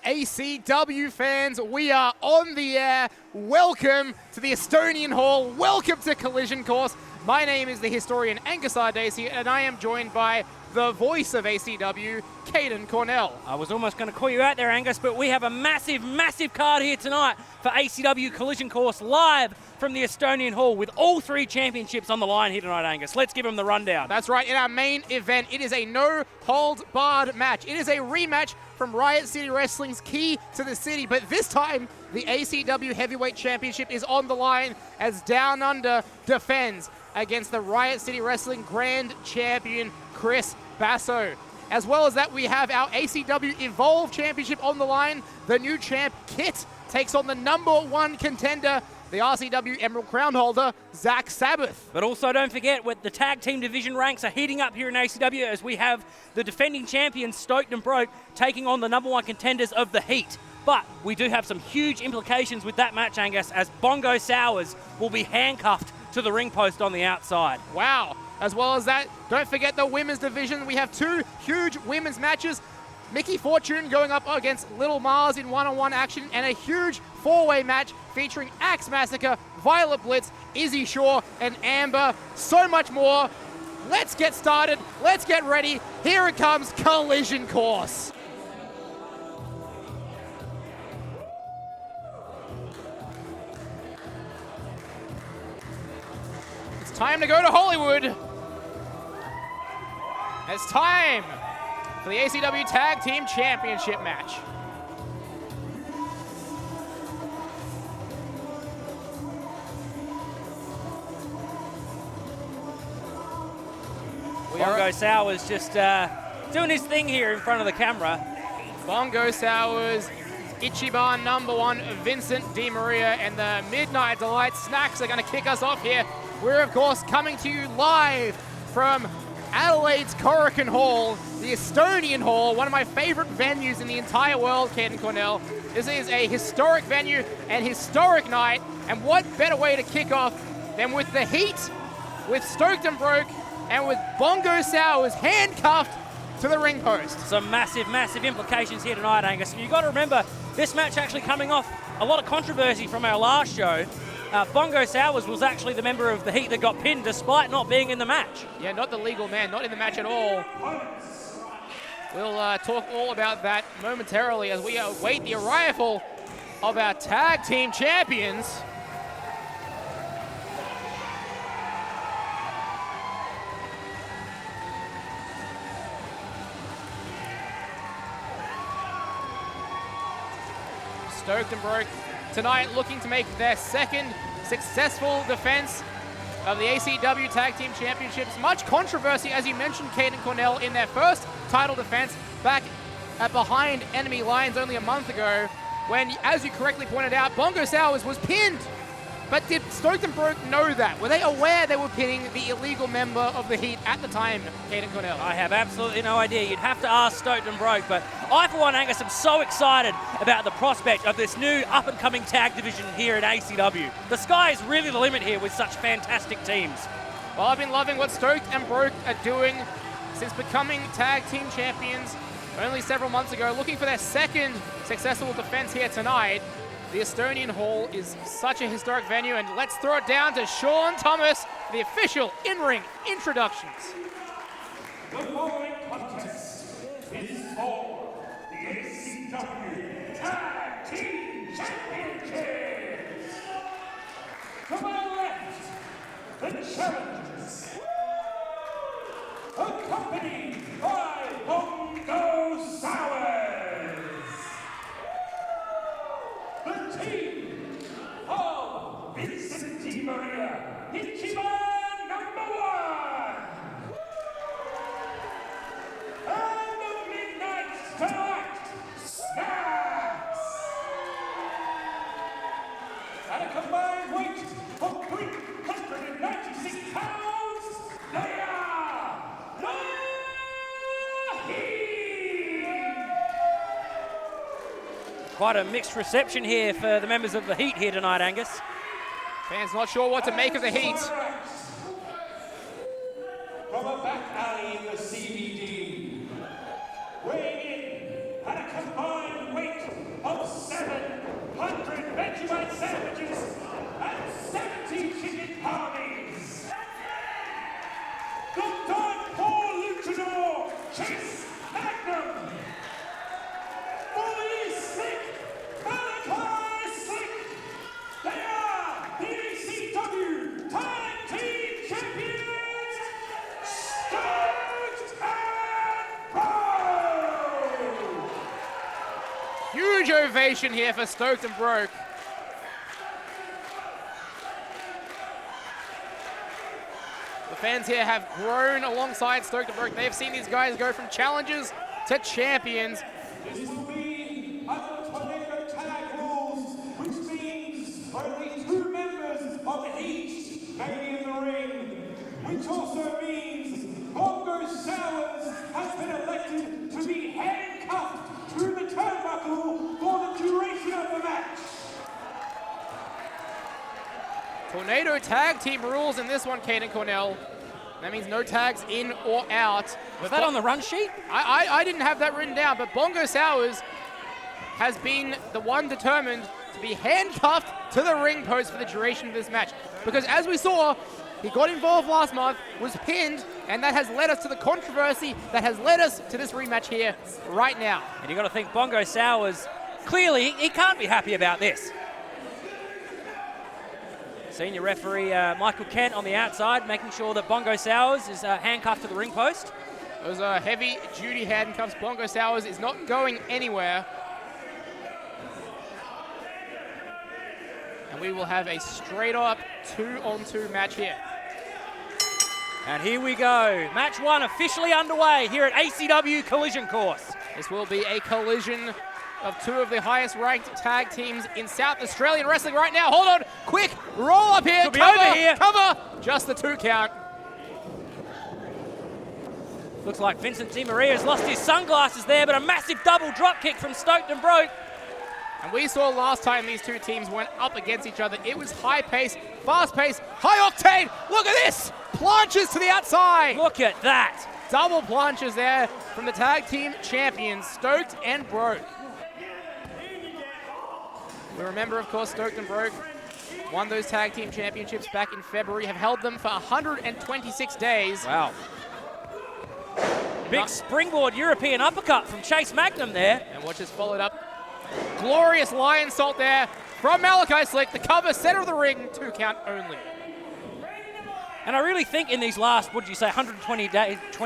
ACW fans, we are on the air. Welcome to the Estonian Hall. Welcome to Collision Course. My name is the historian Angus Ardacey, and I am joined by the voice of ACW, Caden Cornell. I was almost going to call you out there, Angus, but we have a massive, massive card here tonight for ACW Collision Course live from the Estonian Hall with all three championships on the line here tonight, Angus. Let's give them the rundown. That's right. In our main event, it is a no-holds-barred match. It is a rematch from Riot City Wrestling's Key to the City, but this time the ACW Heavyweight Championship is on the line as Downunder defends against the Riot City Wrestling Grand Champion, Chris Basso. As well as that, we have our ACW Evolve Championship on the line. The new champ, Kit, takes on the #1 contender, the RCW Emerald Crown holder, Zach Sabbath. But also don't forget, with the tag team division ranks are heating up here in ACW as we have the defending champions, Stoked and Broke, taking on the #1 contenders of the Heat. But we do have some huge implications with that match, Angus, as Bongo Sowers will be handcuffed to the ring post on the outside. Wow. As well as that, don't forget the women's division. We have two huge women's matches. Mickey Fortune going up against Little Mars in one-on-one action, and a huge four-way match featuring Axe Massacre, Violet Blitz, Izzy Shaw, and Amber. So much more. Let's get started. Let's get ready. Here it comes, Collision Course. It's time to go to Hollywood. It's time for the ACW Tag Team Championship match. Bongo Sowers just doing his thing here in front of the camera. Bongo Sowers, Ichiban #1, Vincent Di Maria, and the Midnight Delight Snacks are going to kick us off here. We're, of course, coming to you live from Adelaide's Corrigan Hall, the Estonian Hall, one of my favorite venues in the entire world, Caden Cornell. This is a historic venue and historic night, and what better way to kick off than with the Heat, with Stoked and Broke, and with Bongo Sowers handcuffed to the ring post. Some massive, massive implications here tonight, Angus. And you've got to remember, this match actually coming off a lot of controversy from our last show. Bongo Sowers was actually the member of the Heat that got pinned despite not being in the match. Yeah, not the legal man, not in the match at all. We'll talk all about that momentarily as we await the arrival of our tag team champions. Stoked and Broke tonight looking to make their second successful defense of the ACW Tag Team Championships. Much controversy, as you mentioned, Caden Cornell, in their first title defense back at Behind Enemy Lines only a month ago, when, as you correctly pointed out, Bongo Sowers was pinned. But did Stoked and Broke know that? Were they aware they were pinning the illegal member of the Heat at the time, Caden Cornell? I have absolutely no idea. You'd have to ask Stoked and Broke, but I, for one, Angus, am so excited about the prospect of this new up-and-coming tag division here at ACW. The sky is really the limit here with such fantastic teams. Well, I've been loving what Stoked and Broke are doing since becoming tag team champions only several months ago, looking for their second successful defense here tonight. The Estonian Hall is such a historic venue, and let's throw it down to Sean Thomas for the official in-ring introductions. The following contest is for the ACW Tag Team Championships. To my left, the challengers, accompanied by Bongo Sowers. The team of Vincent Di Maria, Ichiban #1. And the Midnight Delight Snacks. At a combined weight of 396 pounds, they are the Heat. Quite a mixed reception here for the members of the Heat here tonight, Angus. Fans not sure what to make of the Heat. From a back alley in the CBD, weighing in at a combined weight Huge ovation here for Stoked and Broke. The fans here have grown alongside Stoked and Broke. They've seen these guys go from challengers to champions. This will be under Tornado tag rules, which means only 2 members of each may be in the ring, which also means Bongo Sowers has been elected to be handcuffed to the turnbuckle for the duration of the match. Tornado tag team rules in this one, Caden Cornell. That means no tags in or out. Was that on the run sheet? I didn't have that written down, but Bongo Sowers has been the one determined to be handcuffed to the ring post for the duration of this match. Because as we saw, he got involved last month, was pinned, and that has led us to the controversy that has led us to this rematch here right now. And you got to think Bongo Sowers, clearly he can't be happy about this. Senior referee Michael Kent on the outside, making sure that Bongo Sowers is handcuffed to the ring post. Those are heavy-duty handcuffs. Bongo Sowers is not going anywhere. And we will have a straight-up 2-on-2 match here. And here we go. Match 1 officially underway here at ACW Collision Course. This will be a collision of 2 of the highest-ranked tag teams in South Australian wrestling right now. Hold on, quick roll up here. Could be over here. Cover, just the 2 count. Looks like Vincent DiMaria has lost his sunglasses there, but a massive double drop kick from Stoked and Broke. And we saw last time these 2 teams went up against each other, it was high-paced, fast-paced, high-octane. Look at this, planches to the outside. Look at that. Double planches there from the tag team champions, Stoked and Broke. We remember, of course, Stoked and Broke won those tag team championships back in February, have held them for 126 days. Wow. Big springboard European uppercut from Chase Magnum there. And watch this followed up. Glorious lion salt there from Malachi Slick. The cover, center of the ring, 2 count only. And I really think in these last, what did you say, 120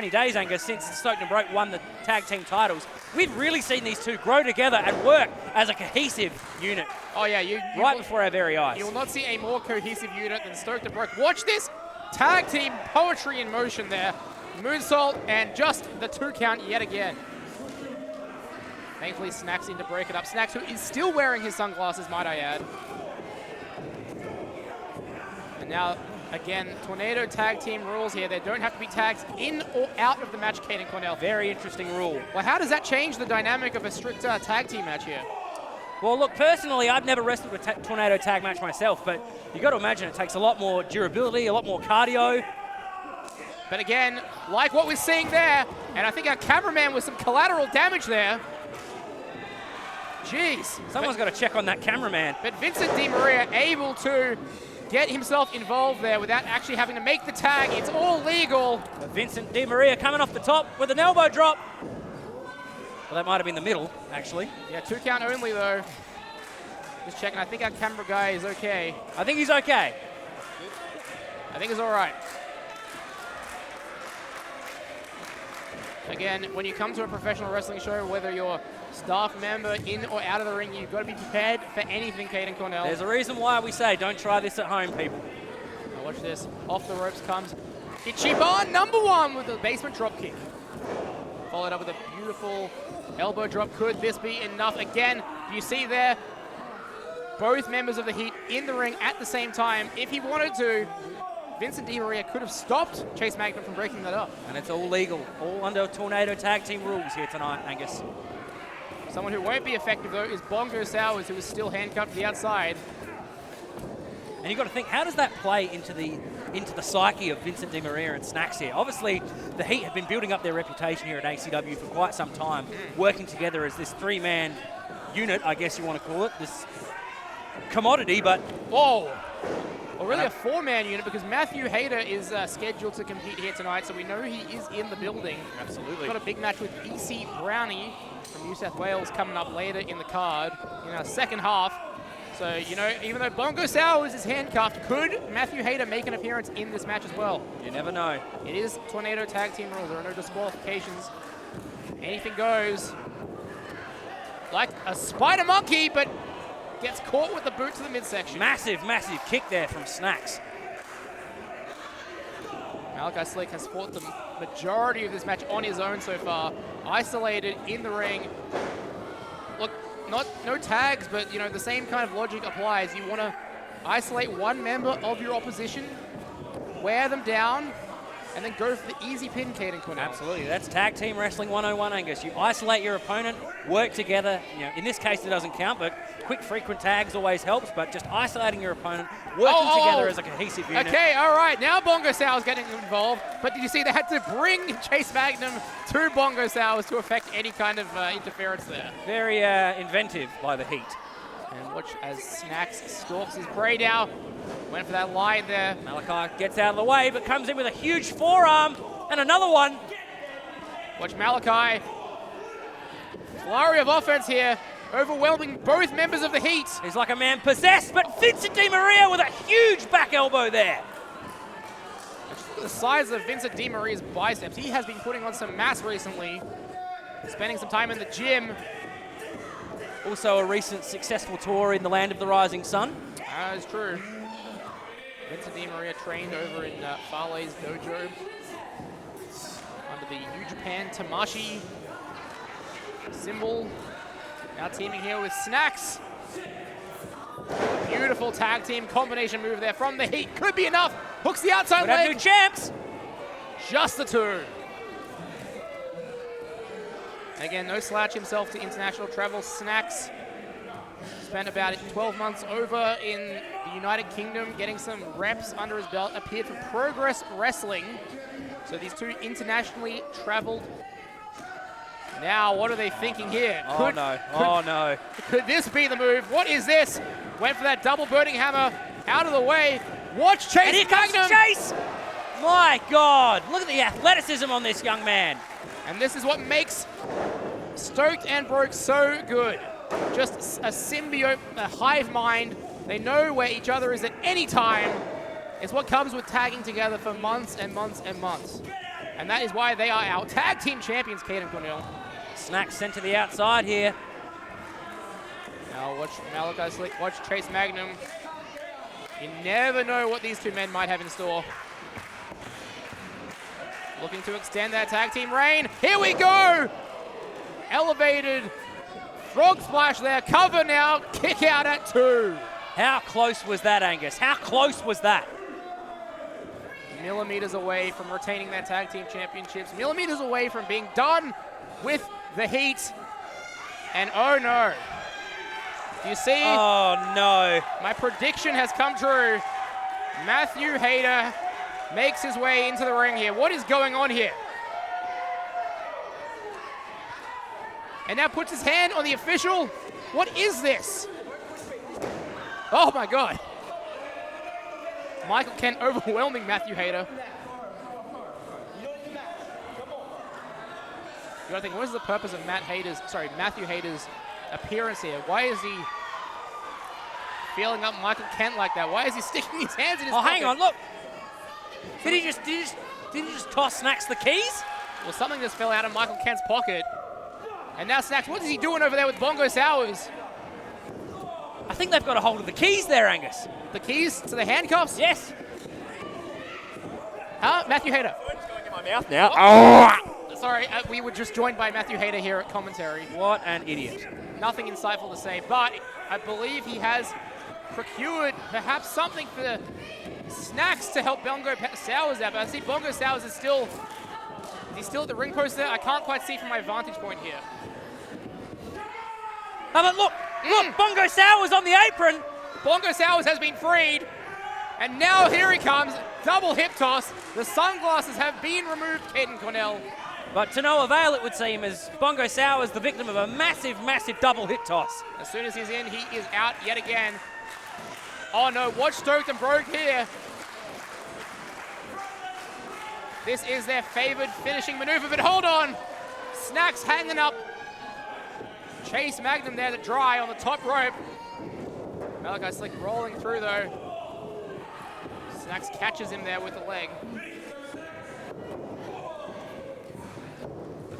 days, Angus, since Stoked and Broke won the tag team titles, we've really seen these 2 grow together and work as a cohesive unit. Oh yeah, you right will, before our very eyes. You will not see a more cohesive unit than Stoked and Broke. Watch this tag team poetry in motion there. Moonsault and just the 2 count yet again. Thankfully, Snacks in to break it up. Snacks, who is still wearing his sunglasses, might I add. And now, again, Tornado tag team rules here. There don't have to be tags in or out of the match, Caden Cornell. Very interesting rule. Well, how does that change the dynamic of a strict tag team match here? Well, look, personally, I've never wrestled a Tornado tag match myself, but you got to imagine it takes a lot more durability, a lot more cardio. But again, like what we're seeing there, and I think our cameraman with some collateral damage there. Jeez. Someone's got to check on that cameraman. But Vincent DiMaria able to get himself involved there without actually having to make the tag. It's all legal. But Vincent DiMaria coming off the top with an elbow drop. Well, that might have been the middle, actually. Yeah, 2 count only, though. Just checking. I think our camera guy is okay. I think he's okay. I think it's all right. Again, when you come to a professional wrestling show, whether you're staff member in or out of the ring, you've got to be prepared for anything, Caden Cornell. There's a reason why we say don't try this at home, people. Now watch this. Off the ropes comes Ichiban #1 with the basement drop kick. Followed up with a beautiful elbow drop. Could this be enough? Again, you see there, both members of the Heat in the ring at the same time. If he wanted to, Vincent DiMaria could have stopped Chase Magnum from breaking that up. And it's all legal, all under Tornado tag team rules here tonight, Angus. Someone who won't be effective, though, is Bongo Sowers, who is still handcuffed to the outside. And you've got to think, how does that play into the psyche of Vincent DiMaria and Snacks here? Obviously, the Heat have been building up their reputation here at ACW for quite some time, working together as this 3-man unit, I guess you want to call it, this commodity, but... Whoa! Well, really a 4-man unit, because Matthew Hayter is scheduled to compete here tonight, so we know he is in the building. Absolutely. Got a big match with EC Brownie from New South Wales coming up later in the card in our second half. So, you know, even though Bongo Sowers is handcuffed, could Matthew Hayter make an appearance in this match as well? You never know. It is Tornado tag team rules. There are no disqualifications. Anything goes. like a spider monkey, but gets caught with the boot to the midsection. Massive, massive kick there from Snacks. Malachi Slick has fought the majority of this match on his own so far, isolated in the ring. Look, no tags, but you know the same kind of logic applies. You want to isolate one member of your opposition, wear them down, and then go for the easy pin, Caden Cornell. Absolutely, that's tag team wrestling 101, Angus. You isolate your opponent, work together. You know, in this case, it doesn't count, but quick, frequent tags always helps. But just isolating your opponent, working together as a cohesive unit. Okay, all right. Now Bongo Sour's getting involved, but did you see they had to bring Chase Magnum to Bongo Sour's to affect any kind of interference there? Very inventive by the Heat. And watch as Snacks stalks his prey now. Went for that line there. Malachi gets out of the way, but comes in with a huge forearm and another one. Watch Malachi. Flurry of offense here, overwhelming both members of the Heat. He's like a man possessed, but Vincent Di Maria with a huge back elbow there. The size of Vincent Di Maria's biceps. He has been putting on some mass recently, spending some time in the gym. Also a recent successful tour in the land of the rising sun. That is true. Vincent Di Maria trained over in Farley's dojo under the New Japan Tamashi symbol. Now teaming here with Snacks. Beautiful tag team combination move there from the Heat. Could be enough. Hooks the outside Could have leg. new champs. Just the two. Again, no slouch himself to international travel. Snacks spent about 12 months over in the United Kingdom getting some reps under his belt. Appeared for Progress Wrestling. So these two internationally traveled. Now, what are they thinking here? No. Could this be the move? What is this? Went for that double burning hammer out of the way. Watch Chase And here comes Magnum. Chase! My God, look at the athleticism on this young man. And this is what makes Stoked and Broke so good. Just a symbiote, a hive mind. They know where each other is at any time. It's what comes with tagging together for months and months and months. And that is why they are our tag team champions, Caden Cornell. Snacks sent to the outside here. Now watch Malachi Slick, watch Chase Magnum. You never know what these two men might have in store. Looking to extend that tag team reign. Here we go! Elevated frog splash there. Cover now. Kick out at 2. How close was that, Angus? How close was that? Millimeters away from retaining their tag team championships. Millimeters away from being done with the Heat. And oh no. Do you see? Oh no. My prediction has come true. Matthew Hayter makes his way into the ring here. What is going on here? And now puts his hand on the official. What is this? Oh my God. Michael Kent overwhelming Matthew Hayter. You gotta think, what is the purpose of Matthew Hayter's appearance here? Why is he feeling up Michael Kent like that? Why is he sticking his hands in his pocket? Hang on, look. Did he just toss Snacks the keys? Well, something just fell out of Michael Kent's pocket. And now Snacks, what is he doing over there with Bongo Sours? I think they've got a hold of the keys there, Angus. The keys to the handcuffs? Yes. Huh? Matthew Hayter. It's going in my mouth now. Oh. Sorry, we were just joined by Matthew Hayter here at commentary. What an idiot. Nothing insightful to say, but I believe he has procured perhaps something for Snacks to help Bongo Sours out. But I see Bongo Sours is still he still at the ring post there? I can't quite see from my vantage point here. Oh, but look, Bongo Sours on the apron. Bongo Sours has been freed. And now here he comes, double hip toss. The sunglasses have been removed, Caden Cornell. But to no avail, it would seem, as Bongo Sours the victim of a massive, massive double hip toss. As soon as he's in, he is out yet again. Oh no, watch Stoked and Broke here. This is their favored finishing maneuver, but hold on. Snacks hanging up. Chase Magnum there to dry on the top rope. Malachi Slick rolling through though. Snacks catches him there with the leg.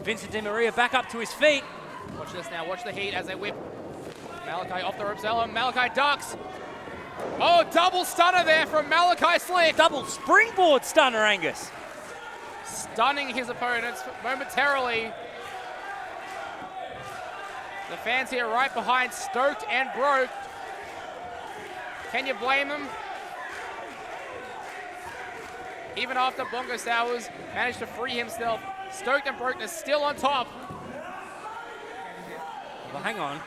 Vincent Di Maria back up to his feet. Watch this now. Watch the heat as they whip Malachi off the ropes. Malachi ducks. Oh, double stunner there from Malachi Slick. Double springboard stunner, Angus. Stunning his opponents momentarily. The fans here right behind, stoked and broke. Can you blame them? Even after Bongo Sowers managed to free himself, stoked and broke is still on top. Well, hang on.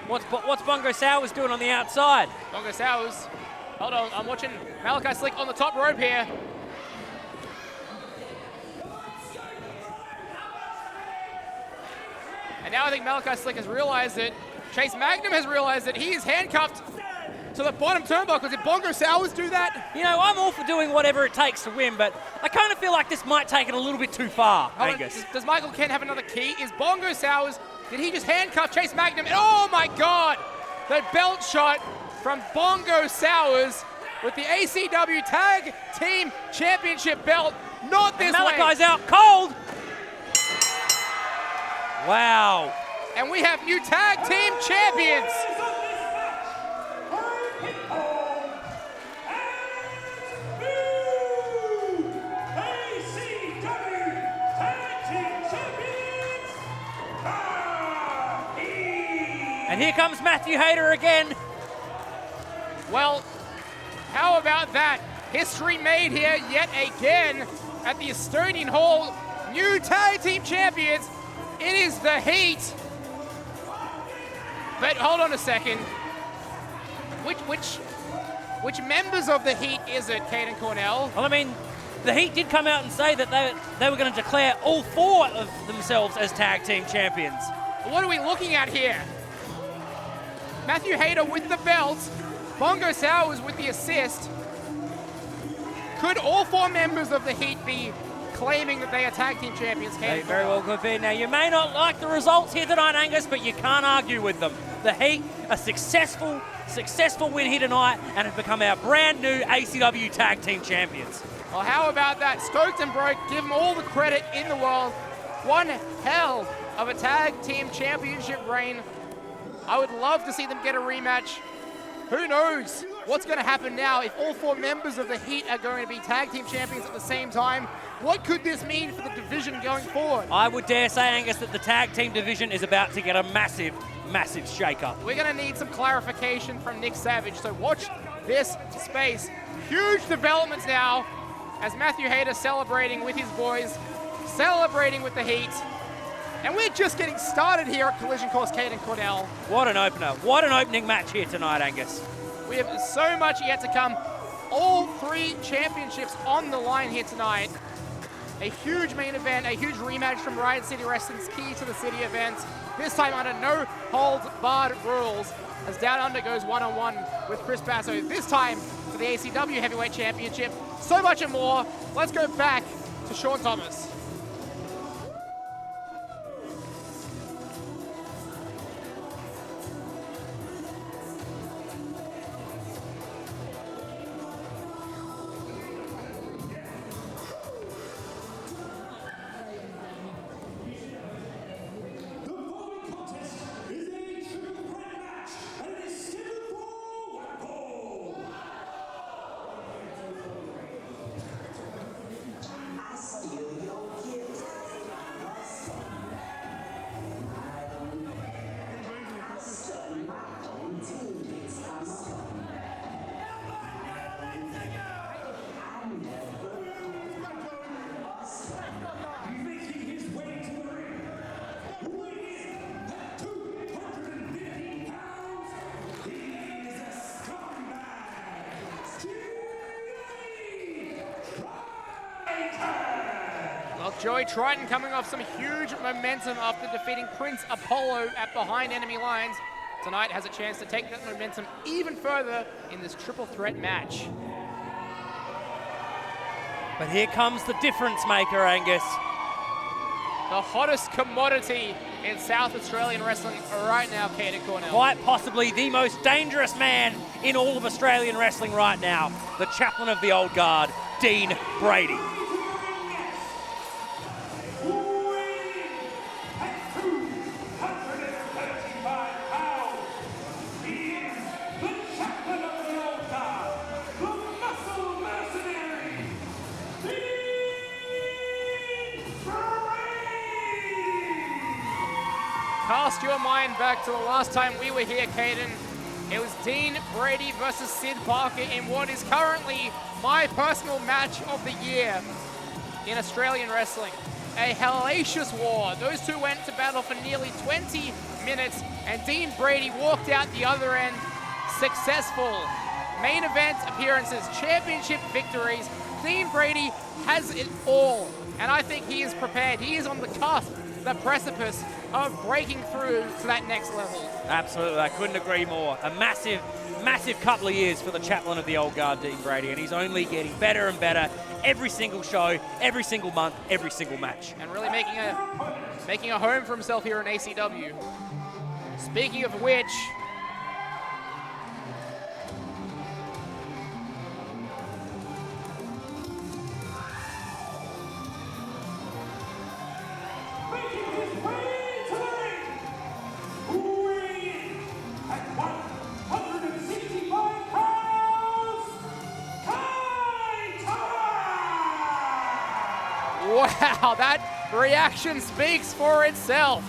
What's Bongo Sowers doing on the outside? Bongo Sowers, hold on, I'm watching Malachi Slick on the top rope here. And now I think Malachi Slick has realized it. Chase Magnum has realized that he is handcuffed to the bottom turnbuckle. Did Bongo Sowers do that? You know, I'm all for doing whatever it takes to win, but I kind of feel like this might take it a little bit too far, Angus. Does Michael Kent have another key? Is Bongo Sowers, did he just handcuff Chase Magnum? And oh my God, the belt shot from Bongo Sowers with the ACW Tag Team Championship belt. Not this way. Malachi's out cold. Wow. And we have new Tag Team Champions. And here comes Matthew Hayter again. Well, how about that? History made here yet again at the Estonian Hall. New Tag Team Champions. It is the Heat. But hold on a second. Which members of the Heat is it, Caden Cornell? Well, I mean, the Heat did come out and say that they were going to declare all four of themselves as tag team champions. What are we looking at here? Matthew Hayter with the belt. Bongo Sowers with the assist. Could all four members of the Heat be claiming that they are tag team champions? They very well could be. Now, you may not like the results here tonight, Angus, but you can't argue with them. The Heat, a successful win here tonight, and have become our brand new ACW Tag Team Champions. Well, how about that? Stoked and broke, give them all the credit in the world. One hell of a tag team championship reign. I would love to see them get a rematch. Who knows what's going to happen now if all four members of the Heat are going to be tag team champions at the same time? What could this mean for the division going forward? I would dare say, Angus, that the tag team division is about to get a massive, massive shake-up. We're going to need some clarification from Nick Savage, so watch this space. Huge developments now as Matthew Hayter celebrating with his boys, celebrating with the Heat. And we're just getting started here at Collision Course, Caden Cornell. What an opener. What an opening match here tonight, Angus. We have so much yet to come. All three championships on the line here tonight. A huge main event, a huge rematch from Riot City Wrestling's Key to the City event. This time under no holds barred rules as Downunder goes one-on-one with Chris Basso. This time for the ACW Heavyweight Championship. So much and more. Let's go back to Sean Thomas. Joey Triton coming off some huge momentum after defeating Prince Apollo at behind enemy lines. Tonight has a chance to take that momentum even further in this triple threat match. But here comes the difference maker, Angus. The hottest commodity in South Australian wrestling right now, Caden Cornell. Quite possibly the most dangerous man in all of Australian wrestling right now. The chaplain of the old guard, Dean Brady. cast your mind back to the last time we were here, Caden. It was Dean Brady versus Sid Parker in what is currently my personal match of the year in Australian wrestling. A hellacious war. Those two went to battle for nearly 20 minutes, and Dean Brady walked out the other end successful. Main event appearances, championship victories. Dean Brady has it all, and I think he is prepared. He is on the cusp, the precipice of breaking through to that next level. Absolutely, I couldn't agree more. A massive, massive couple of years for the chaplain of the old guard, Dean Brady, and he's only getting better and better every single show, every single month, every single match. And really making a home for himself here in ACW. Speaking of which, making his way to the ring, weighing in at 165 pounds, Kai wow, that reaction speaks for itself.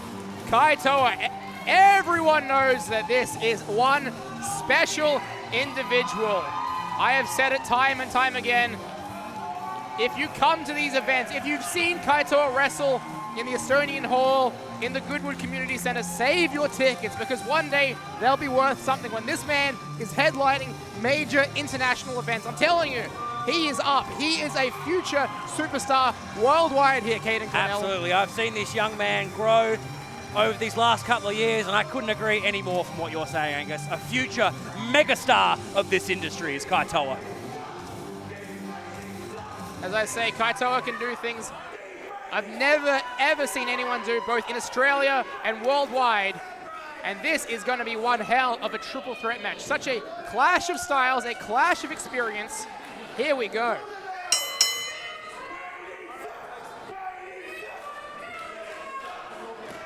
Kaitoa, everyone knows that this is one special individual. I have said it time and time again. If you come to these events, if you've seen Kaitoa wrestle in the Estonian Hall, in the Goodwood Community Center, save your tickets, because one day they'll be worth something when this man is headlining major international events. I'm telling you, he is up. He is a future superstar worldwide here, Caden Cornell. Absolutely. I've seen this young man grow over these last couple of years, and I couldn't agree any more from what you're saying, Angus. A future megastar of this industry is Kaitoa. As I say, Kaitoa can do things I've never, ever seen anyone do, both in Australia and worldwide. And this is going to be one hell of a triple threat match. Such a clash of styles, a clash of experience. Here we go.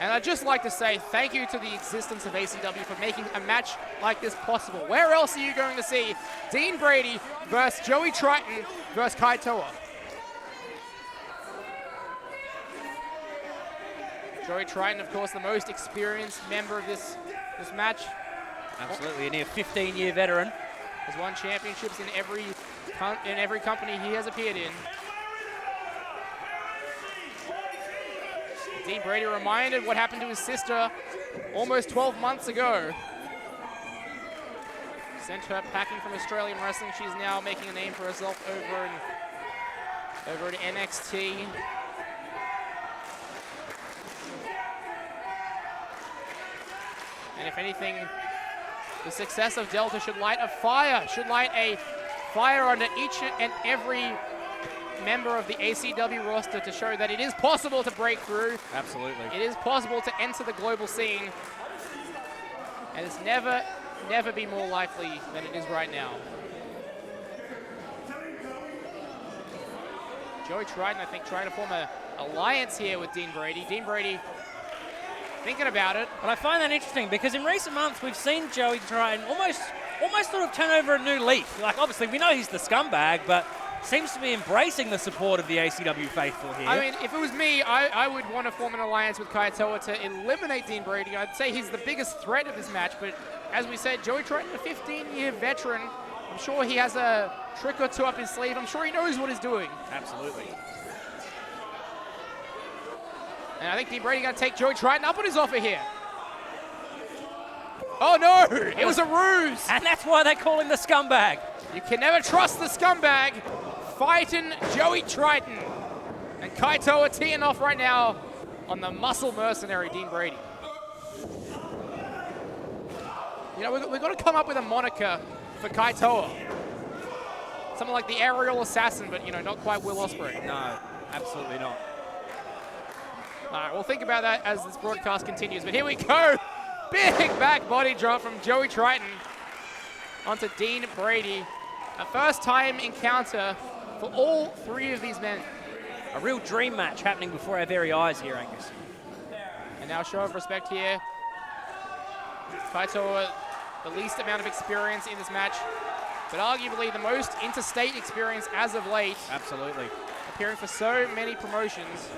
And I'd just like to say thank you to the existence of ACW for making a match like this possible. Where else are you going to see Dean Brady versus Joey Triton versus Kaitoa? Joey Triton, of course, the most experienced member of this match. Absolutely, a near 15-year veteran. Has won championships in every company he has appeared in. Dean Brady reminded what happened to his sister almost 12 months ago. Sent her packing from Australian wrestling. She's now making a name for herself over at NXT. And if anything, the success of Delta should light a fire under each and every member of the ACW roster to show that it is possible to break through. Absolutely. It is possible to enter the global scene. And it's never been more likely than it is right now. Joey Triton, I think, trying to form an alliance here with Dean Brady. Dean Brady thinking about it. But I find that interesting because in recent months we've seen Joey Triton almost sort of turn over a new leaf. Like, obviously we know he's the scumbag, but seems to be embracing the support of the ACW faithful here. I mean, if it was me, I would want to form an alliance with Kaitoa to eliminate Dean Brady. I'd say he's the biggest threat of this match, but as we said, Joey Triton, a 15-year veteran. I'm sure he has a trick or two up his sleeve. I'm sure he knows what he's doing. Absolutely. And I think Dean Brady going to take Joey Triton up on his offer here. Oh no, it was a ruse. And that's why they call him the scumbag. You can never trust the scumbag. Fighting Joey Triton. And Kaitoa teeing off right now on the muscle mercenary, Dean Brady. You know, we've got to come up with a moniker for Kaitoa. Something like the aerial assassin, but, you know, not quite Will Ospreay. No, absolutely not. All right, we'll think about that as this broadcast continues. But here we go. Big back body drop from Joey Triton onto Dean Brady. A first-time encounter for all three of these men. A real dream match happening before our very eyes here, Angus. And now show of respect here. Kaitoa, the least amount of experience in this match, but arguably the most interstate experience as of late. Absolutely. Appearing for so many promotions.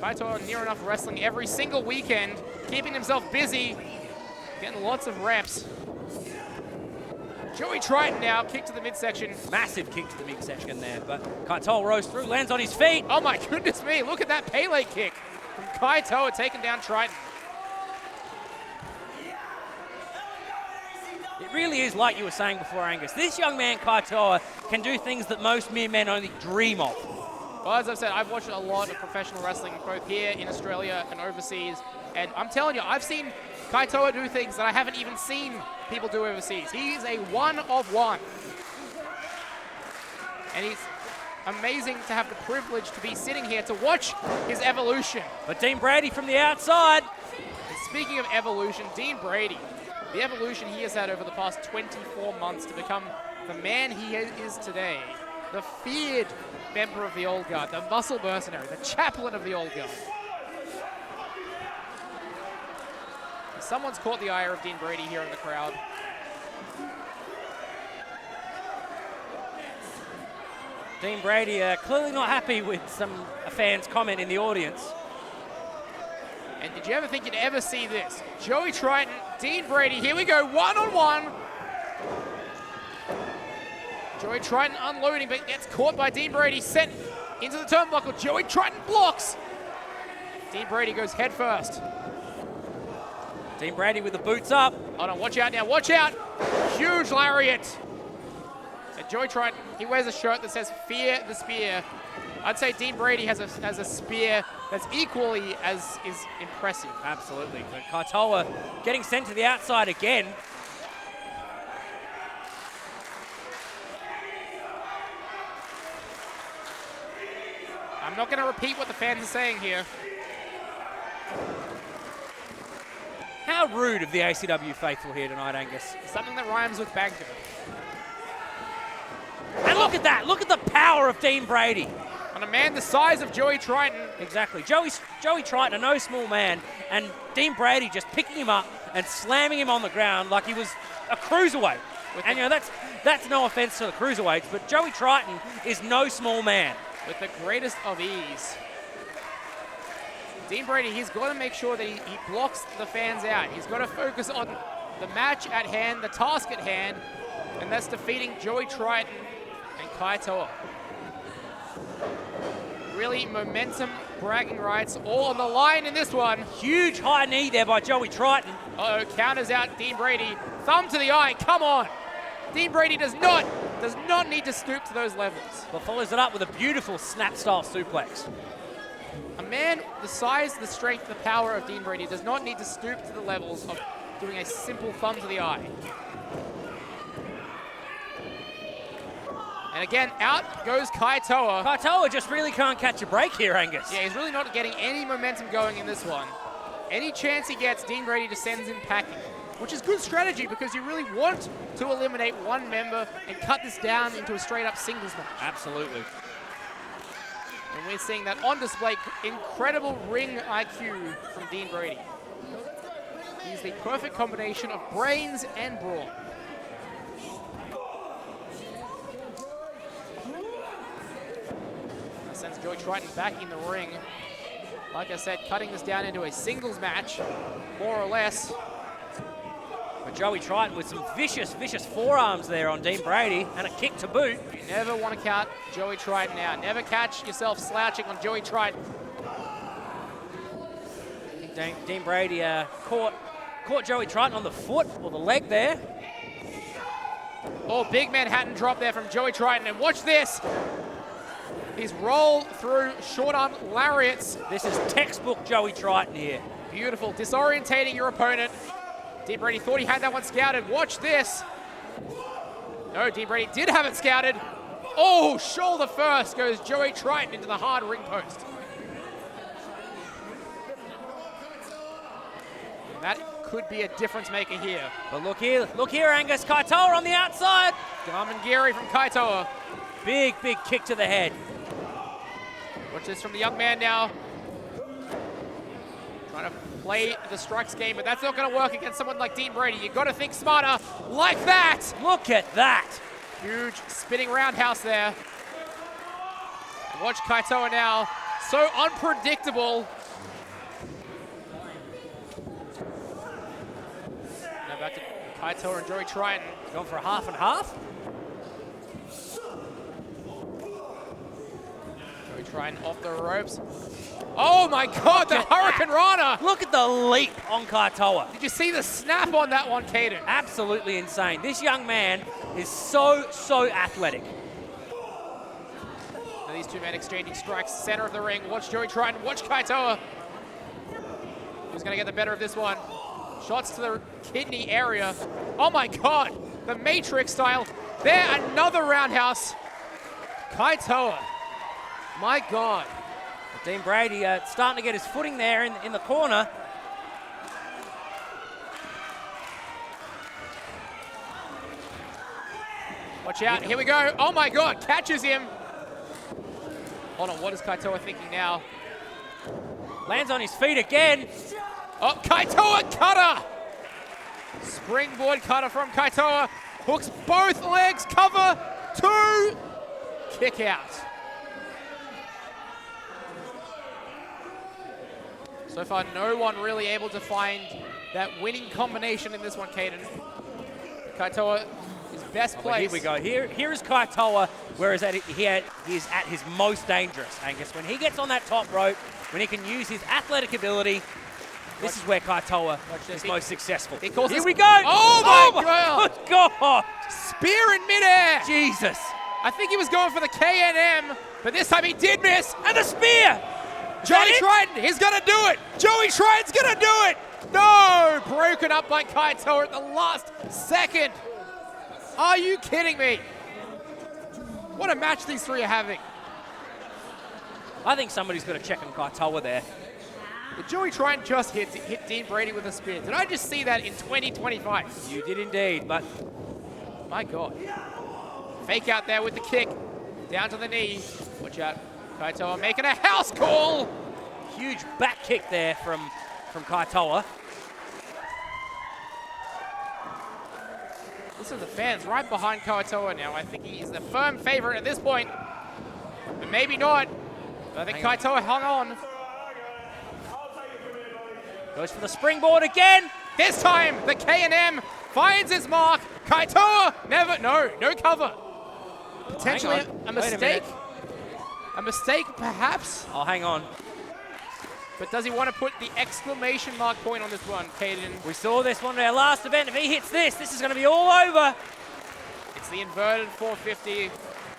Kaitoa near enough wrestling every single weekend, keeping himself busy, getting lots of reps. Joey Triton now, kick to the midsection. Massive kick to the midsection there, but Kaitoa rose through, lands on his feet. Oh my goodness me, look at that Pele kick from Kaitoa taking down Triton. It really is like you were saying before, Angus. This young man, Kaitoa, can do things that most mere men only dream of. Well, as I've said, I've watched a lot of professional wrestling, both here in Australia and overseas, and I'm telling you, I've seen Kaitoa do things that I haven't even seen people do overseas. He's a one of one. And he's amazing to have the privilege to be sitting here to watch his evolution. But Dean Brady from the outside. And speaking of evolution, Dean Brady, the evolution he has had over the past 24 months to become the man he is today, the feared member of the Old Guard, the muscle mercenary, the chaplain of the Old Guard. Someone's caught the ire of Dean Brady here in the crowd. Dean Brady clearly not happy with a fan's comment in the audience. And did you ever think you'd ever see this? Joey Triton, Dean Brady, here we go, one-on-one. Joey Triton unloading, but gets caught by Dean Brady, sent into the turnbuckle. Joey Triton blocks. Dean Brady goes head first. Dean Brady with the boots up. Hold on, watch out now, watch out. Huge lariat. And Joey Triton, he wears a shirt that says Fear the Spear. I'd say Dean Brady has a spear that's equally as is impressive. Absolutely. But Kaitoa getting sent to the outside again. I'm not going to repeat what the fans are saying here. How rude of the ACW faithful here tonight, Angus. Something that rhymes with banker. And look at that. Look at the power of Dean Brady. On a man the size of Joey Triton. Exactly. Joey Triton, a no small man, and Dean Brady just picking him up and slamming him on the ground like he was a cruiserweight. And you know, that's no offense to the cruiserweights, but Joey Triton is no small man. With the greatest of ease. Dean Brady, he's got to make sure that he blocks the fans out. He's got to focus on the match at hand, the task at hand, and that's defeating Joey Triton and Kaitoa. Really momentum, bragging rights, all on the line in this one. Huge high knee there by Joey Triton. Uh-oh, counters out Dean Brady. Thumb to the eye, come on. Dean Brady does not need to stoop to those levels. But follows it up with a beautiful snap-style suplex. A man the size, the strength, the power of Dean Brady does not need to stoop to the levels of doing a simple thumb to the eye. And again, out goes Kaitoa. Kaitoa just really can't catch a break here, Angus. Yeah, he's really not getting any momentum going in this one. Any chance he gets, Dean Brady just sends him packing, which is good strategy because you really want to eliminate one member and cut this down into a straight-up singles match. Absolutely. And we're seeing that on display. Incredible ring IQ from Dean Brady. He's the perfect combination of brains and brawn. That sends Joey Triton back in the ring. Like I said, cutting this down into a singles match, more or less. But Joey Triton with some vicious forearms there on Dean Brady and a kick to boot. You never want to count Joey Triton out. Never catch yourself slouching on Joey Triton. I think Dean Brady caught Joey Triton on the foot or the leg there. Oh, big Manhattan drop there from Joey Triton. And watch this. He's rolled through short arm lariats. This is textbook Joey Triton here. Beautiful, disorientating your opponent. Dean Brady thought he had that one scouted. Watch this. No, Dean Brady did have it scouted. Oh, shoulder first goes Joey Triton into the hard ring post. That could be a difference maker here. But look here, Angus. Kaitoa on the outside. Garmangiri from Kaitoa. Big kick to the head. Watch this from the young man now. Trying to play the strikes game, but that's not going to work against someone like Dean Brady. You've got to think smarter like that. Look at that. Huge spinning roundhouse there. And watch Kaitoa now So unpredictable. Now back to Kaitoa and Joey Triton. Going for a half and half. Joey Triton off the ropes. Oh my God, the Hurricane Rana! Look at the leap on Kaitoa. Did you see the snap on that one, Caden? Absolutely insane. This young man is so athletic. Now these two men exchanging strikes, center of the ring. Watch Joey Triton, watch Kaitoa. Who's gonna get the better of this one? Shots to the kidney area. Oh my God, the Matrix style. There, another roundhouse. Kaitoa, my God. Dean Brady starting to get his footing there in the corner. Watch out, here we go. Oh my God, catches him. Hold on, what is Kaitoa thinking now? Lands on his feet again. Oh, Kaitoa cutter! Springboard cutter from Kaitoa. Hooks both legs, cover, 2, kick out. So far, no one really able to find that winning combination in this one, Caden. Kaitoa is best place. Here we go. Here is Kaitoa, whereas he is at his most dangerous, Angus. When he gets on that top rope, when he can use his athletic ability, this is where Kaitoa is most successful. Here we go. Oh my God. Good God. Spear in midair. Jesus. I think he was going for the KNM, but this time he did miss. And the spear. Joey Triton, he's gonna do it. Joey Triton's gonna do it. No, broken up by Kaitoa at the last second. Are you kidding me? What a match these three are having. I think somebody's got to check on Kaitoa there. Did Joey Triton just hit Dean Brady with a spear? Did I just see that in 2025? You did indeed, but my God. Fake out there with the kick. Down to the knee. Watch out. Kaitoa making a house call. Huge back kick there from Kaitoa. Listen to the fans right behind Kaitoa now. I think he is the firm favorite at this point. But maybe not. But I think Kaitoa hung on. Goes for the springboard again. This time, the K&M finds his mark. Kaitoa no cover. Potentially a mistake. A mistake, perhaps. Oh, hang on. But does he want to put the exclamation mark point on this one, Caden? We saw this one at our last event. If he hits this is going to be all over. It's the inverted 450,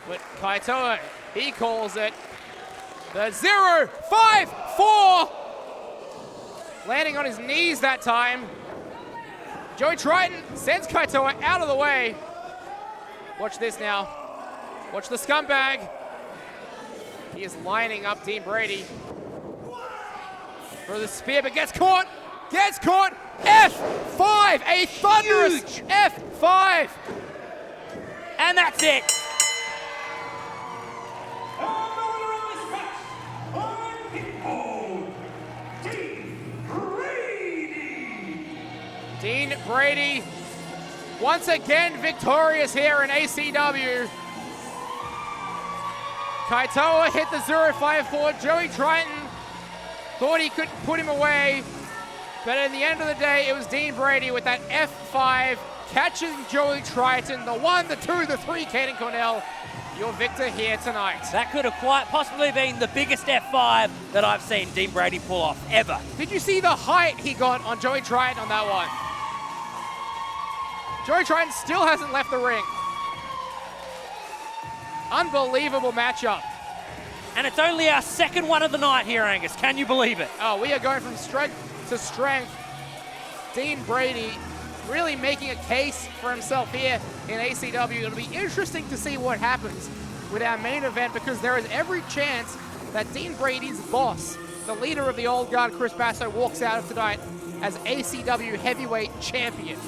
but Kaitoa, he calls it the 0-5-4. Landing on his knees that time. Joey Triton sends Kaitoa out of the way. Watch this now. Watch the scumbag. He is lining up Dean Brady for the spear, but gets caught. Gets caught. F5, a thunderous F5. And that's it. Dean Brady, once again victorious here in ACW. Kaitoa hit the 0-5-4. Joey Triton thought he could put him away, but at the end of the day, it was Dean Brady with that F5 catching Joey Triton, the 1, the 2, the 3, Caden Cornell, your victor here tonight. That could have quite possibly been the biggest F5 that I've seen Dean Brady pull off ever. Did you see the height he got on Joey Triton on that one? Joey Triton still hasn't left the ring. Unbelievable matchup. And it's only our second one of the night here, Angus. Can you believe it? Oh, we are going from strength to strength. Dean Brady really making a case for himself here in ACW. It'll be interesting to see what happens with our main event, because there is every chance that Dean Brady's boss, the leader of the old guard, Chris Basso, walks out of tonight as ACW Heavyweight Champion.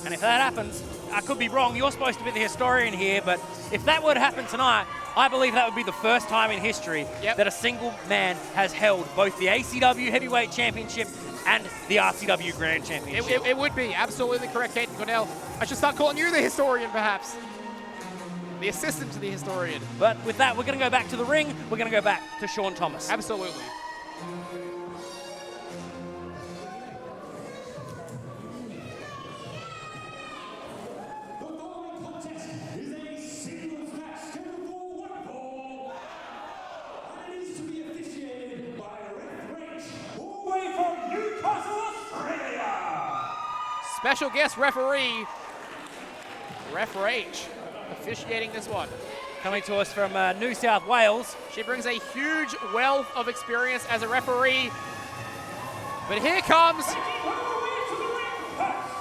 And if that happens, I could be wrong, you're supposed to be the historian here, but if that were to happen tonight, I believe that would be the first time in history that a single man has held both the ACW Heavyweight Championship and the RCW Grand Championship. It would be absolutely correct, Caden Cornell. I should start calling you the historian, perhaps. the assistant to the historian. But with that, we're going to go back to the ring. We're going to go back to Sean Thomas. Absolutely. The following contest is a singles match scheduled for one fall. And it is to be officiated by Ref Rach, all the way from Newcastle, Australia. Special guest referee, Ref Rach, officiating this one. Coming to us from New South Wales. She brings a huge wealth of experience as a referee. But here comes... Making her way to the ring first,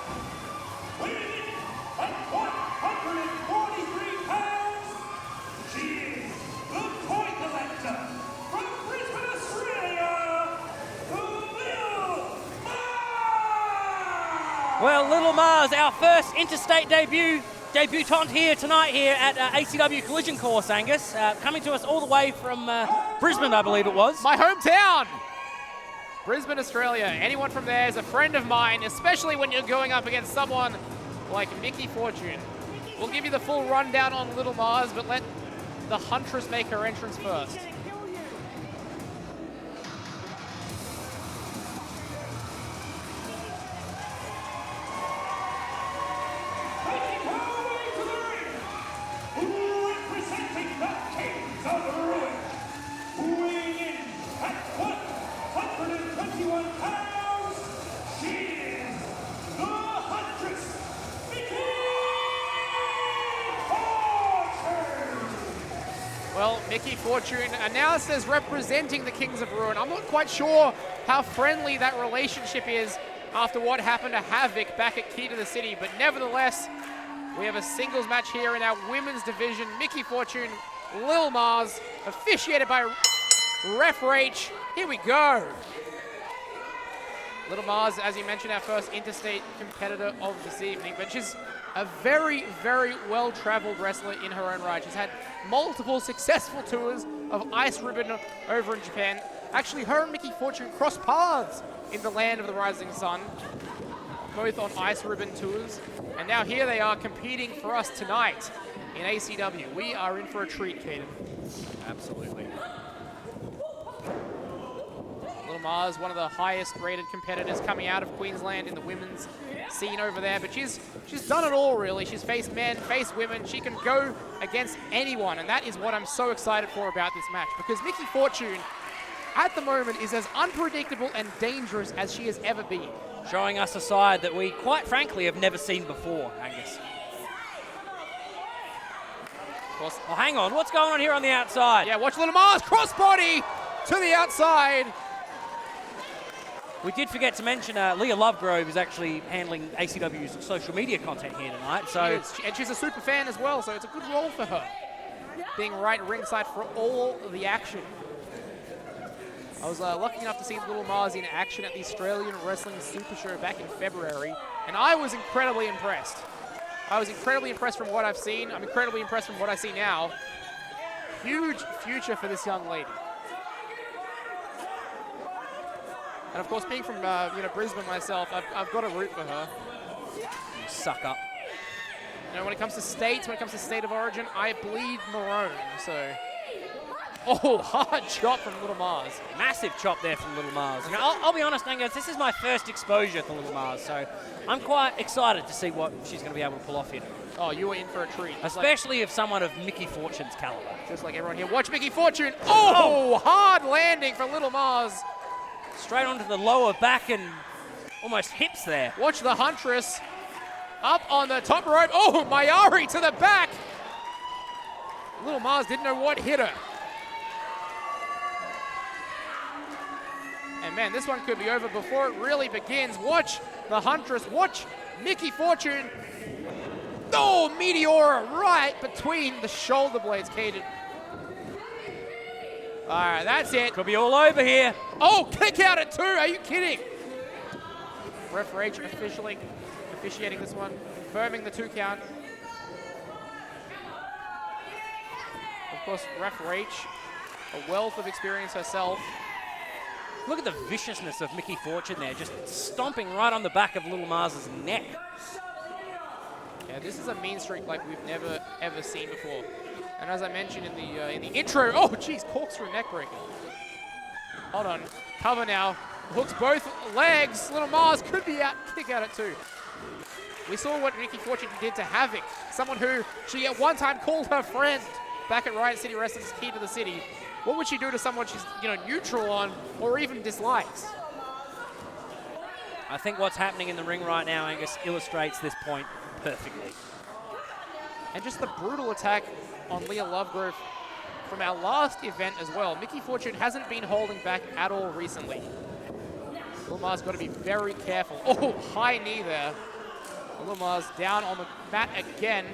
weighing in at 143 pounds, she is the coin collector from Brisbane, Australia, Lil Mars! Well, Little Mars, our first interstate debutante here tonight here at ACW Collision Course, Angus. Coming to us all the way from Brisbane, I believe it was. my hometown, Brisbane, Australia. Anyone from there is a friend of mine, especially when you're going up against someone like Mickey Fortune. We'll give you the full rundown on Little Mars, but let the Huntress make her entrance first. Making her way to the ring, representing the Kings of Ruin, weighing in at 121 pounds, she is the Huntress, Mickey Fortune! Well, Mickey Fortune announced as representing the Kings of Ruin. I'm not quite sure how friendly that relationship is after what happened to Havoc back at Key to the City, but nevertheless, we have a singles match here in our women's division. Mickey Fortune, Lil Mars, officiated by Ref Rach. Here we go. Little Mars, as you mentioned, our first interstate competitor of this evening, but she's a very, very well-traveled wrestler in her own right. She's had multiple successful tours of Ice Ribbon over in Japan. Actually, her and Mickey Fortune crossed paths in the land of the rising sun, both on Ice Ribbon tours. And now here they are competing for us tonight in ACW. We are in for a treat, Caden. Absolutely. Little Mars, one of the highest rated competitors coming out of Queensland in the women's scene over there, but she's done it all really. She's faced men, faced women. She can go against anyone, and that is what I'm so excited for about this match, because Mickey Fortune at the moment is as unpredictable and dangerous as she has ever been. Showing us a side that we, quite frankly, have never seen before, Angus. Of course, Oh, hang on. What's going on here on the outside? yeah, watch Little Mars crossbody to the outside. We did forget to mention Leah Lovegrove is actually handling ACW's social media content here tonight. So And she's a super fan as well, so it's a good role for her, being right ringside for all of the action. I was lucky enough to see Little Mars in action at the Australian Wrestling Super Show back in February, and I was incredibly impressed. I was incredibly impressed from what I've seen. I'm incredibly impressed from what I see now. Huge future for this young lady. And of course, being from Brisbane myself, I've got to root for her. you suck up. You know, when it comes to states, when it comes to state of origin, I bleed maroon. So, oh, hard chop from Little Mars. Massive chop there from Little Mars. You know, I'll be honest, Angus, this is my first exposure to Little Mars, so I'm quite excited to see what she's going to be able to pull off here. Oh, you were in for a treat. Especially if someone of Mickey Fortune's caliber. Just like everyone here. Watch Mickey Fortune. Oh, hard landing for Little Mars. Straight onto the lower back and almost hips there. Watch the Huntress up on the top rope. Oh, Mayari to the back. Little Mars didn't know what hit her. And man, this one could be over before it really begins. Watch the Huntress. Watch Mickey Fortune. Oh, Meteora right between the shoulder blades, Caden. All right, that's it. Could be all over here. Oh, kick out at 2. Are you kidding? Ref Rach officiating this one, confirming the 2 count. Of course, Ref Rach, a wealth of experience herself. Look at the viciousness of Mickey Fortune there, just stomping right on the back of Little Mars's neck. Yeah, this is a mean streak like we've never, ever seen before. And as I mentioned in the intro, oh, geez, corkscrew neck breaker. Hold on, cover now. Hooks both legs. Little Mars could be out, kick out at 2. We saw what Mickey Fortune did to Havoc, someone who she at one time called her friend back at Riot City Wrestling's Key to the City. What would she do to someone she's neutral on or even dislikes? I think what's happening in the ring right now, Angus, illustrates this point perfectly. And just the brutal attack on Leah Lovegrove from our last event as well. Mickey Fortune hasn't been holding back at all recently. Little Mars got to be very careful. Oh, high knee there. Little Mars down on the mat again.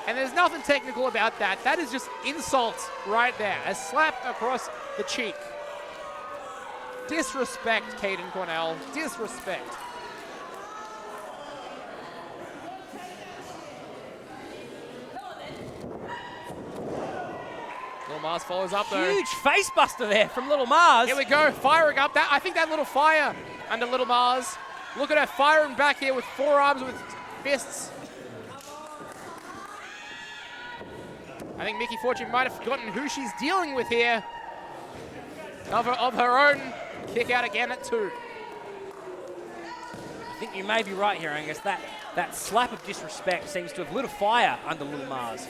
And there's nothing technical about that. That is just insult right there. A slap across the cheek. Disrespect, Caden Cornell. Disrespect. Little Mars follows up though. Huge face buster there from Little Mars. Here we go, firing up. I think that little fire under Little Mars. Look at her firing back here with forearms, with fists. I think Mickey Fortune might have forgotten who she's dealing with here. Of her own. Kick out again at 2. I think you may be right here, Angus. That slap of disrespect seems to have lit a fire under Little Mars.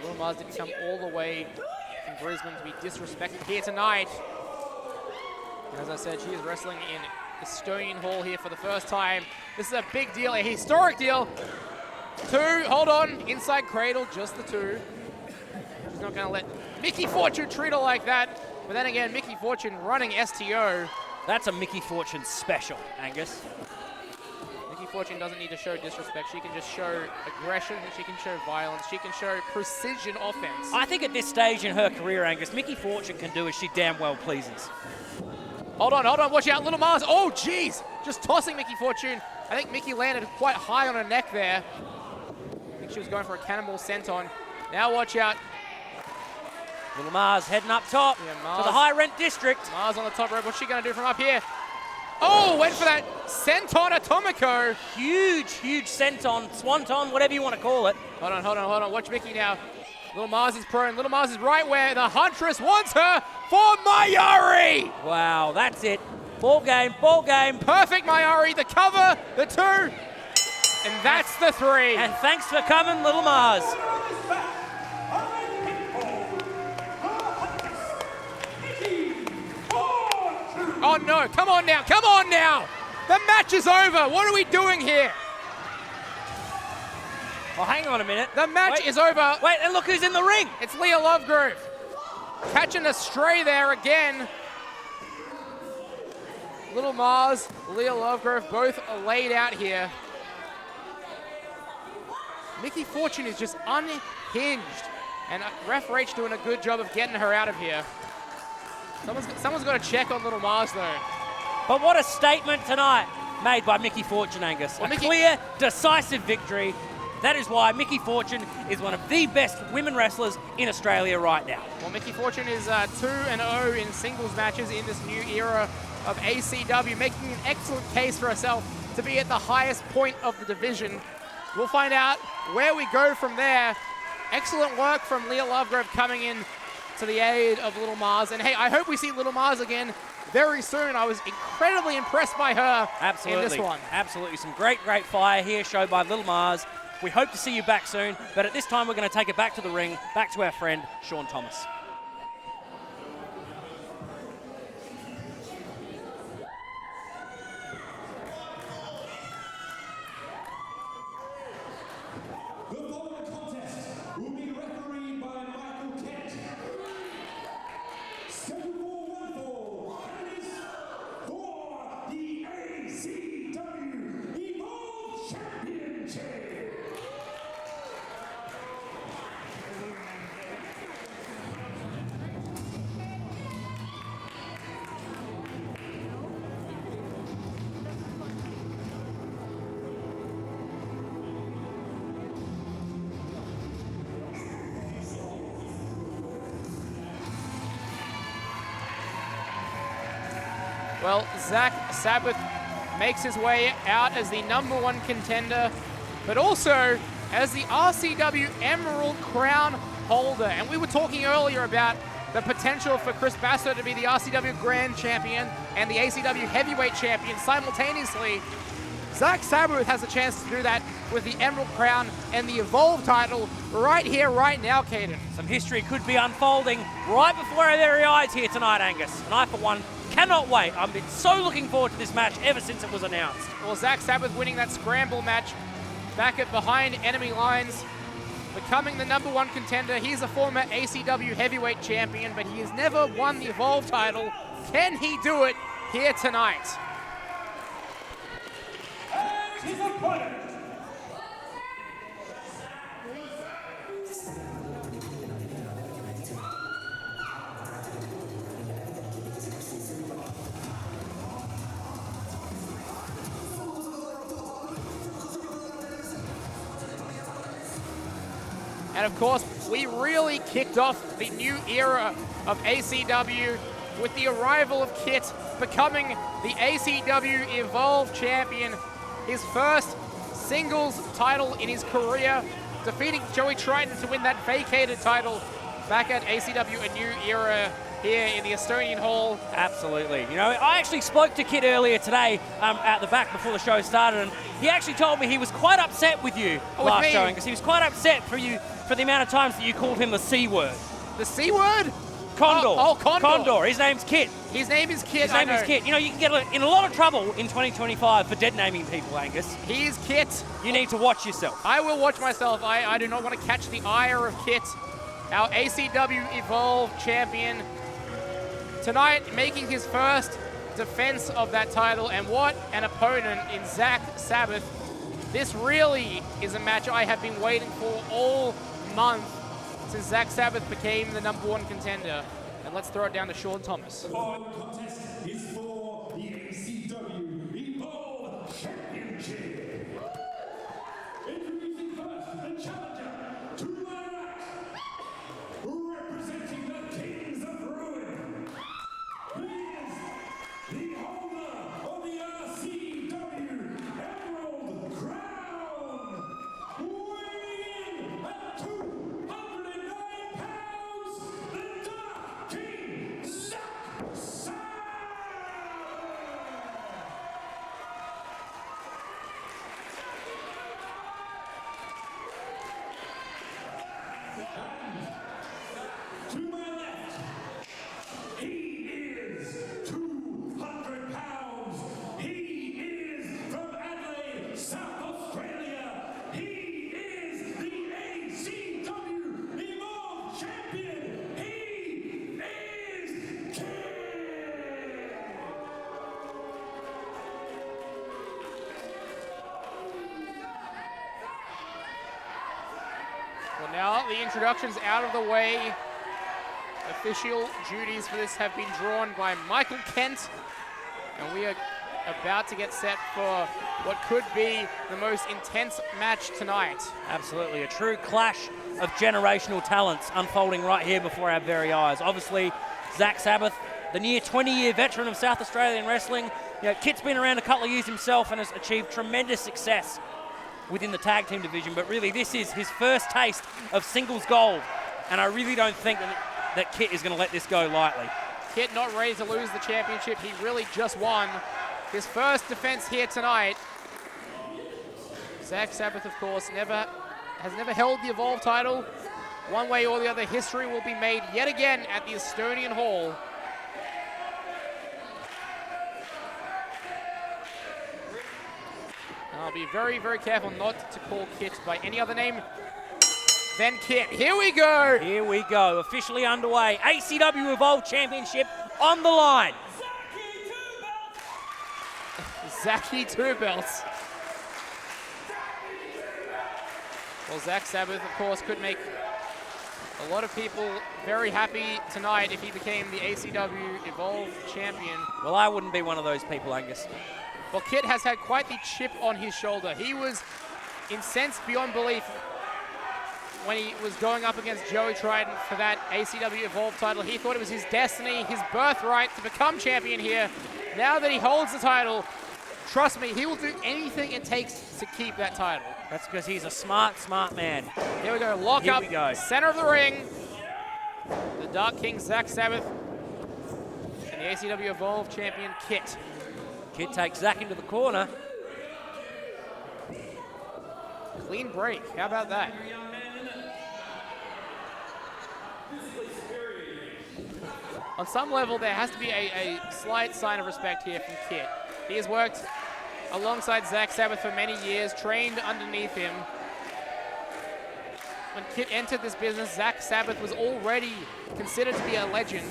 Little Mars didn't come all the way from Brisbane to be disrespected here tonight. As I said, she is wrestling in Estonian Hall here for the first time. This is a big deal, a historic deal. 2, hold on, inside cradle, just the 2. She's not gonna let Mickey Fortune treat her like that. But then again, Mickey Fortune running STO. That's a Mickey Fortune special, Angus. Mickey Fortune doesn't need to show disrespect. She can just show aggression, she can show violence, she can show precision offense. I think at this stage in her career, Angus, Mickey Fortune can do as she damn well pleases. Hold on, watch out, Little Mars. Oh, jeez, just tossing Mickey Fortune. I think Mickey landed quite high on her neck there. I think she was going for a cannonball senton. Now watch out. Little Mars heading up top to the high rent district. Mars on the top rope, what's she gonna do from up here? Oh, went for that senton atomico. Huge senton, swanton, whatever you want to call it. Hold on, watch Mickey now. Little Mars is prone, Little Mars is right where the Huntress wants her for Mayari. Wow, that's it. Ball game. Perfect Mayari, the cover, the 2, and that's the 3. And thanks for coming, Little Mars. Oh no, come on now. The match is over. What are we doing here? Oh, hang on a minute. The match is over. Wait, and look who's in the ring. It's Leah Lovegrove. Catching a stray there again. Little Mars, Leah Lovegrove, both laid out here. Mickey Fortune is just unhinged. And Ref Rach doing a good job of getting her out of here. Someone's got to check on Little Mars, though. But what a statement tonight made by Mickey Fortune, Angus. Well, a clear, decisive victory. That is why Mickey Fortune is one of the best women wrestlers in Australia right now. Well, Mickey Fortune is 2-0 in singles matches in this new era of ACW, making an excellent case for herself to be at the highest point of the division. We'll find out where we go from there. Excellent work from Leah Lovegrove coming in to the aid of Little Mars. And hey, I hope we see Little Mars again very soon. I was incredibly impressed by her in this one. Absolutely. Some great fire here showed by Little Mars. We hope to see you back soon, but at this time we're going to take it back to the ring, back to our friend Sean Thomas. The following contest will be refereed by Michael Kent. 7-4-1-4, and it is for the ACW Evolve Championship. Well, Zach Sabbath makes his way out as the #1 contender, but also as the RCW Emerald Crown holder. And we were talking earlier about the potential for Chris Basso to be the RCW Grand Champion and the ACW Heavyweight Champion simultaneously. Zach Sabuth has a chance to do that with the Emerald Crown and the Evolve title right here, right now, Caden. Some history could be unfolding right before our very eyes here tonight, Angus. And I, for one, cannot wait. I've been so looking forward to this match ever since it was announced. Well, Zach Sabuth winning that scramble match back at behind enemy lines, becoming the #1 contender. He's a former ACW Heavyweight Champion, but he has never won the Evolve title. Can he do it here tonight? And his opponent, And of course, we really kicked off the new era of ACW with the arrival of Kit becoming the ACW Evolve Champion, his first singles title in his career, defeating Joey Triton to win that vacated title back at ACW A New Era here in the Estonian Hall. Absolutely. You know, I actually spoke to Kit earlier today at the back before the show started, and he actually told me he was quite upset with you last showing, because he was quite upset for you for the amount of times that you called him the C word. The C word? Condor. Oh, Condor. Condor. His name's Kit. His name is Kit. His name is Kit. You know, you can get in a lot of trouble in 2025 for dead naming people, Angus. He is Kit. You need to watch yourself. I will watch myself. I do not want to catch the ire of Kit, our ACW Evolve champion. Tonight, making his first defense of that title, and what an opponent in Zach Sabuth. This really is a match I have been waiting for all month since Zach Sabuth became the #1 contender. And let's throw it down to Sean Thomas. the following contest is for the ACW Evolve Championship. Introducing first the challenger, to my right, representing the Kings of Ruin. He is the holder of the RCW Emerald Crown, weighing in at 209 pounds, the Dark King, Zach Sabuth. To my left, he is 200 pounds. He is from Adelaide, South Australia. He is the ACW Evolve Champion. He is King. Well, now the introduction's out of the way. Official duties for this have been drawn by Michael Kent, and we are about to get set for what could be the most intense match tonight. Absolutely, a true clash of generational talents unfolding right here before our very eyes. Obviously, Zach Sabuth, the near 20-year veteran of South Australian wrestling. You know, Kit's been around a couple of years himself and has achieved tremendous success within the tag team division, but really this is his first taste of singles gold, and I really don't think that Kit is going to let this go lightly. Kit not ready to lose the championship. He really just won his first defense here tonight. Zach Sabuth, of course, has never held the Evolve title. One way or the other, history will be made yet again at the Estonian Hall. I'll be very, very careful not to call Kit by any other name than Kit. Here we go. Here we go, officially underway. ACW Evolve Championship on the line. Zachy Two Belts. Well, Zach Sabuth, of course, could make a lot of people very happy tonight if he became the ACW Evolve champion. Well, I wouldn't be one of those people, Angus. Well, Kit has had quite the chip on his shoulder. He was incensed beyond belief when he was going up against Joey Triton for that ACW Evolve title. He thought it was his destiny, his birthright to become champion here. Now that he holds the title, trust me, he will do anything it takes to keep that title. That's because he's a smart man. Here we go, lock Here up, we go. center of the ring. The Dark King, Zach Sabbath, and the ACW Evolve champion, Kit. Kit takes Zach into the corner. Clean break, how about that? On some level, there has to be a slight sign of respect here from Kit. He has worked alongside Zach Sabbath for many years, trained underneath him. When Kit entered this business, Zach Sabbath was already considered to be a legend.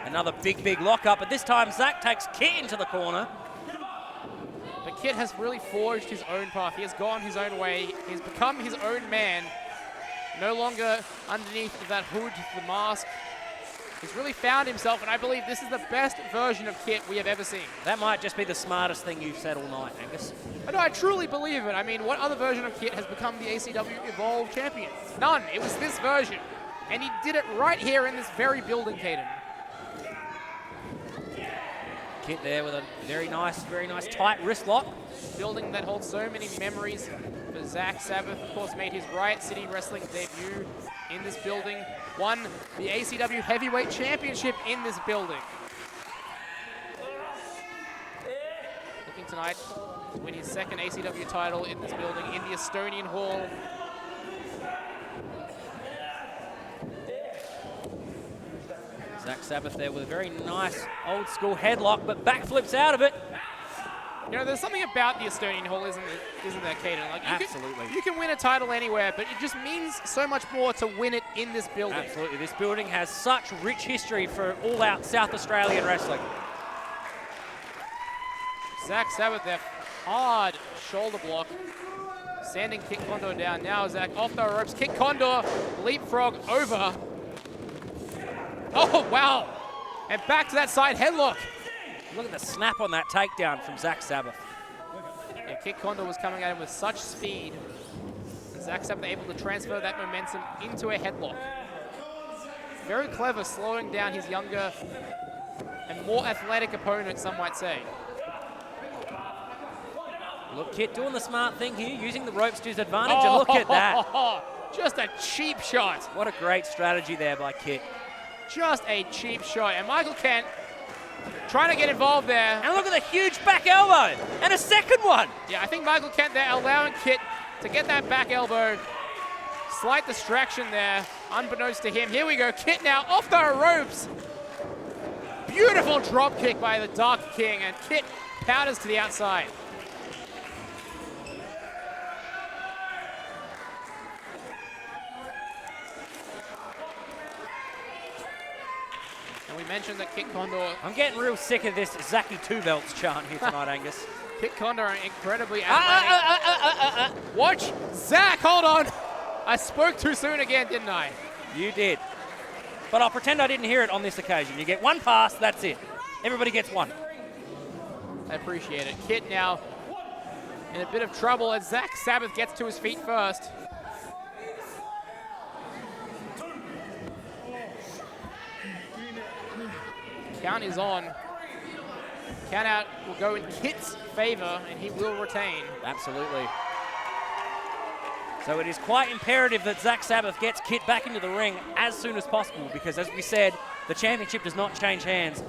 Another big lockup, but this time Zach takes Kit into the corner. But Kit has really forged his own path. He has gone his own way. He's become his own man. No longer underneath that hood, the mask. He's really found himself, and I believe this is the best version of Kit we have ever seen. That might just be the smartest thing you've said all night, Angus. No, I truly believe it. I mean, what other version of Kit has become the ACW Evolve champion? None. It was this version. And he did it right here in this very building, Caden. Kit there with a very nice tight wrist lock. Building that holds so many memories for Zach Sabbath. Of course, made his Riot City Wrestling debut in this building. Won the ACW Heavyweight Championship in this building. Looking tonight to win his second ACW title in this building in the Estonian Hall. Zach Sabbath there with a very nice old school headlock, but backflips out of it. You know, there's something about the Estonian Hall, isn't there, Caden? Like, Absolutely. You can win a title anywhere, but it just means so much more to win it in this building. Absolutely. This building has such rich history for all-out South Australian wrestling. Zach Sabbath there, hard shoulder block. Sending Kit Condor down. Now Zach off the ropes. Kit Condor leapfrog over. Oh, wow. And back to that side headlock. Look at the snap on that takedown from Zach Sabbath. Yeah, Kit Condor was coming at him with such speed. And Zach Sabbath able to transfer that momentum into a headlock. Very clever, slowing down his younger and more athletic opponent, some might say. Look, Kit doing the smart thing here, using the ropes to his advantage, and look at that. Just a cheap shot. What a great strategy there by Kit. Just a cheap shot. And Michael Kent trying to get involved there. And look at the huge back elbow, and a second one. Yeah, I think Michael Kent there allowing Kit to get that back elbow. Slight distraction there, unbeknownst to him. Here we go, Kit now off the ropes. Beautiful drop kick by the Dark King, and Kit powders to the outside. And we mentioned that Kit Condor... I'm getting real sick of this Zachy Two Belts chant here tonight, Angus. Kit Condor incredibly athletic. Watch Zach, hold on. I spoke too soon again, didn't I? You did. But I'll pretend I didn't hear it on this occasion. You get one pass, that's it. Everybody gets one. I appreciate it. Kit now in a bit of trouble as Zach Sabbath gets to his feet first. Count is on. Count out will go in Kit's favor, and he will retain. Absolutely. So it is quite imperative that Zach Sabbath gets Kit back into the ring as soon as possible, because as we said, the championship does not change hands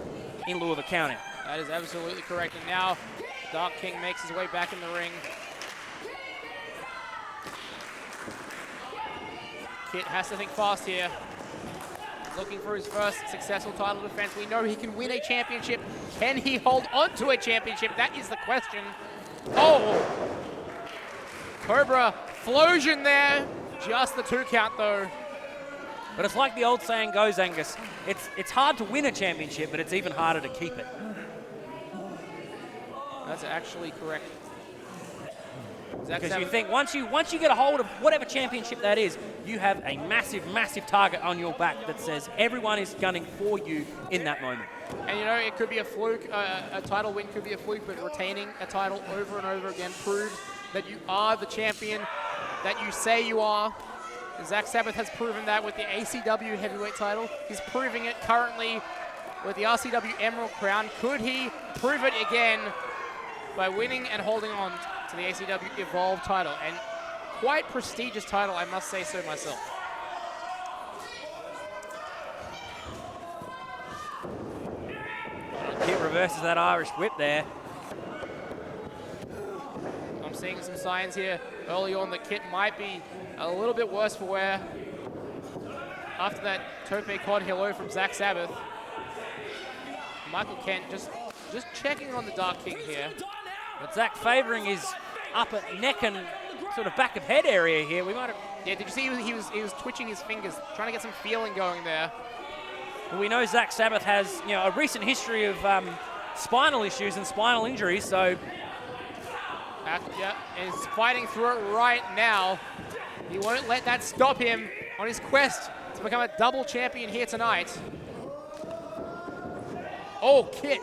in lieu of a counting. That is absolutely correct. And now Dark King makes his way back in the ring. Kit has to think fast here. Looking for his first successful title defense. We know he can win a championship. Can he hold on to a championship? That is the question. Oh! Cobra Flosion there. Just the 2 count though. But it's like the old saying goes, Angus. It's hard to win a championship, but it's even harder to keep it. That's actually correct. Because you think once you get a hold of whatever championship that is, you have a massive target on your back that says everyone is gunning for you in that moment. And you know, it could be a fluke, a title win could be a fluke, but retaining a title over and over again proves that you are the champion that you say you are. Zach Sabbath has proven that with the ACW Heavyweight title. He's proving it currently with the RCW Emerald Crown. Could he prove it again by winning and holding on to the ACW Evolve title? And quite prestigious title, I must say so myself. Kit reverses that Irish whip there. I'm seeing some signs here early on that Kit might be a little bit worse for wear after that tope con hello from Zach Sabbath. Michael Kent just checking on the Dark King here. But Zach favoring his upper neck and sort of back of head area here. We might have. Yeah, did you see he was twitching his fingers, trying to get some feeling going there. Well, we know Zach Sabbath has, you know, a recent history of spinal issues and spinal injuries, so. Yeah, and he's fighting through it right now. He won't let that stop him on his quest to become a double champion here tonight. Oh, Kit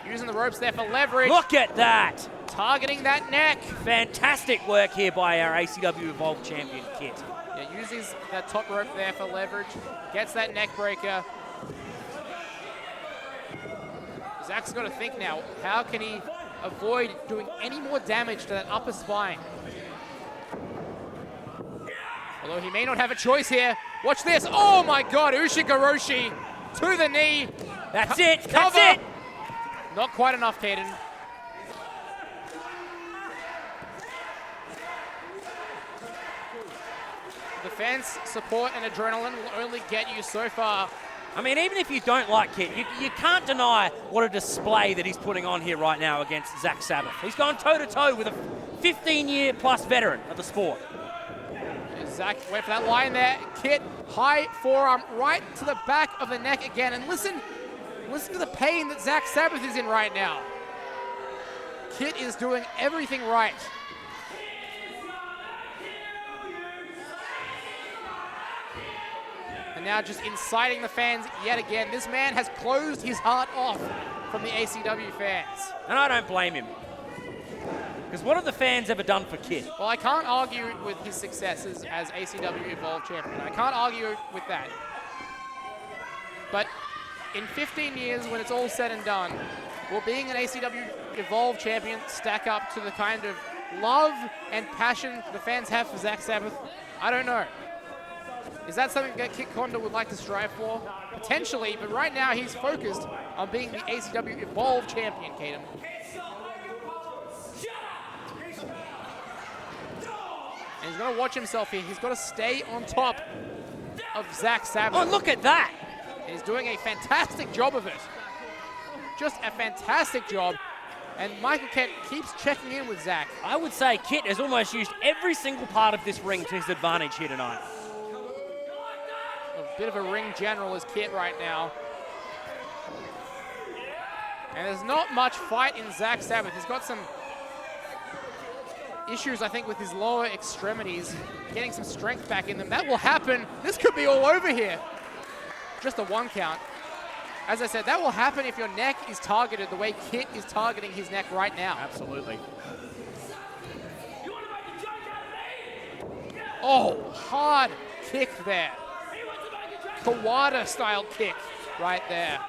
using the ropes there for leverage. Look at that! Targeting that neck. Fantastic work here by our ACW Evolve champion, Kit. Yeah, uses that top rope there for leverage. Gets that neck breaker. Zach's got to think now, how can he avoid doing any more damage to that upper spine? Although he may not have a choice here. Watch this. Oh my God, Ushigoroshi to the knee. That's it, Cover. that's it. Not quite enough, Caden. The fans' support and adrenaline will only get you so far. I mean, even if you don't like Kit, you can't deny what a display that he's putting on here right now against Zach Sabbath. He's gone toe-to-toe with a 15-year-plus veteran of the sport. Zach went for that line there. Kit, high forearm right to the back of the neck again. And listen to the pain that Zach Sabbath is in right now. Kit is doing everything right. And now just inciting the fans yet again. This man has closed his heart off from the ACW fans. And I don't blame him. Because what have the fans ever done for Kit? Well, I can't argue with his successes as ACW Evolve champion. I can't argue with that. But in 15 years, when it's all said and done, will being an ACW Evolve champion stack up to the kind of love and passion the fans have for Zach Sabbath? I don't know. Is that something that Kit Conda would like to strive for? Potentially, but right now he's focused on being the ACW Evolve champion, Caden. And he's got to watch himself here. He's got to stay on top of Zach Sabbath. Oh, look at that! And he's doing a fantastic job of it. Just a fantastic job. And Michael Kent keeps checking in with Zach. I would say Kit has almost used every single part of this ring to his advantage here tonight. A bit of a ring general is Kit right now. And there's not much fight in Zach Sabbath. He's got some issues, I think, with his lower extremities, getting some strength back in them. That will happen. This could be all over here. Just a 1 count. As I said, that will happen if your neck is targeted the way Kit is targeting his neck right now. Absolutely. Oh, hard kick there. Kawada style kick right there.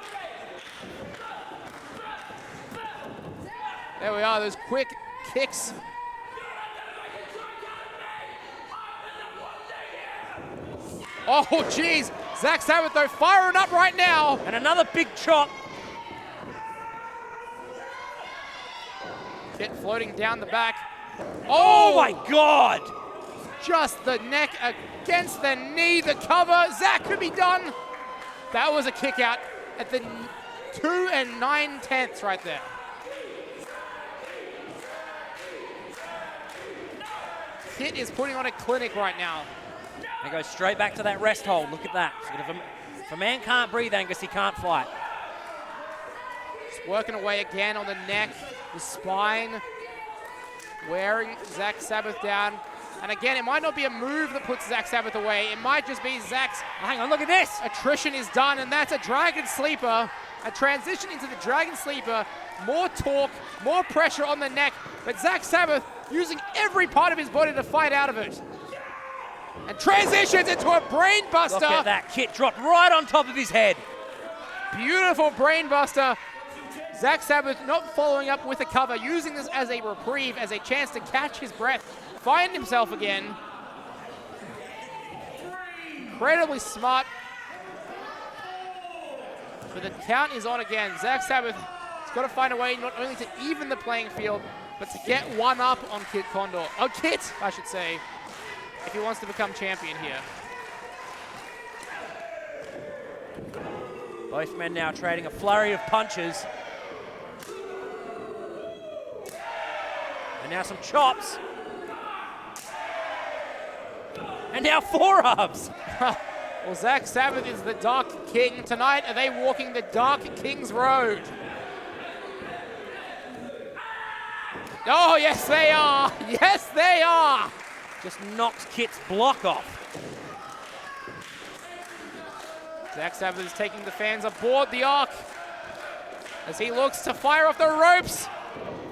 There we are, those quick kicks. Oh, geez. Zach Sabbath, though, firing up right now. And another big chop. Kit floating down the back. Oh my God! Just the neck against the knee, the cover. Zach could be done. That was a kick out at the 2 9/10 right there. Kit is putting on a clinic right now. He goes straight back to that rest hold. Look at that. So if a man can't breathe, Angus, he can't fight. Just working away again on the neck, the spine, wearing Zach Sabbath down. And again, it might not be a move that puts Zach Sabbath away. It might just be Zach's, Hang on, look at this. attrition is done, and that's a Dragon Sleeper. A transition into the Dragon Sleeper. More torque, more pressure on the neck. But Zach Sabbath using every part of his body to fight out of it. And transitions into a brain buster. Look at that. Kit dropped right on top of his head. Beautiful brainbuster. Zach Sabbath not following up with a cover, using this as a reprieve, as a chance to catch his breath, find himself again. Incredibly smart. But the count is on again. Zach Sabbath has got to find a way not only to even the playing field, but to get one up on Kit Condor. Oh, Kit, I should say, if he wants to become champion here. Both men now trading a flurry of punches. And now some chops. And now forearms. Well, Zach Sabbath is the Dark King. Tonight, are they walking the Dark King's road? Oh, yes, they are. Yes, they are. Just knocks Kit's block off. Zach Sabbath is taking the fans aboard the Ark as he looks to fire off the ropes.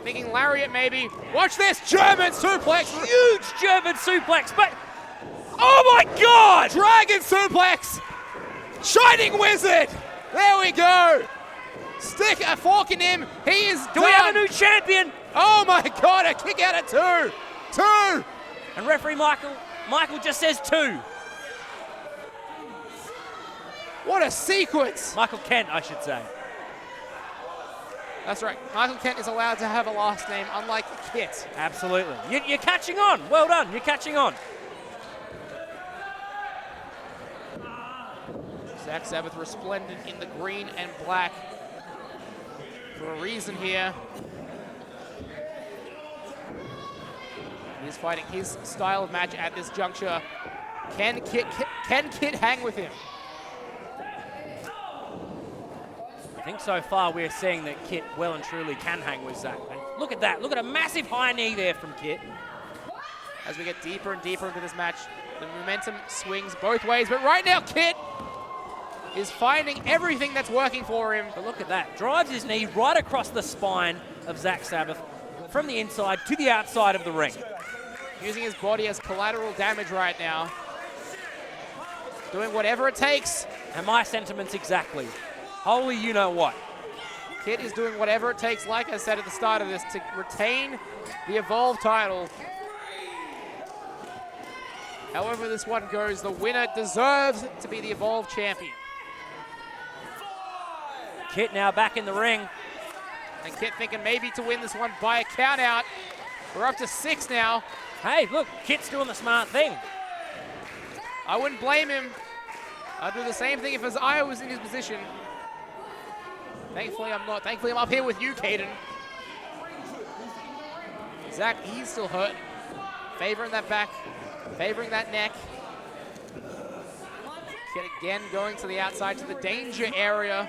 Thinking lariat maybe. Watch this, German suplex. Huge German suplex, but oh my God! Dragon suplex. Shining Wizard. There we go. Stick a fork in him. He is done. Do we have a new champion? Oh my God, a kick out of two. Two. And referee Michael just says 2. What a sequence. Michael Kent, I should say. That's right. Michael Kent is allowed to have a last name, unlike Kit. Absolutely. You're catching on. Well done. You're catching on. Zach Sabbath resplendent in the green and black for a reason here. He's fighting his style of match at this juncture. Can Kit hang with him? I think so far we're seeing that Kit well and truly can hang with Zach. And look at that. Look at a massive high knee there from Kit. As we get deeper and deeper into this match, the momentum swings both ways. But right now, Kit is finding everything that's working for him. But look at that. Drives his knee right across the spine of Zach Sabbath from the inside to the outside of the ring. Using his body as collateral damage right now. Doing whatever it takes. And my sentiments exactly. Holy you know what. Kit is doing whatever it takes, like I said at the start of this, to retain the Evolve title. However this one goes, the winner deserves to be the Evolve champion. Kit now back in the ring. And Kit thinking maybe to win this one by a count out. We're up to 6 now. Hey, look, Kit's doing the smart thing. I wouldn't blame him. I'd do the same thing if I was in his position. Thankfully, I'm not. Thankfully, I'm up here with you, Caden. Zach, he's still hurt. Favoring that back, favoring that neck. Kit again going to the outside, to the danger area.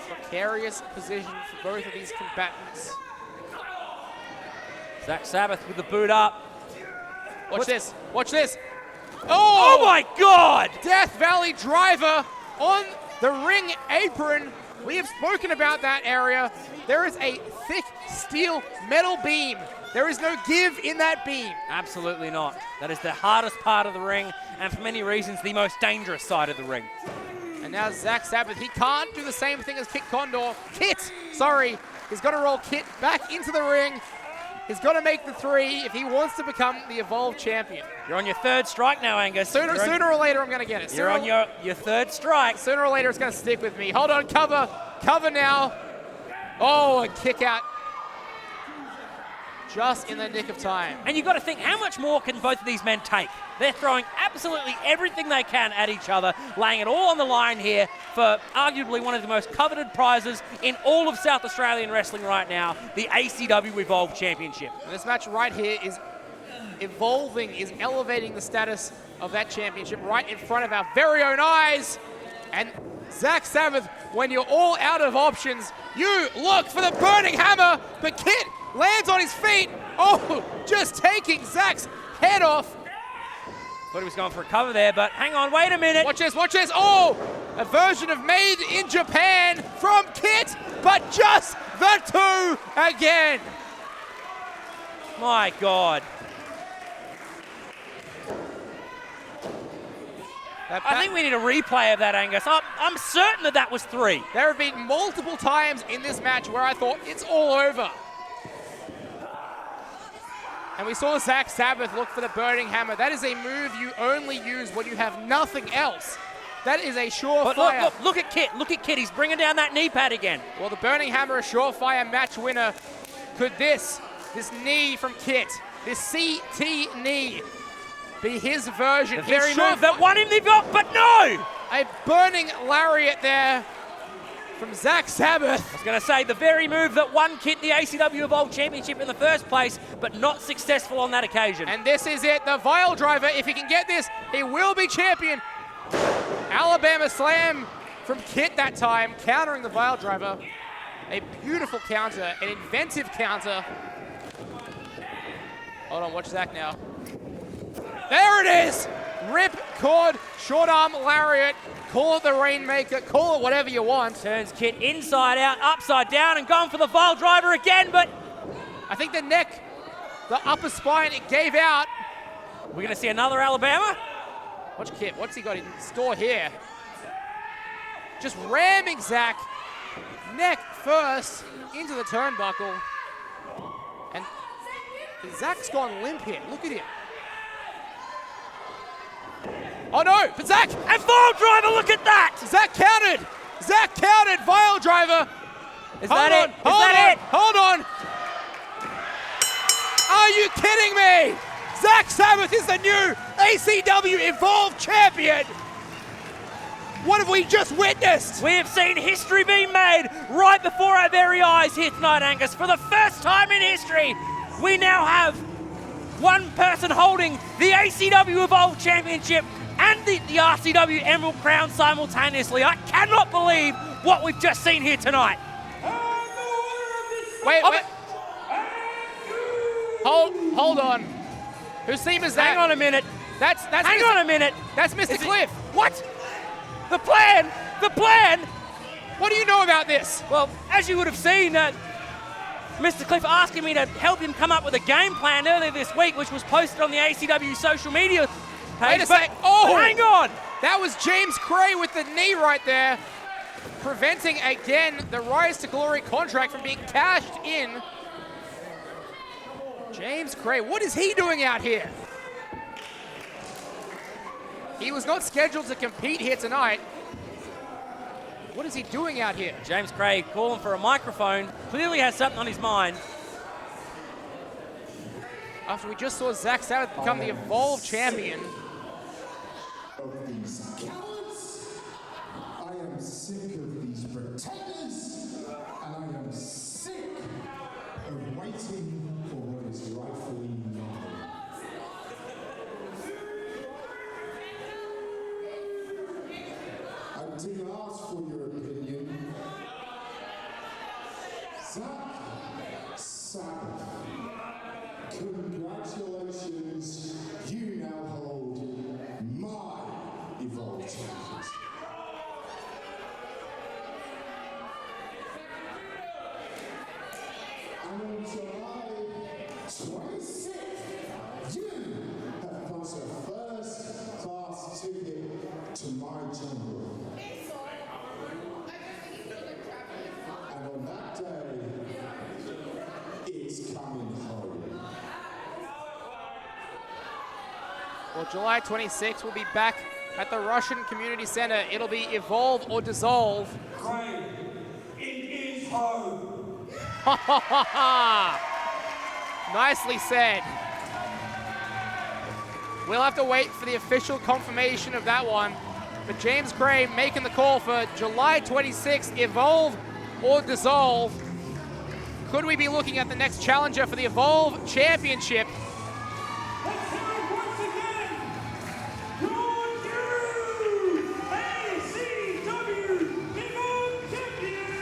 Precarious position for both of these combatants. Zach Sabbath with the boot up. Watch this. Watch this. Oh! Oh my God! Death Valley driver on the ring apron. We have spoken about that area. There is a thick steel metal beam. There is no give in that beam. Absolutely not. That is the hardest part of the ring, and for many reasons, the most dangerous side of the ring. And now Zach Sabbath, he can't do the same thing as Kit Condor. Sorry. He's got to roll Kit back into the ring. He's got to make the 3 if he wants to become the Evolve champion. You're on your 3rd strike now, Angus. Sooner or later, I'm going to get it. You're on your 3rd strike. Sooner or later, it's going to stick with me. Hold on, cover. Cover now. Oh, a kick out. Just in the nick of time. And you've got to think, how much more can both of these men take? They're throwing absolutely everything they can at each other, laying it all on the line here for arguably one of the most coveted prizes in all of South Australian wrestling right now, the ACW Evolve Championship. And this match right here is evolving, is elevating the status of that championship right in front of our very own eyes. And Zach Sabbath, when you're all out of options, you look for the burning hammer, but Kit lands on his feet. Oh, just taking Zach's head off. Thought he was going for a cover there, but hang on, wait a minute. Watch this, watch this. Oh, a version of Made in Japan from Kit, but just the 2 again. My God. I think we need a replay of that, Angus. I'm certain that was 3. There have been multiple times in this match where I thought it's all over. And we saw Zach Sabbath look for the Burning Hammer. That is a move you only use when you have nothing else. That is a surefire. Look at Kit. Look at Kit. He's bringing down that knee pad again. Well, the Burning Hammer, a surefire match winner. Could this knee from Kit, this CT knee, be his version? The very move that won him the belt, but no! A burning lariat there from Zach Sabbath. I was going to say, the very move that won Kit the ACW Evolve Championship in the first place, but not successful on that occasion. And this is it, the Vile Driver. If he can get this, he will be champion. Alabama Slam from Kit that time, countering the Vile Driver. A beautiful counter, an inventive counter. Hold on, watch Zach now. There it is! Rip cord, short arm lariat. Call it the Rainmaker, call it whatever you want. Turns Kit inside out, upside down, and gone for the Vile Driver again, but I think the neck, the upper spine, it gave out. We're going to see another Alabama. Watch Kit, what's he got in store here? Just ramming Zach, neck first, into the turnbuckle. And Zach's gone limp here, look at him. Oh no, but Zach! And Vile Driver, look at that! Zach countered! Zach countered, Vile Driver! Is that it? Is that it? Hold on! Are you kidding me? Zach Sabbath is the new ACW Evolve Champion! What have we just witnessed? We have seen history being made right before our very eyes here tonight, Angus. For the first time in history, we now have one person holding the ACW Evolve Championship and the RCW Emerald Crown simultaneously. I cannot believe what we've just seen here tonight. Wait. Hold on. Whose team is that? Hang on a minute. That's Hang on a minute. That's Mr. Cliff. What? The plan? What do you know about this? Well, as you would have seen, Mr. Cliff asking me to help him come up with a game plan earlier this week, which was posted on the ACW social media page. Wait a sec. Oh! Hang on! That was James Cray with the knee right there, preventing, again, the Rise to Glory contract from being cashed in. James Cray, what is he doing out here? He was not scheduled to compete here tonight. What is he doing out here? James Craig calling for a microphone. Clearly has something on his mind. After we just saw Zach Sabbath become the Evolve Champion. Of these cowards, I am sick of these pretenders, and I am sick of waiting for what is rightfully mine. I didn't ask for your opinion. Zach Sabbath, congratulations, you now hold my Evolve Championship. And on July 26th, you have plus a first-class ticket to my jungle. And on that day, it's coming home. Well, July 26th, we'll be back at the Russian Community Center. It'll be Evolve or Dissolve. Craig, it is home. Ha ha ha ha! Nicely said. We'll have to wait for the official confirmation of that one. But James Gray making the call for July 26th, Evolve or Dissolve. Could we be looking at the next challenger for the Evolve Championship? Let's hear it once again. Your new ACW Evolve Champion,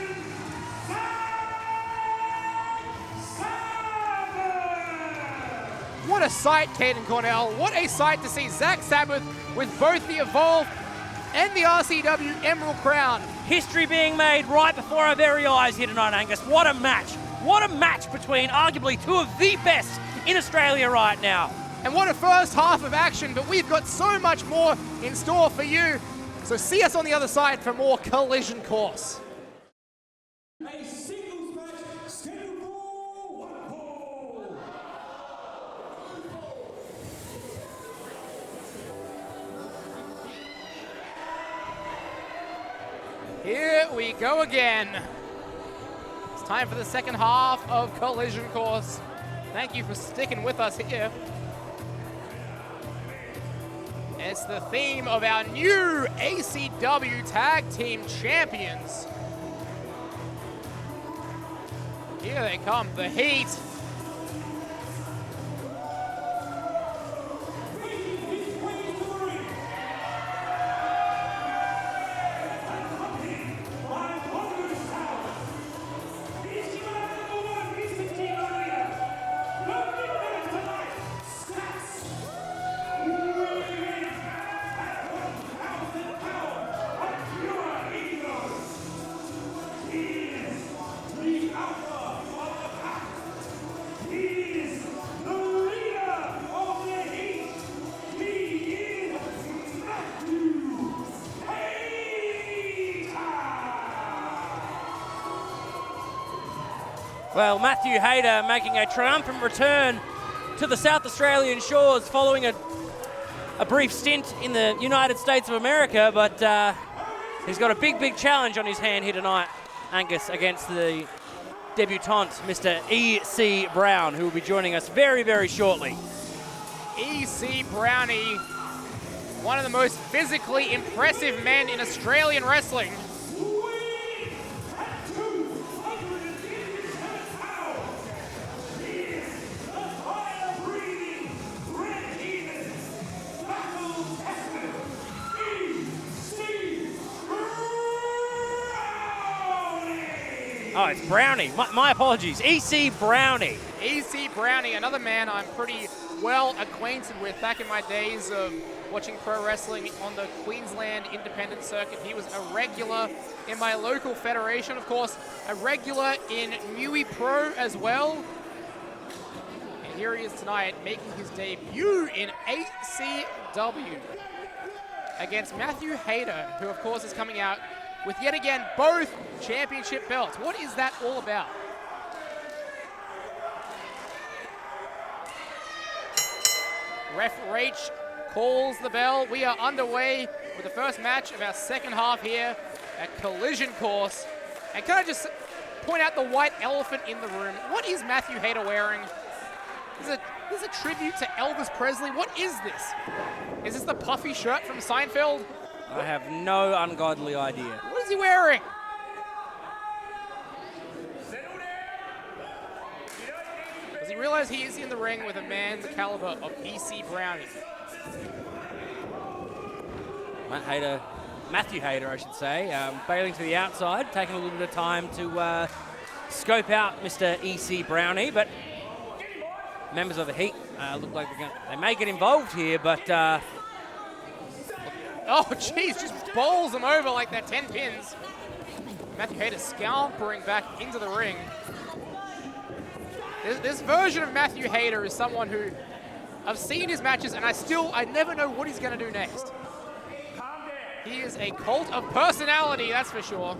Sabbath. What a sight, Caden Cornell. What a sight to see Zach Sabbath with both the Evolve and the RCW Emerald Crown. History being made right before our very eyes here tonight, Angus. What a match. What a match between arguably two of the best in Australia right now. And what a first half of action, but we've got so much more in store for you. So see us on the other side for more Collision Course. A singles match scheduled for one fall. Here we go again. It's time for the second half of Collision Course. Thank you for sticking with us here. It's the theme of our new ACW Tag Team Champions. Here they come, the Heat. Well, Matthew Hayter making a triumphant return to the South Australian shores following a brief stint in the United States of America, but he's got a big challenge on his hand here tonight, Angus, against the debutant, Mr. E.C. Brown, who will be joining us very shortly. E.C. Brownie, one of the most physically impressive men in Australian wrestling. Oh, it's Brownie. My apologies. E.C. Brownie. E.C. Brownie, another man I'm pretty well acquainted with back in my days of watching pro wrestling on the Queensland independent circuit. He was a regular in my local federation, of course, a regular in Newey Pro as well. And here he is tonight making his debut in ACW against Matthew Hayter, who of course is coming out with yet again both championship belts. What is that all about? Ref Rach calls the bell. We are underway with the first match of our second half here at Collision Course. And can I just point out the white elephant in the room? What is Matthew Hayter wearing? This is a tribute to Elvis Presley. What is this? Is this the puffy shirt from Seinfeld? I have no ungodly idea. What is he wearing? Does he realize he is in the ring with a man the caliber of E.C. Brownie? Matthew Hayter, I should say, bailing to the outside, taking a little bit of time to scope out Mr. E.C. Brownie, but members of the Heat look like they may get involved here, but oh, jeez, just bowls him over like that 10 pins. Matthew Hayter scampering back into the ring. This version of Matthew Hayter is someone who I've seen his matches and I never know what he's going to do next. He is a cult of personality, that's for sure.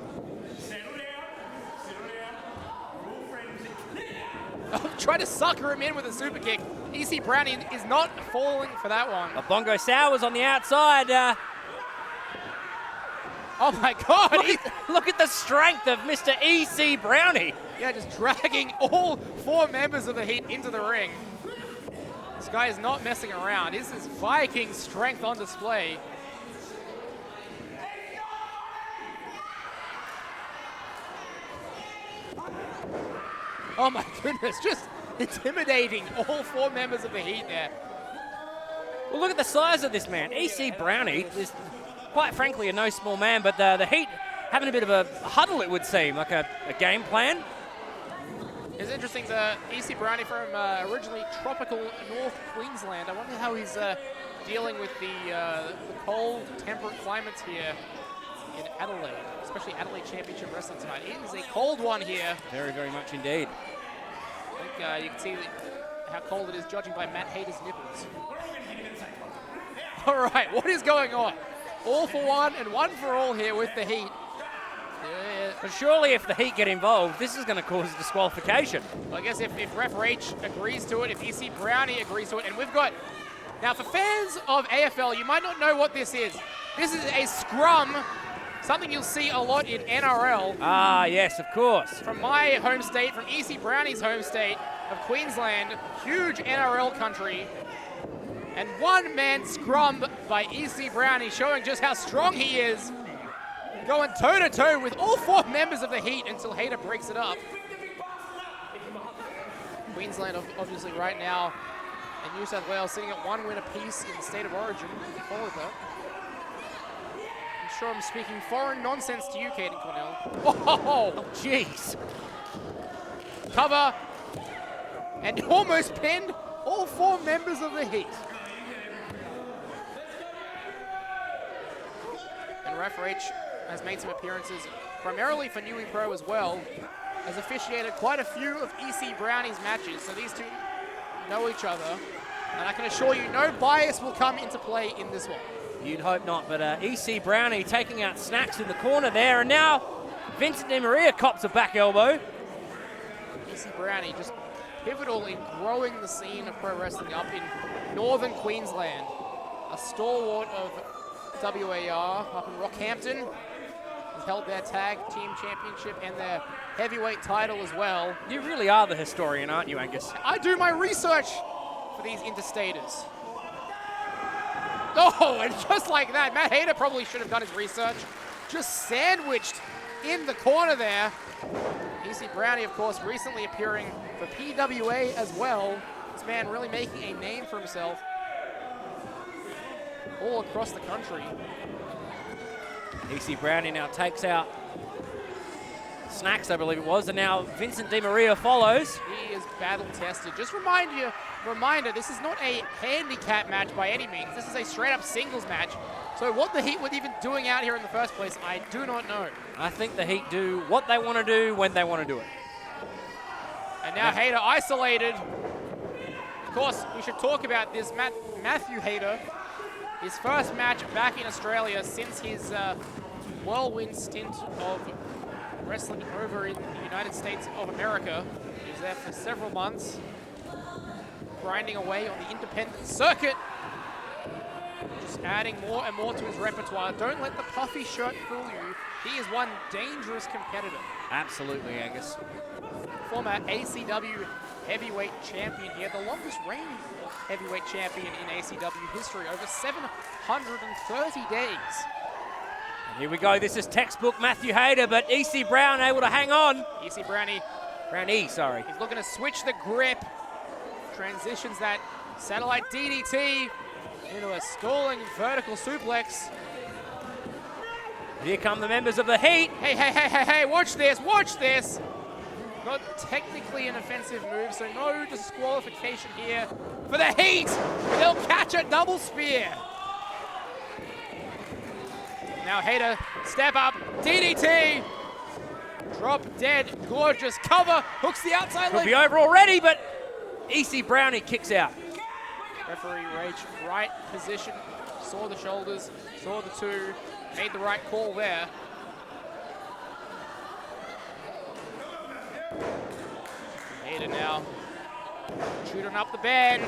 Try to sucker him in with a super kick. E.C. Brownie is not falling for that one. Bongo Sowers on the outside. Oh my God! Look at the strength of Mr. E.C. Brownie. Yeah, just dragging all four members of the Heat into the ring. This guy is not messing around. This is Viking strength on display. Oh my goodness, just intimidating all four members of the Heat there. Well, look at the size of this man. E.C. Brownie is, quite frankly, a no small man, but the Heat having a bit of a huddle, it would seem, like a game plan. It's interesting, the E.C. Brownie from originally tropical North Queensland. I wonder how he's dealing with the cold, temperate climates here in Adelaide, especially Adelaide Championship Wrestling tonight. It is a cold one here. Very much indeed. I think you can see how cold it is judging by Matt Hayter's nipples. All right, what is going on? All for one and one for all here with the Heat. Yeah. But surely if the Heat get involved, this is going to cause a disqualification. Well, I guess if Ref H agrees to it, if EC Brownie agrees to it, and we've got... Now, for fans of AFL, you might not know what this is. This is a scrum, something you'll see a lot in NRL. Ah, yes, of course. From my home state, from EC Brownie's home state of Queensland, huge NRL country. And one-man scrum by EC Brownie, showing just how strong he is. Going toe-to-toe with all four members of the Heat until Hayter breaks it up. Queensland, obviously, right now, and New South Wales sitting at 1 win apiece in the State of Origin. Follow that. I'm sure I'm speaking foreign nonsense to you, Caden Cornell. Oh, jeez. Cover. And almost pinned all four members of the Heat. And Ref H has made some appearances, primarily for Newey Pro as well, has officiated quite a few of EC Brownie's matches, so these two know each other, and I can assure you no bias will come into play in this one. You'd hope not, but EC Brownie taking out Snacks in the corner there, and now Vincent Di Maria cops a back elbow. EC Brownie just pivotal in growing the scene of pro wrestling up in northern Queensland. A stalwart of WAR up in Rockhampton. Has held their tag team championship and their heavyweight title as well. You really are the historian, aren't you, Angus? I do my research for these interstaters. Oh, and just like that, Matt Hayter probably should have done his research. Just sandwiched in the corner there. EC Brownie, of course, recently appearing for PWA as well. This man really making a name for himself all across the country. EC Brownie now takes out Snacks, I believe it was, and now Vincent Di Maria follows. He is battle tested. Just reminder, this is not a handicap match by any means. This is a straight up singles match. So what the Heat were even doing out here in the first place, I do not know. I think the Heat do what they want to do when they want to do it. And now Hayter isolated. Of course, we should talk about this Matthew Hayter. His first match back in Australia since his whirlwind stint of wrestling over in the United States of America. He was there for several months, grinding away on the independent circuit, just adding more and more to his repertoire. Don't let the puffy shirt fool you. He is one dangerous competitor. Absolutely, Angus. Former ACW Heavyweight Champion here, the longest reigning heavyweight champion in ACW history, over 730 days. And here we go, this is textbook Matthew Hayter, but EC Brown able to hang on. EC Brownie. Brownie, sorry. He's looking to switch the grip. Transitions that satellite DDT into a stalling vertical suplex. Here come the members of the Heat. Hey, watch this, watch this. Not technically an offensive move, so no disqualification here for the Heat. They'll catch a double spear. Now Hayter, step up, DDT. Drop dead, gorgeous cover, hooks the outside Could leg. be over already, but EC Brownie kicks out. Referee Rage, right position, saw the shoulders, saw the two, made the right call there. Hayter now, shooting up the bend.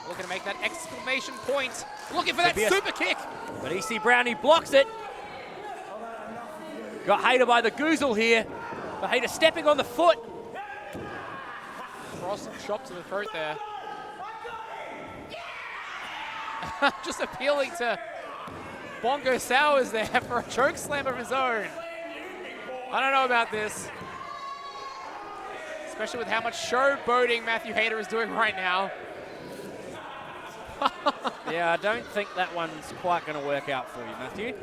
Looking to make that exclamation point. Looking for that super kick. But EC Brownie blocks it. Got Hayter by the goozle here. But Hayter stepping on the foot. Cross and chop to the throat there. Just appealing to Bongo Sowers there for a choke slam of his own. I don't know about this. Especially with how much showboating Matthew Hayter is doing right now. Yeah, I don't think that one's quite going to work out for you, Matthew.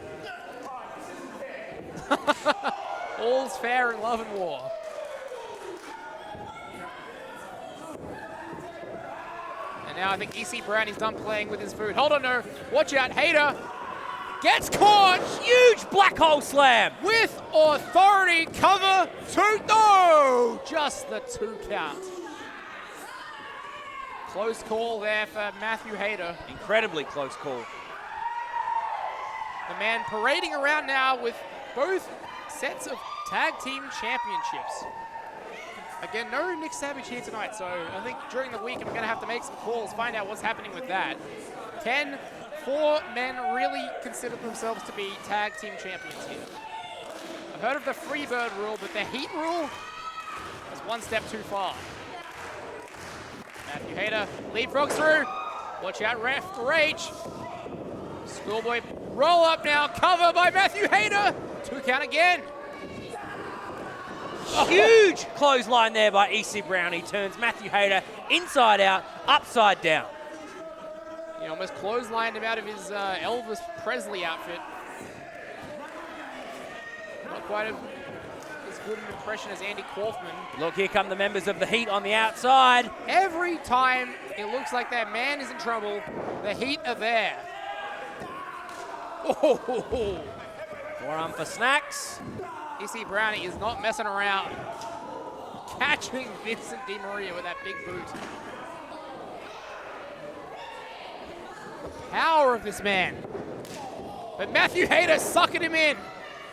All's fair in love and war. And now I think EC Brownie's done playing with his food. Hold on, no. Watch out, Hayter gets caught. Huge black hole slam. With authority, cover, two, no! Just the 2 count. Close call there for Matthew Hayter. Incredibly close call. The man parading around now with both sets of tag team championships. Again, no Nick Savage here tonight, so I think during the week I'm going to have to make some calls, find out what's happening with that. Can 4 men really consider themselves to be tag team champions here? I've heard of the Freebird rule, but the Heat rule is one step too far. Matthew Hayter leapfrogs through. Watch out, ref, rage. Schoolboy roll up now, cover by Matthew Hayter. 2 count again. Huge clothesline there by EC Brown. He turns Matthew Hayter inside out, upside down. He almost clotheslined him out of his Elvis Presley outfit. Not quite as good an impression as Andy Kaufman. Look, here come the members of the Heat on the outside. Every time it looks like that man is in trouble, the Heat are there. Oh, Forearm for Snacks. EC Brownie is not messing around. Catching Vincent DiMaria with that big boot. The power of this man. But Matthew Hayter sucking him in.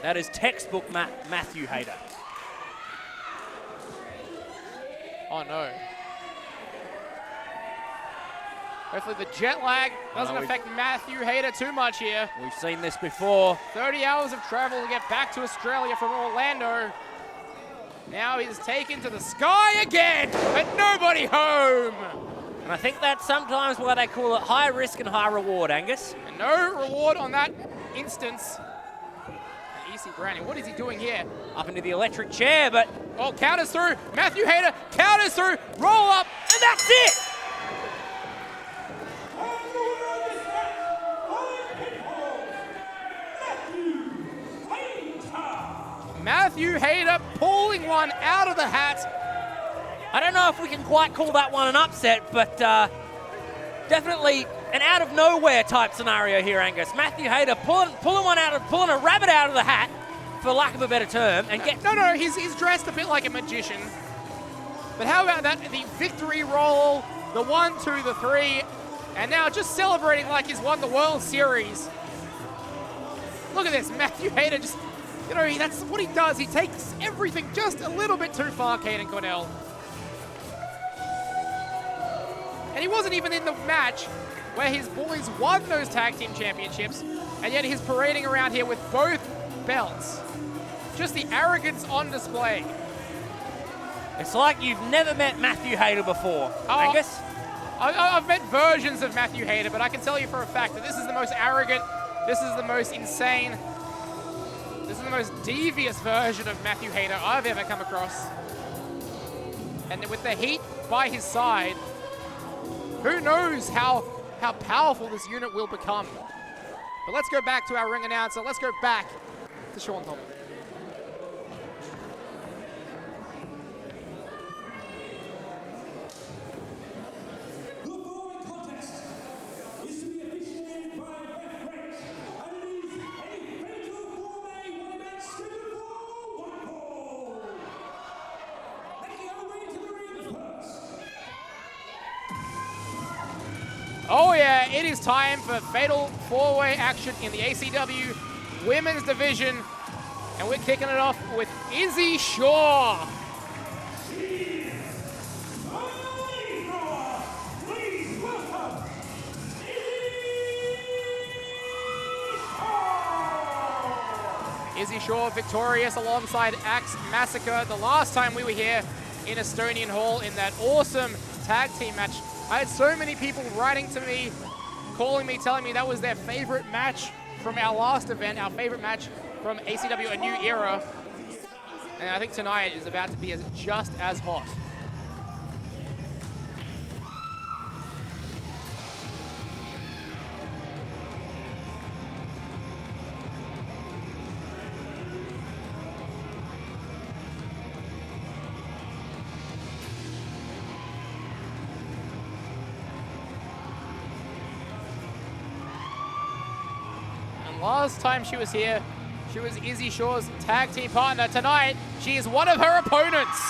That is textbook Matthew Hayter. Oh no. Hopefully the jet lag doesn't affect Matthew Hayter too much here. We've seen this before. 30 hours of travel to get back to Australia from Orlando. Now he's taken to the sky again, but nobody home. And I think that's sometimes why they call it high risk and high reward, Angus. And no reward on that instance. And EC Browning, what is he doing here? Up into the electric chair, but... Oh, counters through. Matthew Hayter counters through. Roll up, and that's it. Matthew Hayter pulling one out of the hat. I don't know if we can quite call that one an upset, but definitely an out of nowhere type scenario here, Angus. Matthew Hayter pulling a rabbit out of the hat, for lack of a better term, and get... No, he's dressed a bit like a magician. But how about that, the victory roll, the 1, 2, the 3, and now just celebrating like he's won the World Series. Look at this, Matthew Hayter just... You know, that's what he does. He takes everything just a little bit too far, Caden Cornell. And he wasn't even in the match where his boys won those tag team championships, and yet he's parading around here with both belts. Just the arrogance on display. It's like you've never met Matthew Hayter before, Angus. I've met versions of Matthew Hayter, but I can tell you for a fact that this is the most arrogant, this is the most insane, this is the most devious version of Matthew Hayter I've ever come across. And with the Heat by his side, who knows how powerful this unit will become. But let's go back to our ring announcer. Let's go back to Sean Thomas. Oh yeah, it is time for fatal four-way action in the ACW Women's Division. And we're kicking it off with Izzy Shaw. Izzy Shaw victorious alongside Axe Massacre the last time we were here in Estonian Hall in that awesome tag team match. I had so many people writing to me, calling me, telling me that was their favorite match from our last event, our favorite match from ACW A New Era. And I think tonight is about to be just as hot. Last time she was here, she was Izzy Shaw's tag team partner. Tonight, she is one of her opponents.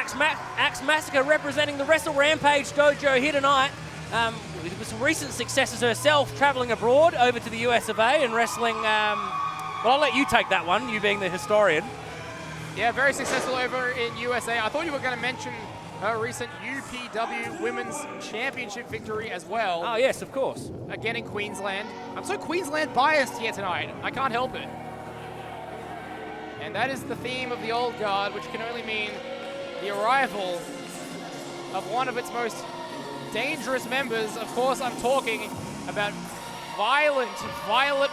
Axe Massacre representing the Wrestle Rampage dojo here tonight. With some recent successes herself, traveling abroad over to the US of A and wrestling. Well, I'll let you take that one, you being the historian. Yeah, very successful over in USA. I thought you were going to mention her recent UPW Women's Championship victory as well. Oh, yes, of course. Again in Queensland. I'm so Queensland biased here tonight. I can't help it. And that is the theme of the Old Guard, which can only mean the arrival of one of its most dangerous members. Of course, I'm talking about Violet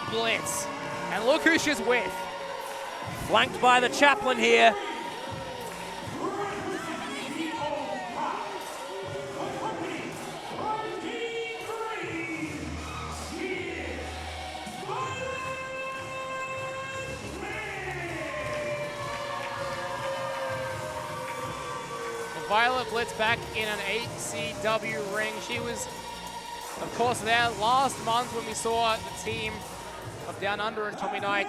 Blitz. And look who she's with. Flanked by the chaplain here. Violet Blitz back in an ACW ring. She was, of course, there last month when we saw the team of Downunder and Tommy Knight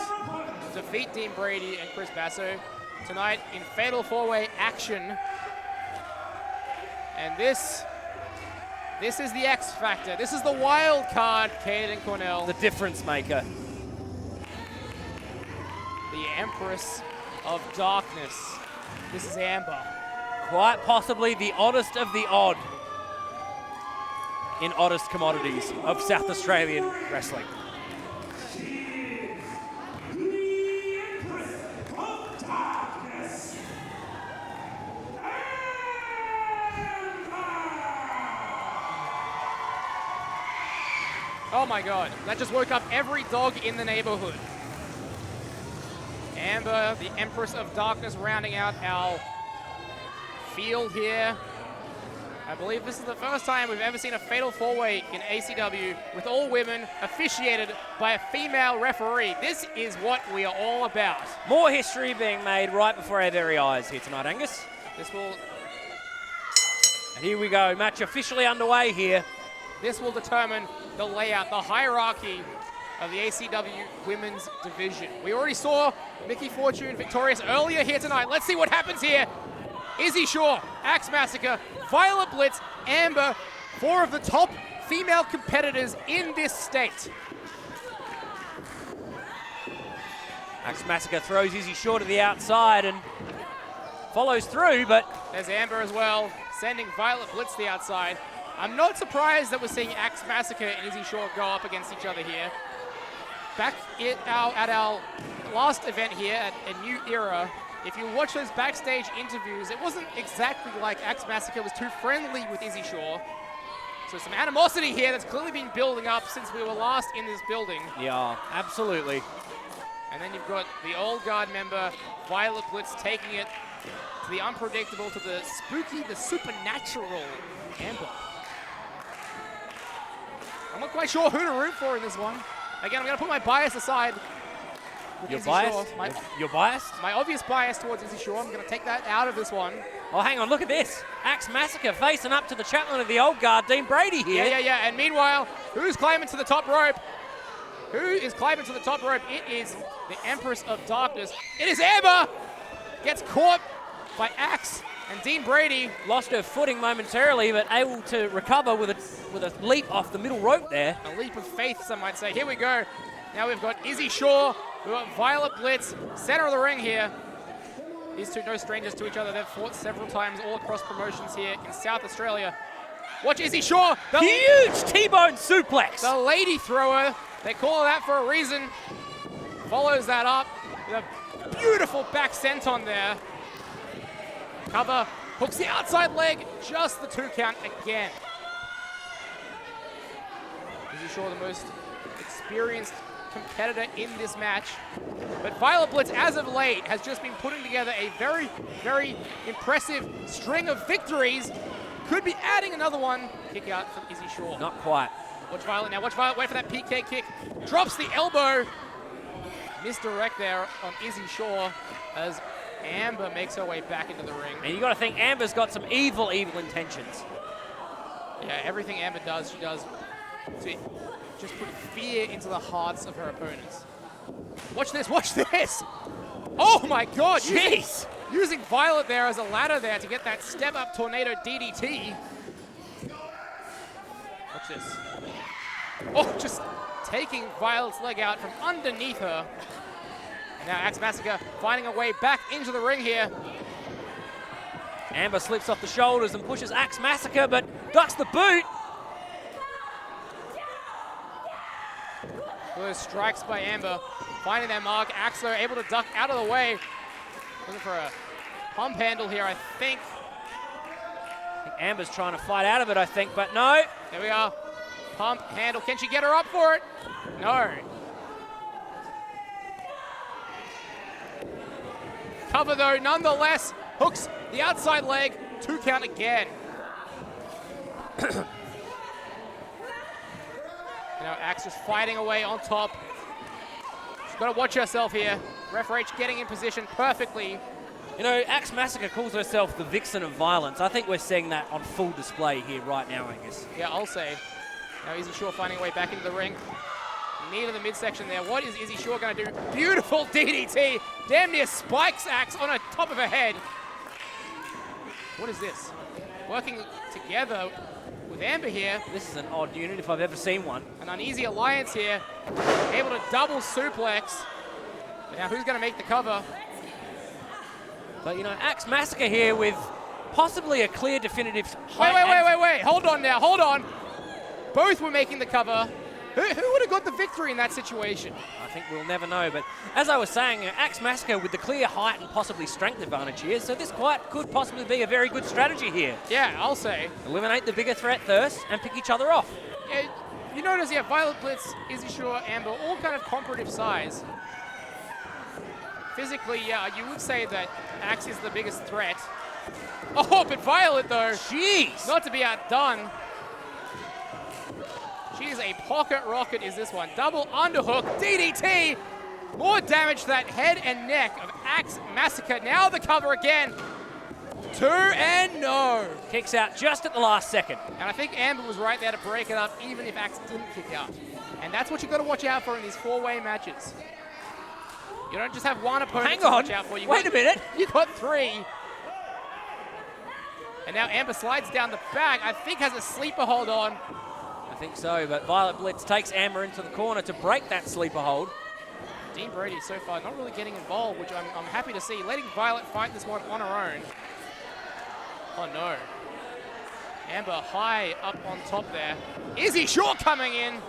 defeat Dean Brady and Chris Basso. Tonight in fatal four-way action. And this is the X Factor. This is the wild card, Caden Cornell. The difference maker. The Empress of Darkness. This is Amber. Quite possibly the oddest of the odd in oddest commodities of South Australian wrestling. Oh my God, that just woke up every dog in the neighborhood. Amber, the Empress of Darkness, rounding out our field here. I believe this is the first time we've ever seen a fatal four-way in ACW with all women officiated by a female referee. This is what we are all about. More history being made right before our very eyes here tonight, Angus. This will... And here we go, match officially underway here. This will determine the layout, the hierarchy of the ACW Women's Division. We already saw Mickey Fortune victorious earlier here tonight. Let's see what happens here. Izzy Shaw, Axe Massacre, Violet Blitz, Amber, four of the top female competitors in this state. Axe Massacre throws Izzy Shaw to the outside and follows through, but... There's Amber as well, sending Violet Blitz to the outside. I'm not surprised that we're seeing Axe Massacre and Izzy Shaw go up against each other here. Back at our last event here at A New Era, if you watch those backstage interviews, it wasn't exactly like Axe Massacre was too friendly with Izzy Shaw. So some animosity here that's clearly been building up since we were last in this building. Yeah, absolutely. And then you've got the Old Guard member, Violet Blitz, taking it to the unpredictable, to the spooky, the supernatural Amber. I'm not quite sure who to root for in this one. Again, I'm going to put my bias aside. You're biased? You're biased? My obvious bias towards Izzy Shaw, I'm going to take that out of this one. Oh, hang on, look at this. Axe Massacre facing up to the chaplain of the Old Guard, Dean Brady here. Yeah. And meanwhile, who's climbing to the top rope? Who is climbing to the top rope? It is the Empress of Darkness. It is Amber! Gets caught by Axe and Dean Brady. Lost her footing momentarily, but able to recover with a leap off the middle rope there. A leap of faith, some might say. Here we go. Now we've got Izzy Shaw, we've got Violet Blitz, center of the ring here. These two no strangers to each other. They've fought several times all across promotions here in South Australia. Watch Izzy Shaw. Huge T-bone suplex. The lady thrower. They call her that for a reason. Follows that up with a beautiful back senton there. Cover, hooks the outside leg, just the 2 count again. Izzy Shaw, the most experienced competitor in this match. But Violet Blitz, as of late, has just been putting together a very, very impressive string of victories. Could be adding another one. Kick out from Izzy Shaw. Not quite. Watch Violet now. Watch Violet wait for that PK kick. Drops the elbow. Misdirect there on Izzy Shaw as Amber makes her way back into the ring. And you got to think Amber's got some evil intentions. Yeah, everything Amber does, she does to just put fear into the hearts of her opponents. Watch this, watch this! Oh my God! Jeez! using Violet there as a ladder there to get that step-up tornado DDT. Watch this. Oh, just taking Violet's leg out from underneath her. And now Axe Massacre finding a way back into the ring here. Amber slips off the shoulders and pushes Axe Massacre, but ducks the boot. Those strikes by Amber, finding their mark. Axe, though, able to duck out of the way. Looking for a pump handle here, I think. Amber's trying to fight out of it, I think, but no. There we are. Pump handle. Can she get her up for it? No. Cover, though, nonetheless. Hooks the outside leg. 2 count again. Now Axe just fighting away on top. She's got to watch herself here. Ref H getting in position perfectly. You know, Axe Massacre calls herself the vixen of violence. I think we're seeing that on full display here right now, Angus. Yeah, I'll say. Now Izzy Shaw finding a way back into the ring. Knee to the midsection there. What is Izzy Shaw going to do? Beautiful DDT. Damn near spikes Axe on her top of her head. What is this? Working together with Amber here. This is an odd unit if I've ever seen one. An uneasy alliance here. Able to double suplex. Now who's going to make the cover? But, you know, Axe Massacre here with possibly a clear definitive... Wait. Hold on now. Hold on. Both were making the cover. Who would have got the victory in that situation? I think we'll never know, but as I was saying, Axe Massacre with the clear height and possibly strength advantage here, so this could possibly be a very good strategy here. Yeah, I'll say. Eliminate the bigger threat first and pick each other off. Yeah, you notice, yeah, Violet Blitz, Izzy Shaw, Amber, all kind of comparative size. Physically, yeah, you would say that Axe is the biggest threat. Oh, but Violet, though, jeez, not to be outdone. She's a pocket rocket, is this one. Double underhook, DDT. More damage to that head and neck of Axe Massacre. Now the cover again. 2 and no. Kicks out just at the last second. And I think Amber was right there to break it up, even if Axe didn't kick out. And that's what you've got to watch out for in these 4-way matches. You don't just have one opponent to watch out for. Wait a minute. You've got 3. And now Amber slides down the back. I think has a sleeper hold on. I think so, but Violet Blitz takes Amber into the corner to break that sleeper hold. Dean Brady so far not really getting involved, which I'm happy to see. Letting Violet fight this one on her own. Oh no. Amber high up on top there. Izzy Shaw coming in.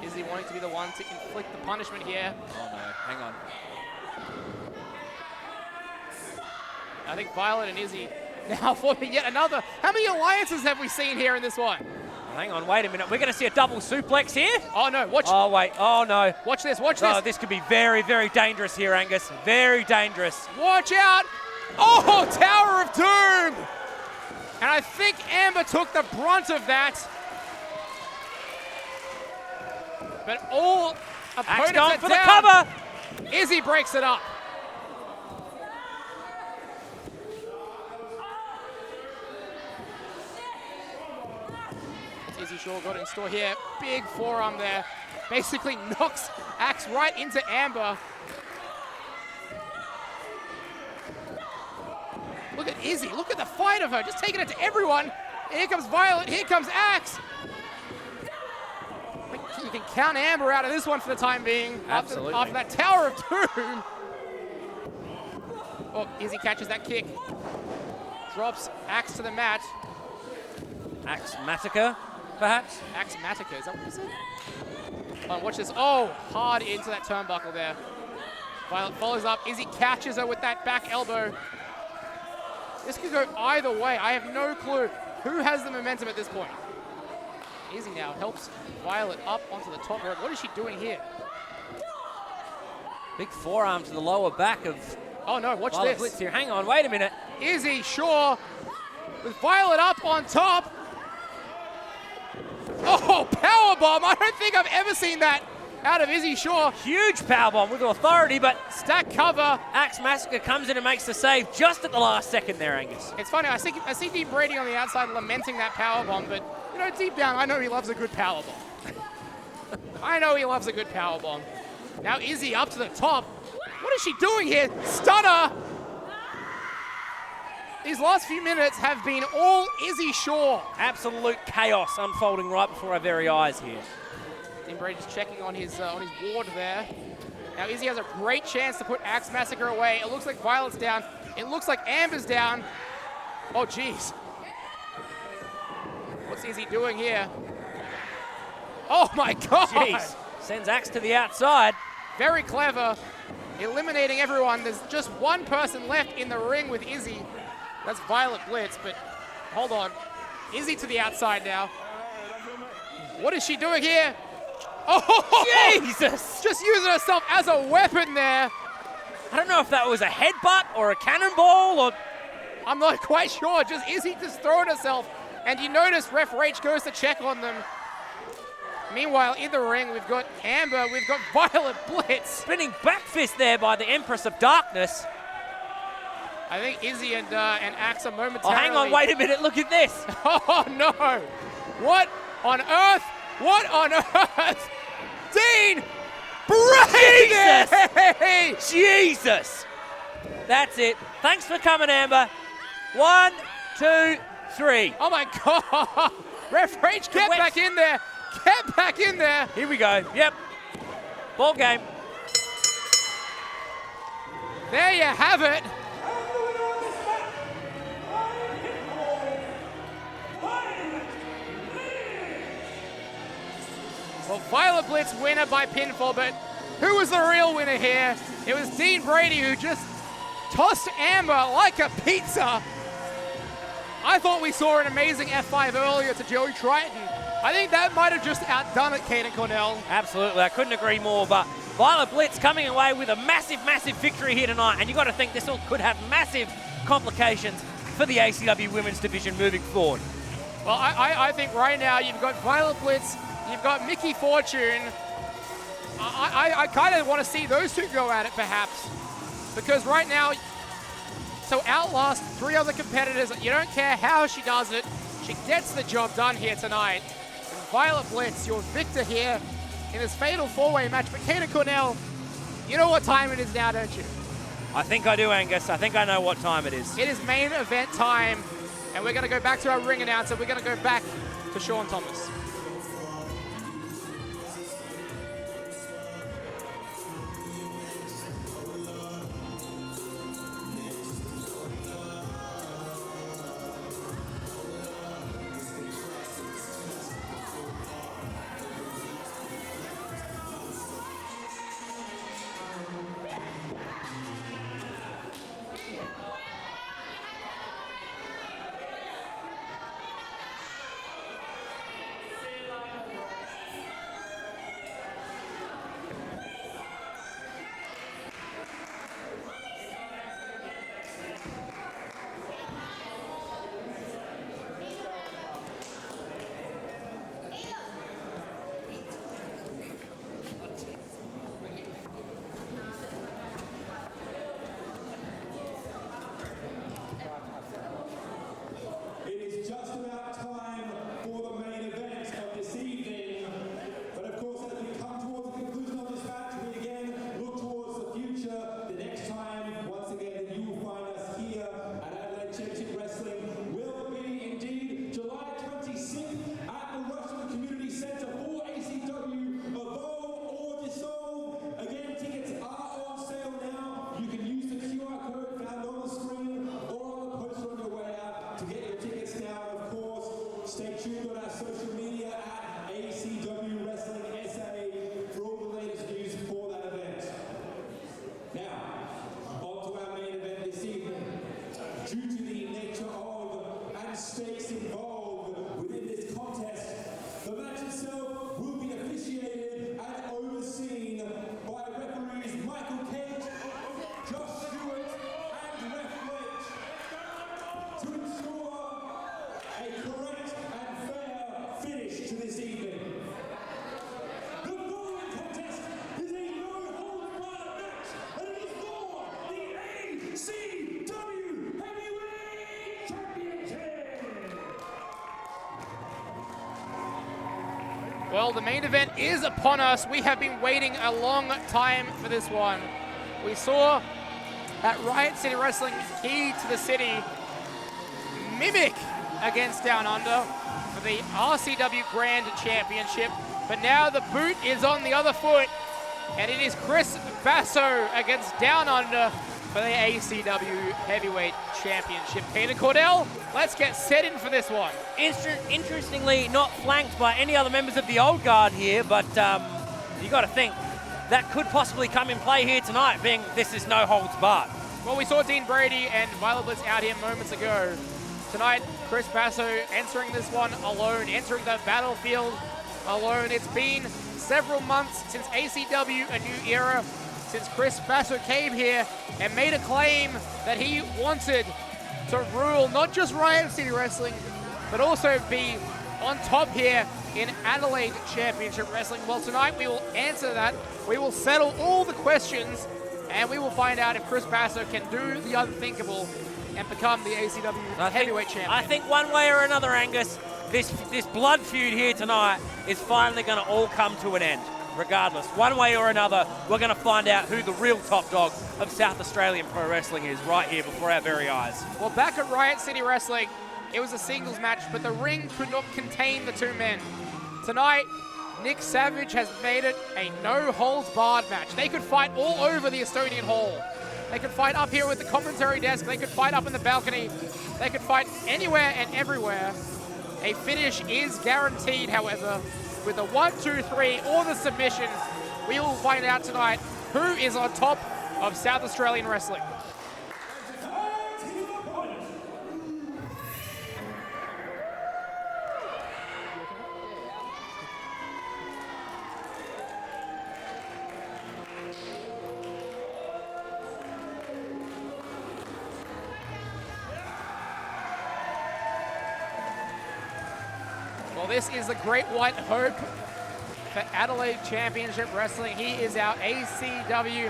Izzy wanting to be the one to inflict the punishment here. Oh no, hang on. I think Violet and Izzy now forming yet another. How many alliances have we seen here in this one? Hang on, wait a minute. We're going to see a double suplex here? Oh no, watch. Oh wait, oh no. Watch this, watch Oh, this. this could be very, very dangerous here, Angus. Very dangerous. Watch out. Oh, Tower of Doom. And I think Amber took the brunt of that. But all opponents going are for down. the cover. Izzy breaks it up. Izzy Shaw got it in store here. Big forearm there. Basically knocks Axe right into Amber. Look at Izzy. Look at the fight of her. Just taking it to everyone. Here comes Violet. Here comes Axe. You can count Amber out of this one for the time being. Absolutely. After that Tower of Doom. Oh, Izzy catches that kick. Drops Axe to the mat. Axe Massacre, perhaps? Axe Massacre, is that what you said? Oh, watch this. Oh, hard into that turnbuckle there. Violet follows up. Izzy catches her with that back elbow. This could go either way. I have no clue who has the momentum at this point. Izzy now helps Violet up onto the top rope. What is she doing here? Big forearm to the lower back of Oh no, watch Violet this. Blitz here. Hang on, wait a minute. Izzy Shaw with Violet up on top. Oh, powerbomb. I don't think I've ever seen that out of Izzy Shaw. Huge powerbomb with authority, but Stack cover. Axe Massacre comes in and makes the save just at the last second there, Angus. It's funny, I see Dean Brady on the outside lamenting that powerbomb, but you know, deep down, I know he loves a good powerbomb. I know he loves a good powerbomb. Now Izzy up to the top. What is she doing here? Stunner! These last few minutes have been all Izzy Shaw. Absolute chaos unfolding right before our very eyes here. Dean Brady's checking on his ward there. Now Izzy has a great chance to put Axe Massacre away. It looks like Violet's down. It looks like Amber's down. Oh, jeez. What's Izzy doing here? Oh, my God. Jeez. Sends Axe to the outside. Very clever. Eliminating everyone. There's just one person left in the ring with Izzy. That's Violet Blitz, but hold on. Izzy to the outside now. What is she doing here? Oh, Jesus! Just using herself as a weapon there. I don't know if that was a headbutt or a cannonball or... I'm not quite sure. Just Izzy just throwing herself. And you notice Ref Rach goes to check on them. Meanwhile, in the ring, we've got Amber, we've got Violet Blitz. Spinning back fist there by the Empress of Darkness. I think Izzy and Axe are momentarily... Oh, hang on, wait a minute, look at this. Oh, no. What on earth? What on earth? Dean Brady! Jesus! That's it. Thanks for coming, Amber. 1, 2, 3. Oh, my God. Ref Rach, get back in there. Get back in there. Here we go. Yep. Ball game. There you have it. Well, Violet Blitz winner by pinfall, but who was the real winner here? It was Dean Brady who just tossed Amber like a pizza. I thought we saw an amazing F5 earlier to Joey Triton. I think that might have just outdone it, Caden Cornell. Absolutely, I couldn't agree more, but Violet Blitz coming away with a massive, massive victory here tonight, and you've got to think this could have massive complications for the ACW Women's Division moving forward. Well, I think right now you've got Violet Blitz, you've got Mickey Fortune. I kind of want to see those two go at it, perhaps. Because right now, so outlast 3 other competitors. You don't care how she does it. She gets the job done here tonight. And Violet Blitz, your victor here in this fatal 4-way match. But Caden Cornell, you know what time it is now, don't you? I think I do, Angus. I think I know what time it is. It is main event time. And we're going to go back to our ring announcer. We're going to go back to Sean Thomas. Well, the main event is upon us. We have been waiting a long time for this one. We saw at Riot City Wrestling, Key to the City, Mimic against Downunder for the RCW Grand Championship. But now the boot is on the other foot, and it is Chris Basso against Downunder for the ACW Heavyweight Championship. Peter Cordell, let's get set in for this one. Interestingly, not flanked by any other members of the old guard here, but you got to think that could possibly come in play here tonight, being this is no holds barred. Well, we saw Dean Brady and Violet Blitz out here moments ago. Tonight, Chris Basso entering this one alone, entering the battlefield alone. It's been several months since ACW, a new era, since Chris Basso came here and made a claim that he wanted to rule not just Riot City Wrestling, but also be on top here in Adelaide Championship Wrestling. Well, tonight we will answer that. We will settle all the questions, and we will find out if Chris Basso can do the unthinkable and become the ACW Heavyweight Champion. I think one way or another, Angus, this blood feud here tonight is finally going to all come to an end. Regardless, one way or another, we're going to find out who the real top dog of South Australian pro wrestling is right here before our very eyes. Well, back at Riot City Wrestling, it was a singles match, but the ring could not contain the two men. Tonight, Nick Savage has made it a no-holds-barred match. They could fight all over the Estonian Hall. They could fight up here with the commentary desk. They could fight up in the balcony. They could fight anywhere and everywhere. A finish is guaranteed, however, with the 1, 2, 3 or the submission. We will find out tonight who is on top of South Australian wrestling. Well, this is the Great White Hope for Adelaide Championship Wrestling. He is our ACW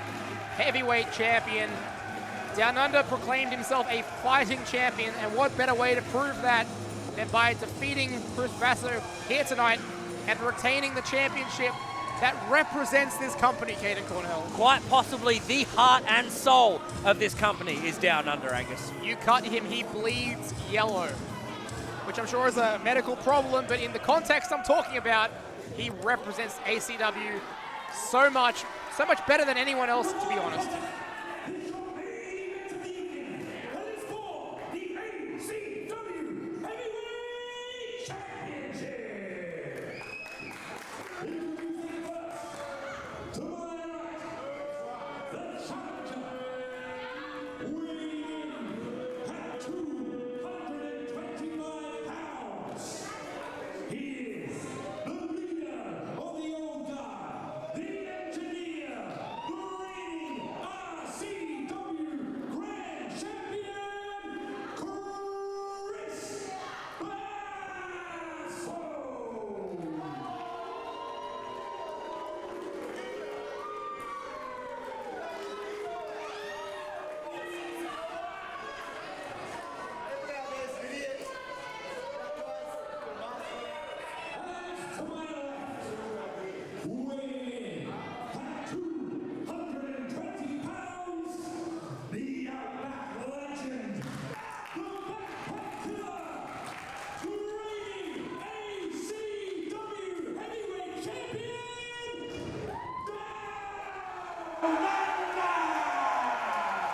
Heavyweight Champion. Downunder proclaimed himself a fighting champion, and what better way to prove that than by defeating Chris Basso here tonight and retaining the championship that represents this company, Caden Cornell. Quite possibly the heart and soul of this company is Downunder, Angus. You cut him, he bleeds yellow, which I'm sure is a medical problem, but in the context I'm talking about, he represents ACW so much better than anyone else, to be honest.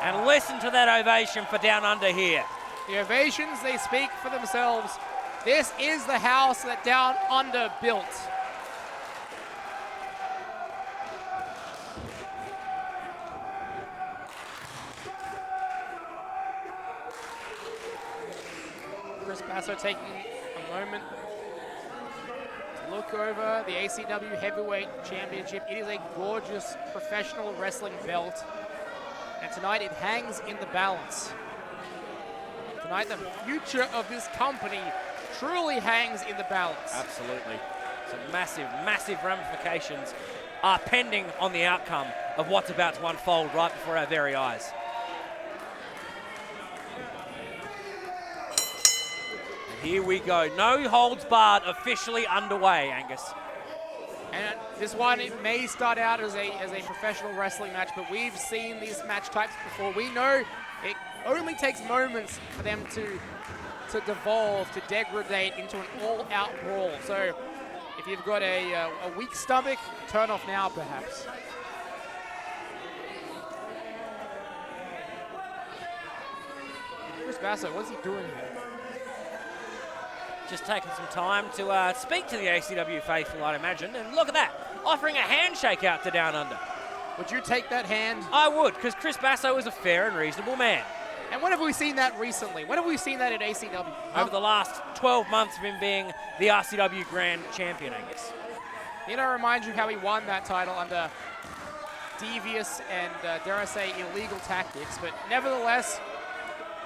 And listen to that ovation for Downunder here. The ovations, they speak for themselves. This is the house that Downunder built. Chris Basso taking a moment to look over the ACW Heavyweight Championship. It is a gorgeous professional wrestling belt. And tonight it hangs in the balance. Tonight the future of this company truly hangs in the balance. Absolutely. Some massive, massive ramifications are pending on the outcome of what's about to unfold right before our very eyes. And here we go. No holds barred officially underway, Angus. And this one, it may start out as a professional wrestling match, but we've seen these match types before. We know it only takes moments for them to devolve, to degrade into an all-out brawl. So if you've got a weak stomach, turn off now, perhaps. Chris Basso, what's he doing here? Just taking some time to speak to the ACW faithful, I'd imagine. And look at that, offering a handshake out to Downunder. Would you take that hand? I would, because Chris Basso is a fair and reasonable man. And when have we seen that recently? When have we seen that at ACW? Over the last 12 months of him being the RCW Grand Champion, I guess. You know, remind you how he won that title under devious and, dare I say, illegal tactics. But nevertheless,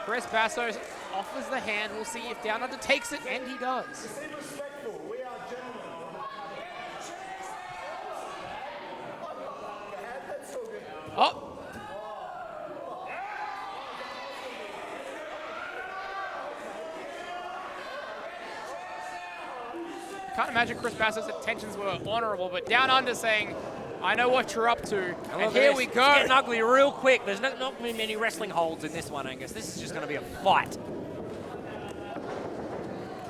Chris Basso offers the hand. We'll see if Downunder takes it, and he does. Oh! Can't imagine Chris Basso's intentions were honorable, but Downunder saying, I know what you're up to, and here we go. It's getting ugly real quick. There's not many wrestling holds in this one, Angus. This is just going to be a fight.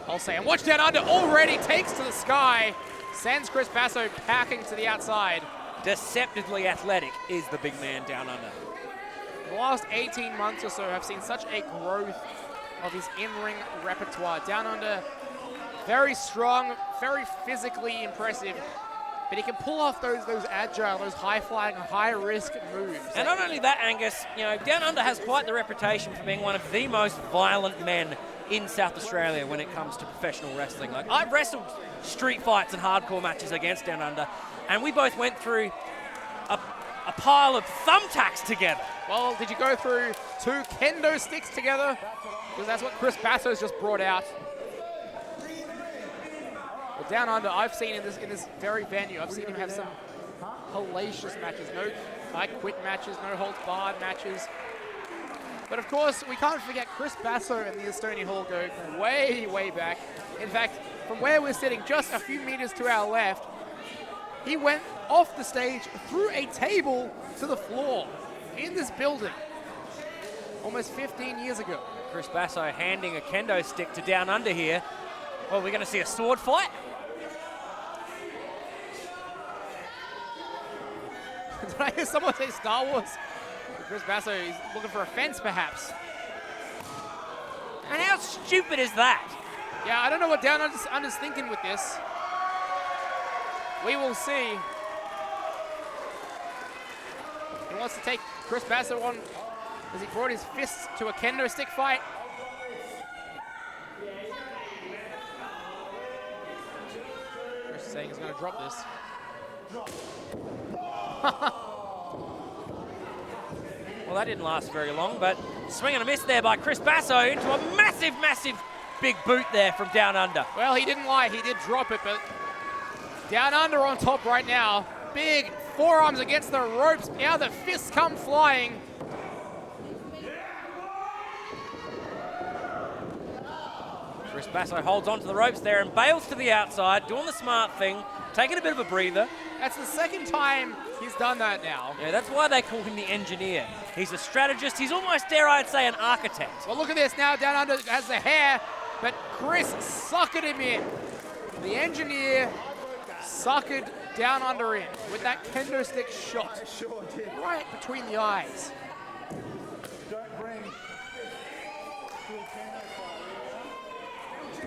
I'll say, and watch Downunder already takes to the sky, sends Chris Basso packing to the outside. Deceptively athletic is the big man Downunder. The last 18 months or so have seen such a growth of his in-ring repertoire. Downunder, very strong, very physically impressive, but he can pull off those agile, those high-flying, high-risk moves. And not only that, Angus, you know, Downunder has quite the reputation for being one of the most violent men in South Australia when it comes to professional wrestling. Like, I've wrestled street fights and hardcore matches against Downunder, and we both went through a pile of thumbtacks together. Well, did you go through 2 kendo sticks together? Because that's what Chris Basso's just brought out. But Downunder, I've seen in this very venue, I've seen him have some hellacious matches. No I quit matches, no holds barred matches. But of course, we can't forget Chris Basso and the Estonian Hall go way, way back. In fact, from where we're sitting, just a few meters to our left, he went off the stage, through a table to the floor in this building almost 15 years ago. Chris Basso handing a kendo stick to Downunder here. Well, we're going to see a sword fight. Did I hear someone say Star Wars? Chris Basso is looking for a fence, perhaps. And how stupid is that? Yeah, I don't know what Downunder's thinking with this. We will see. He wants to take Chris Basso on as he brought his fists to a kendo stick fight. Chris is saying he's going to drop this. Well, that didn't last very long, but swing and a miss there by Chris Basso into a massive, massive big boot there from Downunder. Well, he didn't lie. He did drop it, but Downunder on top right now. Big forearms against the ropes. Now the fists come flying. Chris Basso holds onto the ropes there and bails to the outside, doing the smart thing, taking a bit of a breather. That's the second time he's done that now. Yeah, that's why they call him the engineer. He's a strategist. He's almost, dare I say, an architect. Well, look at this now. Downunder has the hair, but Chris suckered him in. The engineer suckered Downunder in with that kendo stick shot right between the eyes.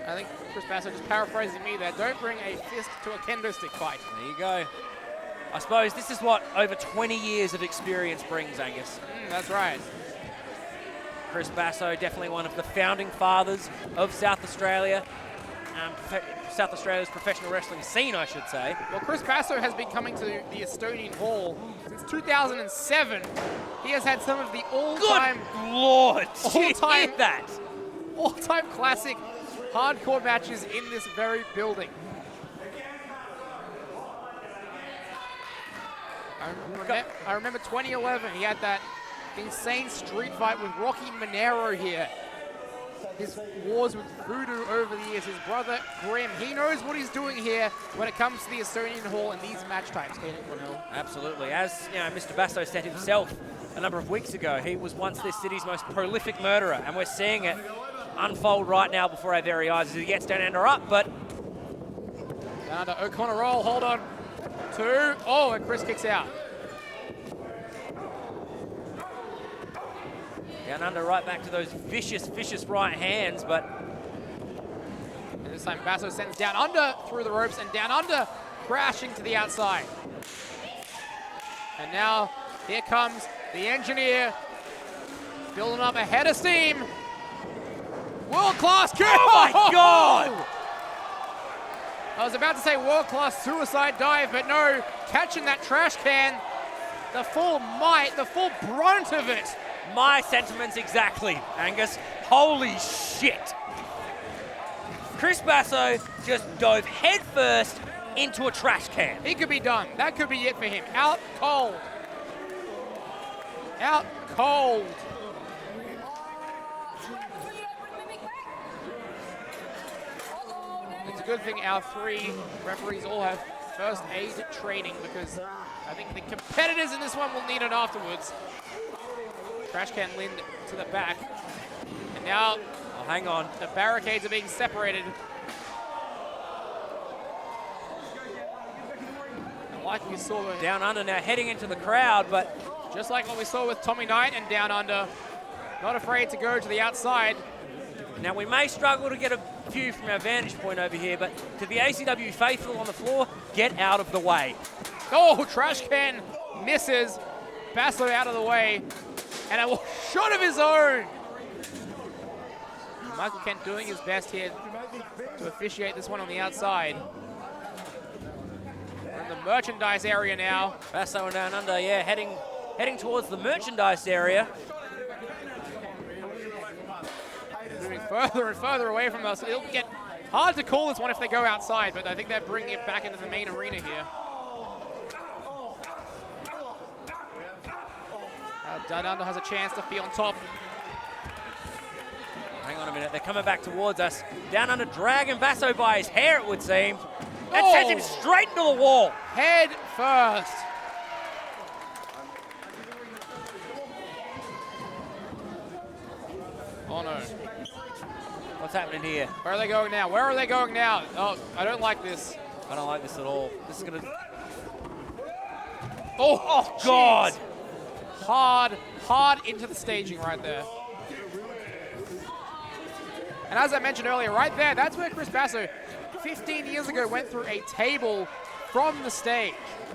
I think Chris Basso just paraphrasing me there. Don't bring a fist to a kendo stick fight. There you go. I suppose this is what over 20 years of experience brings, Angus. That's right. Chris Basso, definitely one of the founding fathers of South Australia. South Australia's professional wrestling scene, I should say. Well, Chris Basso has been coming to the Estonian Hall since 2007. He has had some of the all-time... Good Lord! All-time that! All-time classic hardcore matches in this very building. I remember 2011, he had that insane street fight with Rocky Monero here. his wars with Voodoo over the years, his brother Grim, he knows what he's doing here when it comes to the Estonian Hall and these match types. Absolutely. As you know, Mr. Basso said himself a number of weeks ago, he was once this city's most prolific murderer, and we're seeing it unfold right now before our very eyes as he gets Downunder up, but... Downunder, O'Connor roll, hold on. 2, oh, and Chris kicks out. Downunder right back to those vicious, vicious right hands, but... And this time Basso sends Downunder through the ropes, and Downunder crashing to the outside. And now, here comes the engineer, building up a head of steam. World-class kick! Oh my God! I was about to say world-class suicide dive, but no, catching that trash can, the full might, the full brunt of it. My sentiments exactly, Angus. Holy shit. Chris Basso just dove headfirst into a trash can. He could be done. That could be it for him. Out cold. Out cold. It's a good thing our 3 referees all have first aid training, because I think the competitors in this one will need it afterwards. Trash can Lind to the back. And now, oh, hang on. The barricades are being separated. And like we saw with Downunder now heading into the crowd, but just like what we saw with Tommy Knight and Downunder, not afraid to go to the outside. now we may struggle to get a view from our vantage point over here, but to the ACW faithful on the floor, get out of the way. Oh, trash can misses. Basso out of the way. And a shot of his own. Michael Kent doing his best here to officiate this one on the outside. We're in the merchandise area now. Basso and Downunder, yeah, heading towards the merchandise area. Moving further and further away from us. It'll get hard to call this one if they go outside, but I think they're bringing it back into the main arena here. Downunder has a chance to be on top. Hang on a minute, they're coming back towards us. Downunder dragging Basso by his hair, it would seem. And sends him straight into the wall. Head first. Oh no. What's happening here? Where are they going now? Where are they going now? Oh, I don't like this. I don't like this at all. This is gonna... Oh God. Hard into the staging right there. And as I mentioned earlier, right there, that's where Chris Basso 15 years ago went through a table from the stage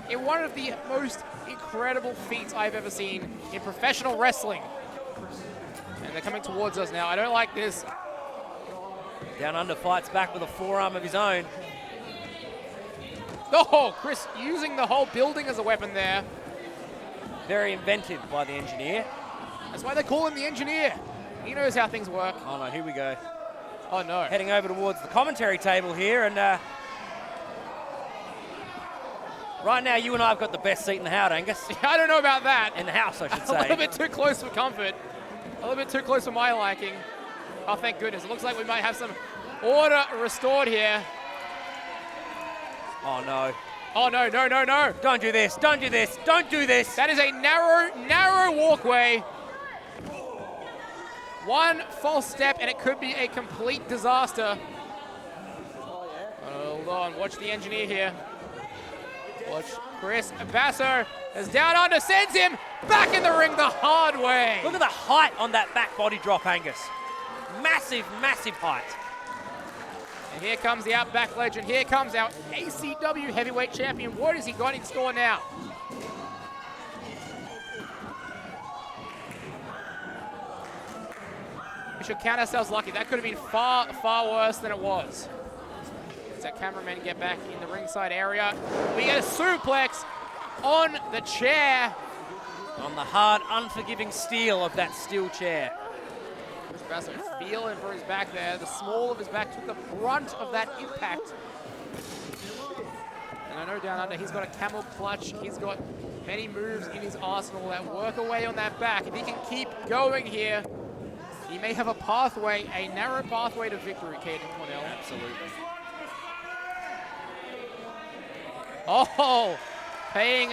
in one of the most incredible feats I've ever seen in professional wrestling. And they're coming towards us now. I don't like this. Downunder fights back with a forearm of his own. Oh, Chris using the whole building as a weapon there. Very inventive by the engineer. That's why they call him the engineer. He knows how things work. Oh no, here we go. Oh no. Heading over towards the commentary table here, and right now you and I have got the best seat in the house, Angus. I don't know about that. In the house, I should A little say. bit too close for comfort. A little bit too close for my liking. Oh, thank goodness. It looks like we might have some order restored here. Oh no. Oh no, no, no, no. Don't do this, don't do this, don't do this. That is a narrow walkway. One false step and it could be a complete disaster. Hold on, watch the engineer here. Watch Chris Basso as Downunder sends him back in the ring the hard way. Look at the height on that back body drop, Angus. Massive, massive height. And here comes the Outback Legend. Here comes our ACW Heavyweight Champion. What has he got in store now? We should count ourselves lucky. That could have been far, far worse than it was. As our cameramen get back in the ringside area, we get a suplex on the chair. On the hard, unforgiving steel of that steel chair. Chris Basso feeling for his back there. The small of his back took the brunt of that impact. And I know Downunder, he's got a camel clutch. He's got many moves in his arsenal that work away on that back. If he can keep going here, he may have a pathway, a narrow pathway to victory, Caden Cornell. Absolutely. Oh, paying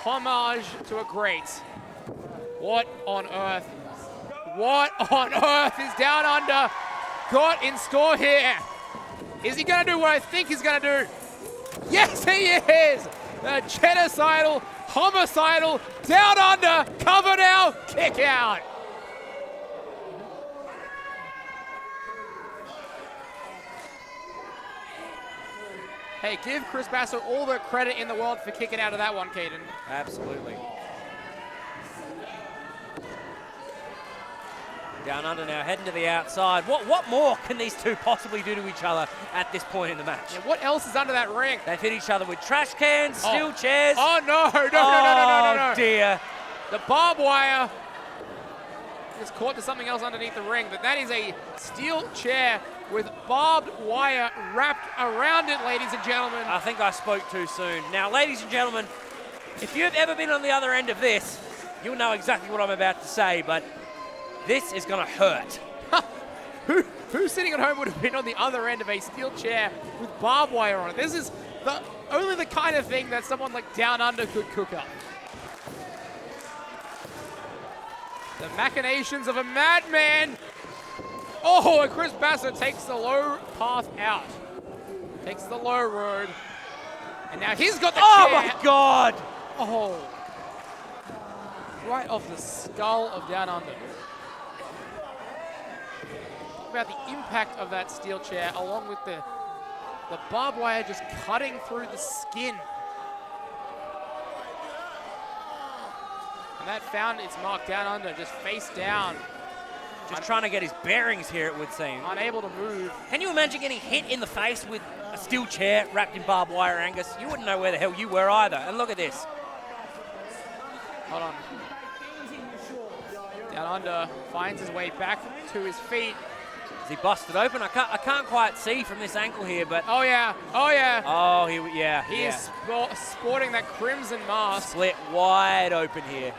homage to a great. What on earth? What on earth is Down Under got in store here? Is he going to do what I think he's going to do? Yes, he is! The genocidal, homicidal, Down Under, cover now, kick out. Hey, give Chris Basso all the credit in the world for kicking out of that one, Caden. Absolutely. Down Under now heading to the outside. What more can these two possibly do to each other at this point in the match? Yeah, what else is under that ring? They've hit each other with trash cans, steel chairs. Oh, no. Oh, dear. The barbed wire is caught to something else underneath the ring, but that is a steel chair with barbed wire wrapped around it, ladies and gentlemen. I think I spoke too soon. Now, ladies and gentlemen, if you've ever been on the other end of this, you'll know exactly what I'm about to say, but this is going to hurt. Who sitting at home would have been on the other end of a steel chair with barbed wire on it? This is only the kind of thing that someone like Down Under could cook up. The machinations of a madman. Oh, and Chris Basso takes the low path out. Takes the low road. And now he's got the chair. Oh, my God. Oh. Right off the skull of Down Under. About the impact of that steel chair, along with the barbed wire just cutting through the skin. And that found its mark. Down Under, just face down. Just trying to get his bearings here, it would seem. Unable to move. Can you imagine getting hit in the face with a steel chair wrapped in barbed wire, Angus? You wouldn't know where the hell you were either. And look at this. Hold on. Down Under finds his way back to his feet. Is he busted open? I can't quite see from this ankle here, but... Oh, yeah. Oh, yeah. Oh, He is sporting that crimson mask. Split wide open here.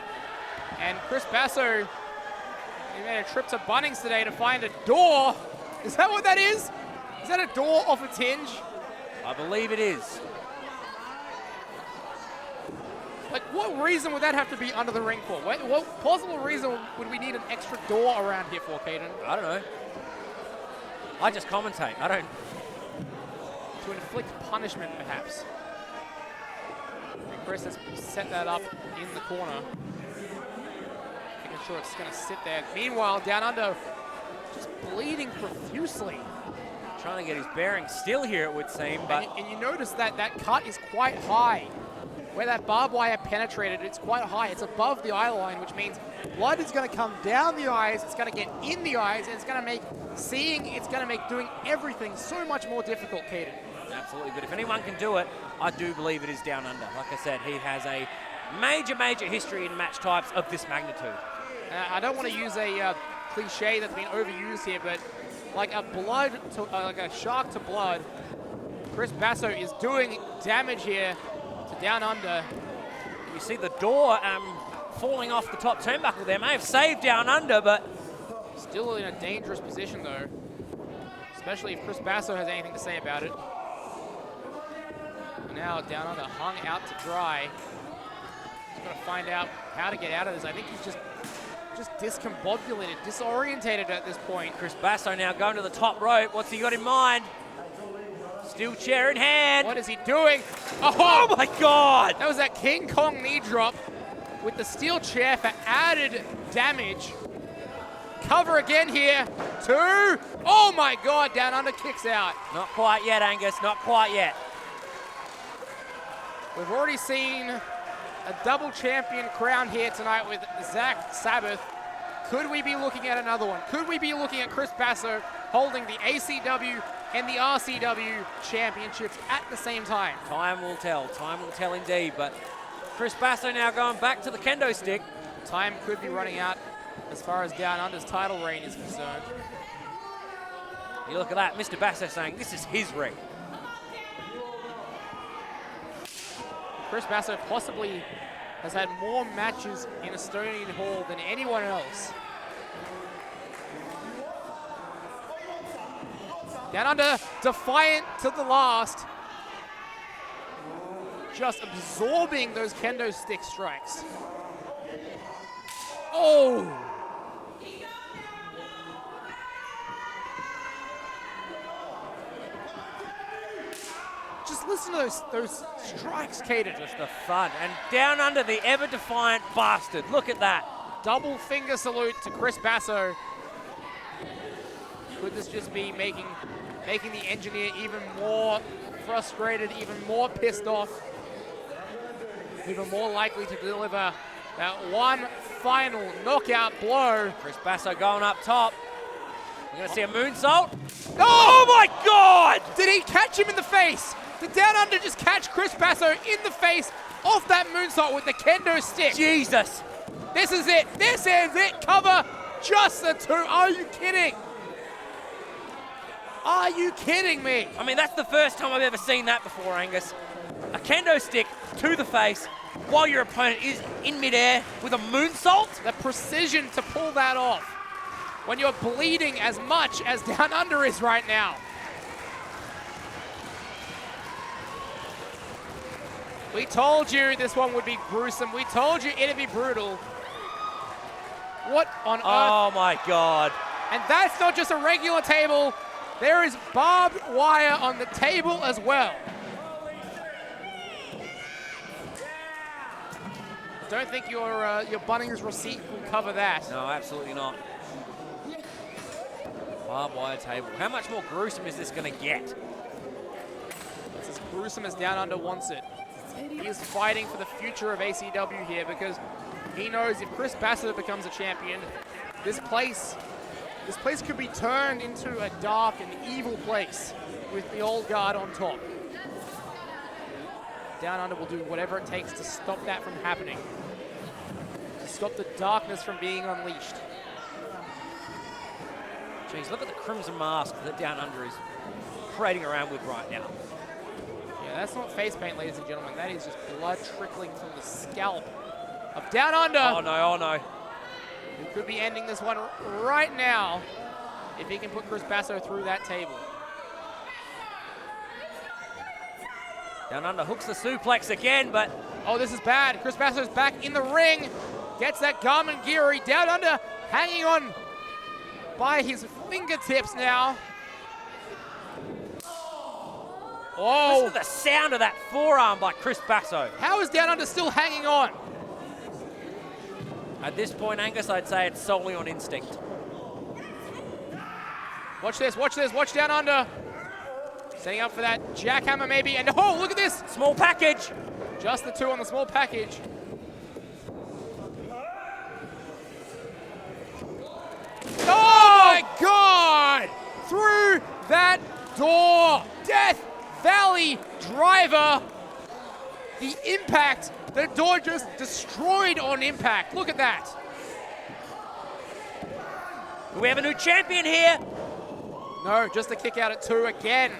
And Chris Basso, he made a trip to Bunnings today to find a door. Is that what that is? Is that a door off its hinge? I believe it is. Like, what reason would that have to be under the ring for? What possible reason would we need an extra door around here for, Caden? I don't know. I just commentate. I don't... To inflict punishment, perhaps. And Chris has set that up in the corner. Making sure it's going to sit there. Meanwhile, Down Under just bleeding profusely. Trying to get his bearings still here, it would seem, but... And you notice that that cut is quite high. Where that barbed wire penetrated, it's quite high. It's above the eye line, which means blood is going to come down the eyes, it's going to get in the eyes, and it's going to make seeing, it's going to make doing everything so much more difficult, Caden. Absolutely, but if anyone can do it, I do believe it is Down Under. Like I said, he has a major history in match types of this magnitude. I don't want to use a cliche that's been overused here, but like like a shark to blood, Chris Basso is doing damage here to Down Under. You see the door falling off the top turnbuckle there. May have saved Down Under, but... Still in a dangerous position, though. Especially if Chris Basso has anything to say about it. Now Down Under hung out to dry. He's got to find out how to get out of this. I think he's just discombobulated, disorientated at this point. Chris Basso now going to the top rope. What's he got in mind? Steel chair in hand. What is he doing? Oh my God! That was that King Kong knee drop with the steel chair for added damage. Cover again here. 2. Oh my God, Down Under kicks out. Not quite yet, Angus, not quite yet. We've already seen a double champion crown here tonight with Zach Sabbath. Could we be looking at another one? Could we be looking at Chris Basso holding the ACW and the RCW championships at the same time? Time will tell indeed, but Chris Basso now going back to the kendo stick. Time could be running out as far as Down Under's title reign is concerned. You look at that, Mr. Basso saying this is his ring. Chris Basso possibly has had more matches in Estonian Hall than anyone else. Downunder defiant to the last. Just absorbing those kendo stick strikes. Oh! Just listen to those strikes, Caden. Just the fun. And Downunder, the ever-defiant bastard. Look at that. Double finger salute to Chris Basso. Could this just be making the engineer even more frustrated, even more pissed off, even more likely to deliver that one final knockout blow? Chris Basso going up top. We're going to see a moonsault. Oh my God! Did he catch him in the face? Did Downunder just catch Chris Basso in the face off that moonsault with the kendo stick? Jesus. This is it. This is it. Cover just the two. Are you kidding? Are you kidding me? I mean, that's the first time I've ever seen that before, Angus. A kendo stick to the face while your opponent is in midair with a moonsault. The precision to pull that off when you're bleeding as much as Downunder is right now. We told you this one would be gruesome. We told you it'd be brutal. What on earth? Oh my God. And that's not just a regular table. There is barbed wire on the table as well. Don't think your Bunnings receipt will cover that. No, absolutely not. Barbed wire table. How much more gruesome is this going to get? It's as gruesome as Downunder wants it. He is fighting for the future of ACW here because he knows if Chris Basso becomes a champion, this place could be turned into a dark and evil place with the old guard on top. Downunder will do whatever it takes to stop that from happening, to stop the darkness from being unleashed. Jeez, look at the crimson mask that Downunder is parading around with right now. Yeah, that's not face paint, ladies and gentlemen. That is just blood trickling from the scalp of Downunder. Oh no, oh no. Who could be ending this one right now if he can put Chris Basso through that table. Downunder hooks the suplex again, but... Oh, this is bad. Chris Basso's back in the ring. Gets that Garmin Geary. Downunder hanging on by his fingertips now. Oh. Listen to the sound of that forearm by Chris Basso. How is Downunder still hanging on? At this point, Angus, I'd say it's solely on instinct. Watch this, watch this, watch Downunder. Setting up for that jackhammer maybe, and oh, look at this! Small package! Just the two on the small package. Oh my God! Through that door! Death Valley driver. The impact, the door just destroyed on impact. Look at that. Do we have a new champion here? No, just a kick out at 2 again.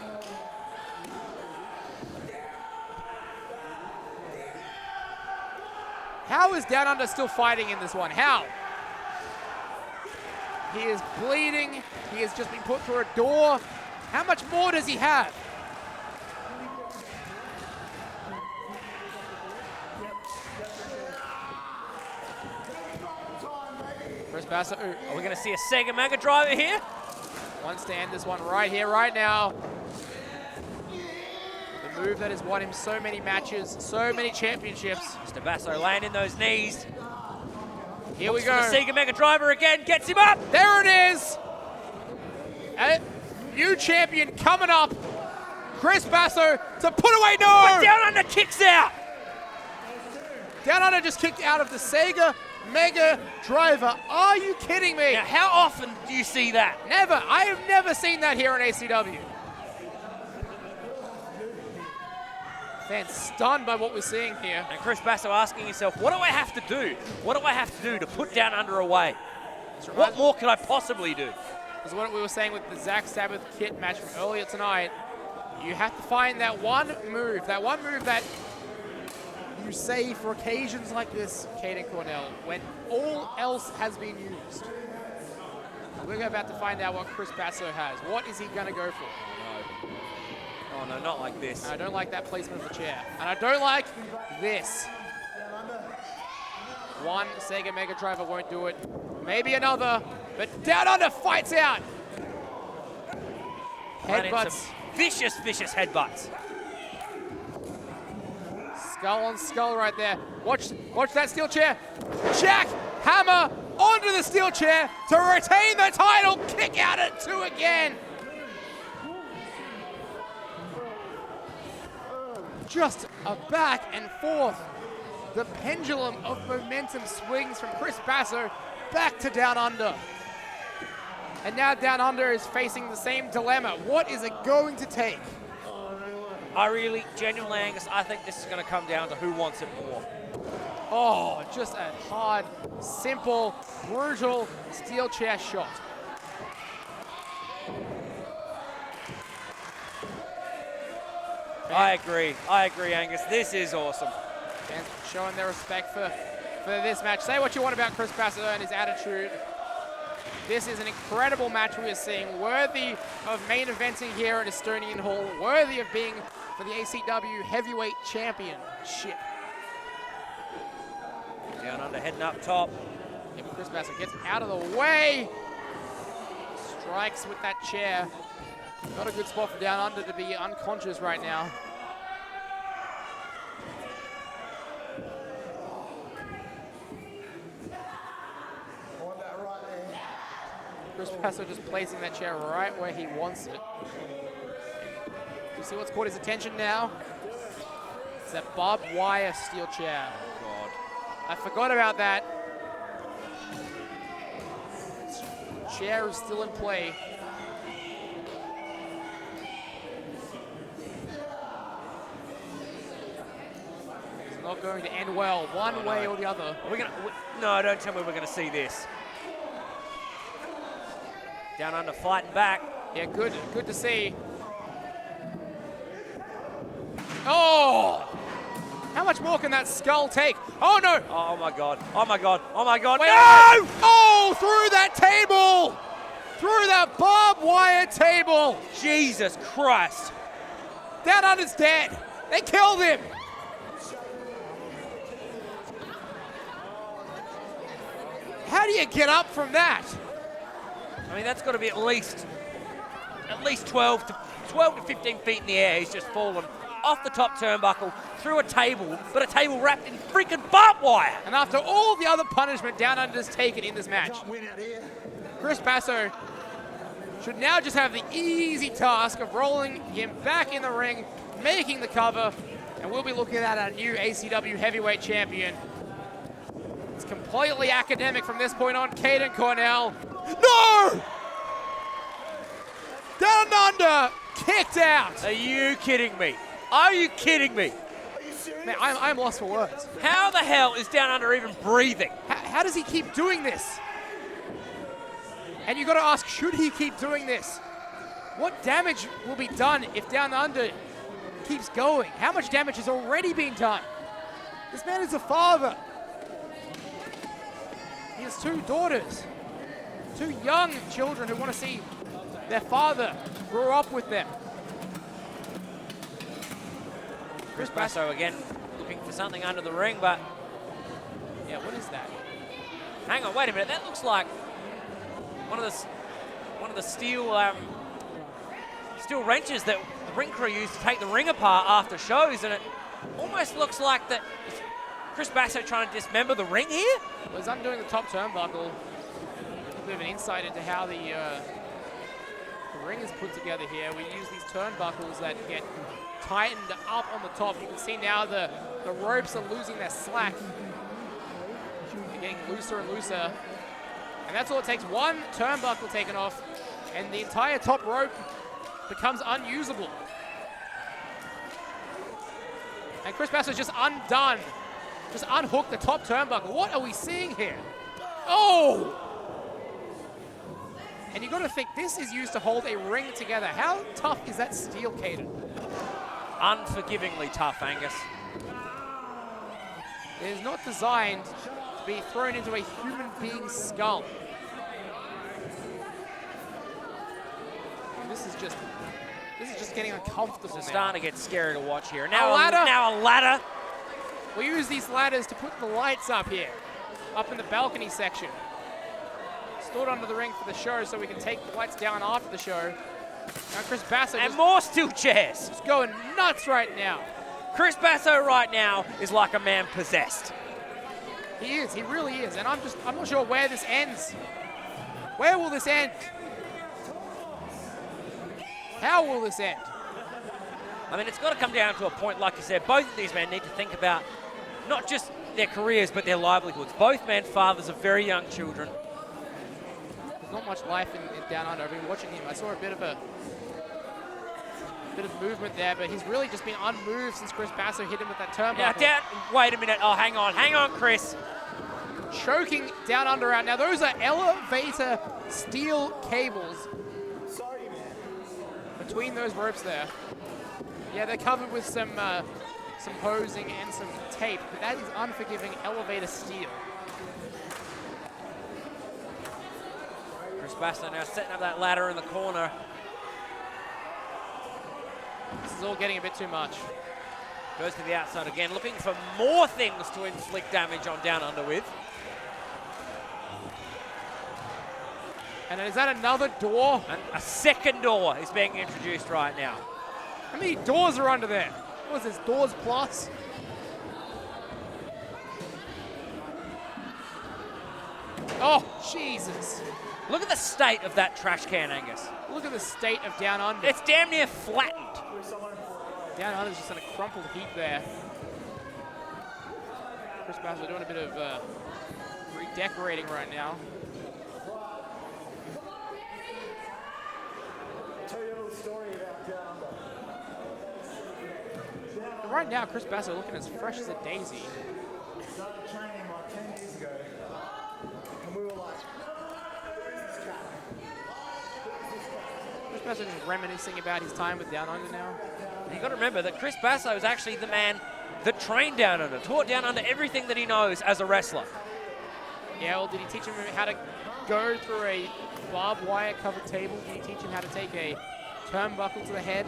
How is Downunder still fighting in this one? How? He is bleeding. He has just been put through a door. How much more does he have? Chris Basso. Are we going to see a Sega Mega Driver here? Wants to end this one right here, right now. The move that has won him so many matches, so many championships. Mr. Basso landing those knees. Here we go. The Sega Mega Driver again, gets him up. There it is. A new champion coming up. Chris Basso to put away, no! But Downunder kicks out. Downunder just kicked out of the Sega Mega Driver. Are you kidding me? Now, how often do you see that? Never. I have never seen that here in ACW. Fans stunned by what we're seeing here. And Chris Basso asking himself, what do I have to do? What do I have to do to put Downunder away? What more could I possibly do? This is what we were saying with the Zach Sabbath kit match from earlier tonight. You have to find that one move that you save for occasions like this, Caden Cornell, when all else has been used. We're about to find out what Chris Basso has. What is he going to go for? Oh no, not like this. I don't like that placement of the chair. And I don't like this. One Sega Mega Driver won't do it. Maybe another, but Down Under fights out. Headbutts. Vicious, vicious headbutts. Skull on skull right there. Watch that steel chair. Jack Hammer onto the steel chair to retain the title. Kick out at 2 again. Just a back and forth. The pendulum of momentum swings from Chris Basso back to Down Under. And now Down Under is facing the same dilemma. What is it going to take? I really, genuinely, Angus, I think this is going to come down to who wants it more. Oh, just a hard, simple, brutal steel chair shot. I agree, Angus. This is awesome. And showing their respect for this match. Say what you want about Chris Basso and his attitude. This is an incredible match we are seeing, worthy of main eventing here at Estonian Hall, worthy of being for the ACW Heavyweight Championship. Down Under heading up top. If Chris Basso gets out of the way, strikes with that chair. Not a good spot for Down Under to be unconscious right now. Chris Basso just placing that chair right where he wants it. You see what's caught his attention now? It's that barbed wire steel chair. God. I forgot about that. Chair is still in play. It's not going to end well, one way or the other. No, don't tell me we're going to see this. Down Under fighting back. Yeah, good to see. Oh! How much more can that skull take? Oh no! Oh my God, oh my God, oh my God, Wait, no! wait. Oh, through that table! Through that barbed wire table! Jesus Christ. Down Under's dead. They killed him. How do you get up from that? I mean, that's got to be at least 12 to 15 feet in the air. He's just fallen off the top turnbuckle, through a table, but a table wrapped in freaking barbed wire. And after all the other punishment Down Under's taken in this match, Chris Basso should now just have the easy task of rolling him back in the ring, making the cover, and we'll be looking at our new ACW Heavyweight Champion. It's completely academic from this point on. Caden Cornell. No! Down Under kicked out. Are you kidding me? Are you kidding me? Man, I'm lost for words. How the hell is Down Under even breathing? How does he keep doing this? And you got to ask, should he keep doing this? What damage will be done if Down Under keeps going? How much damage has already been done? This man is a father. He has 2 daughters, 2 young children who want to see their father grow up with them. Chris Basso again looking for something under the ring, but Yeah, what is that? hang on, wait a minute. That looks like one of the steel wrenches that the ring crew used to take the ring apart after shows, and it almost looks like that. Is Chris Basso trying to dismember the ring here? Well, he's undoing the top turnbuckle. A bit of an insight into how the ring is put together here. We use these turnbuckles that get tightened up on the top. You can see now the ropes are losing their slack. They're getting looser and looser. And that's all it takes. One turnbuckle taken off, and the entire top rope becomes unusable. And Chris Basso's just undone. Just unhooked the top turnbuckle. What are we seeing here? Oh! And you got to think, this is used to hold a ring together. How tough is that steel, Caden? Unforgivingly tough, Angus. It is not designed to be thrown into a human being's skull. this is just getting uncomfortable It's now. starting to get scary to watch here. A ladder. Now a ladder. We use these ladders to put the lights up here, up in the balcony section. Stored under the ring for the show so we can take the lights down after the show. Now Chris Basso And more steel chairs. just going nuts right now. Chris Basso right now is like a man possessed. He is, he really is. And I'm not sure where this ends. Where will this end? How will this end? I mean, it's got to come down to a point, like you said, both of these men need to think about not just their careers, but their livelihoods. Both men, fathers of very young children. There's not much life in Down Under. I've been watching him. I saw a bit of movement there, but he's really just been unmoved since Chris Basso hit him with that turnbuckle. Now, wait a minute. Oh, hang on, Chris. Choking Down Under out. Now, those are elevator steel cables between those ropes there. Yeah, they're covered with some hosing and some tape, but that is unforgiving elevator steel. Chris Basso now setting up that ladder in the corner. This is all getting a bit too much. Goes to the outside again, looking for more things to inflict damage on Down Under with. And is that another door? And a second door is being introduced right now. How many doors are under there? What is this, doors plus? Oh, Jesus. Look at the state of that trash can, Angus. Look at the state of Down Under. It's damn near flattened. Down Under's just in a crumpled heap there. Chris Basso doing a bit of redecorating right now. Tell you a little story about Down Under. But right now, Chris Basso looking as fresh as a daisy. Started training like 10 years ago, and we were like, who's this cat? Chris Basso just reminiscing about his time with Down Under now. You've got to remember that Chris Basso is actually the man that trained Down Under, taught Down Under everything that he knows as a wrestler. Yeah, well, did he teach him how to go through a barbed wire covered table? Did he teach him how to take a turnbuckle to the head?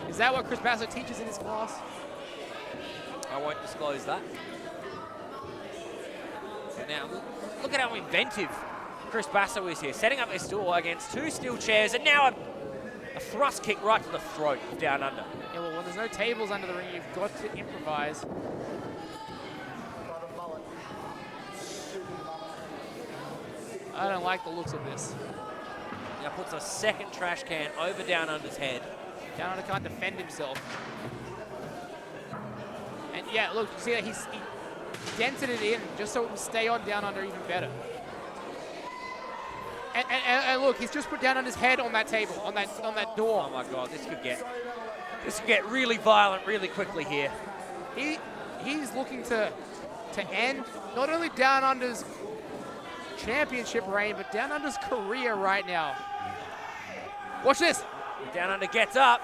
Is that what Chris Basso teaches in his class? I won't disclose that. And now, look at how inventive Chris Basso is here, setting up his door against two steel chairs, and now a thrust kick right to the throat of Down Under. Yeah, well, when there's no tables under the ring, you've got to improvise. I don't like the looks of this. Now puts a second trash can over Down Under's head. Down Under can't defend himself. And yeah, look, you see that he dented it in just so it would stay on Down Under even better. And look, he's just put Down Under's head on that table, on that door. Oh my God, this could get really violent really quickly here. He's looking to end not only Down Under's championship reign, but Down Under's career right now. Watch this. Down Under gets up.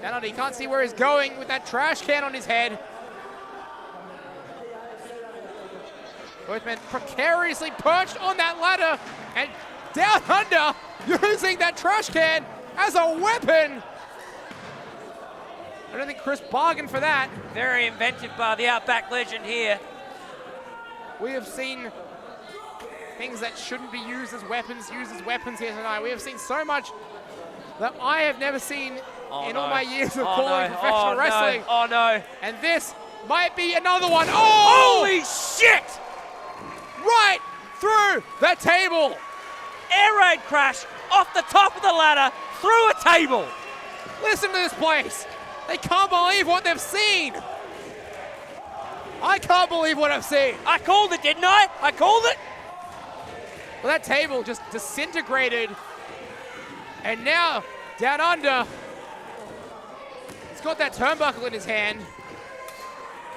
Down Under, he can't see where he's going with that trash can on his head. Both men precariously perched on that ladder, and Down Under using that trash can as a weapon. I don't think Chris bargained for that. Very inventive by the Outback Legend here. We have seen things that shouldn't be used as weapons here tonight. We have seen so much that I have never seen in all my years of calling professional wrestling. Oh no. And this might be another one. Oh! Holy shit! Right through the table. Air raid crash off the top of the ladder through a table. Listen to this place. They can't believe what they've seen. I can't believe what I've seen. I called it, didn't I? I called it. Well, that table just disintegrated. And now, Down Under, he's got that turnbuckle in his hand.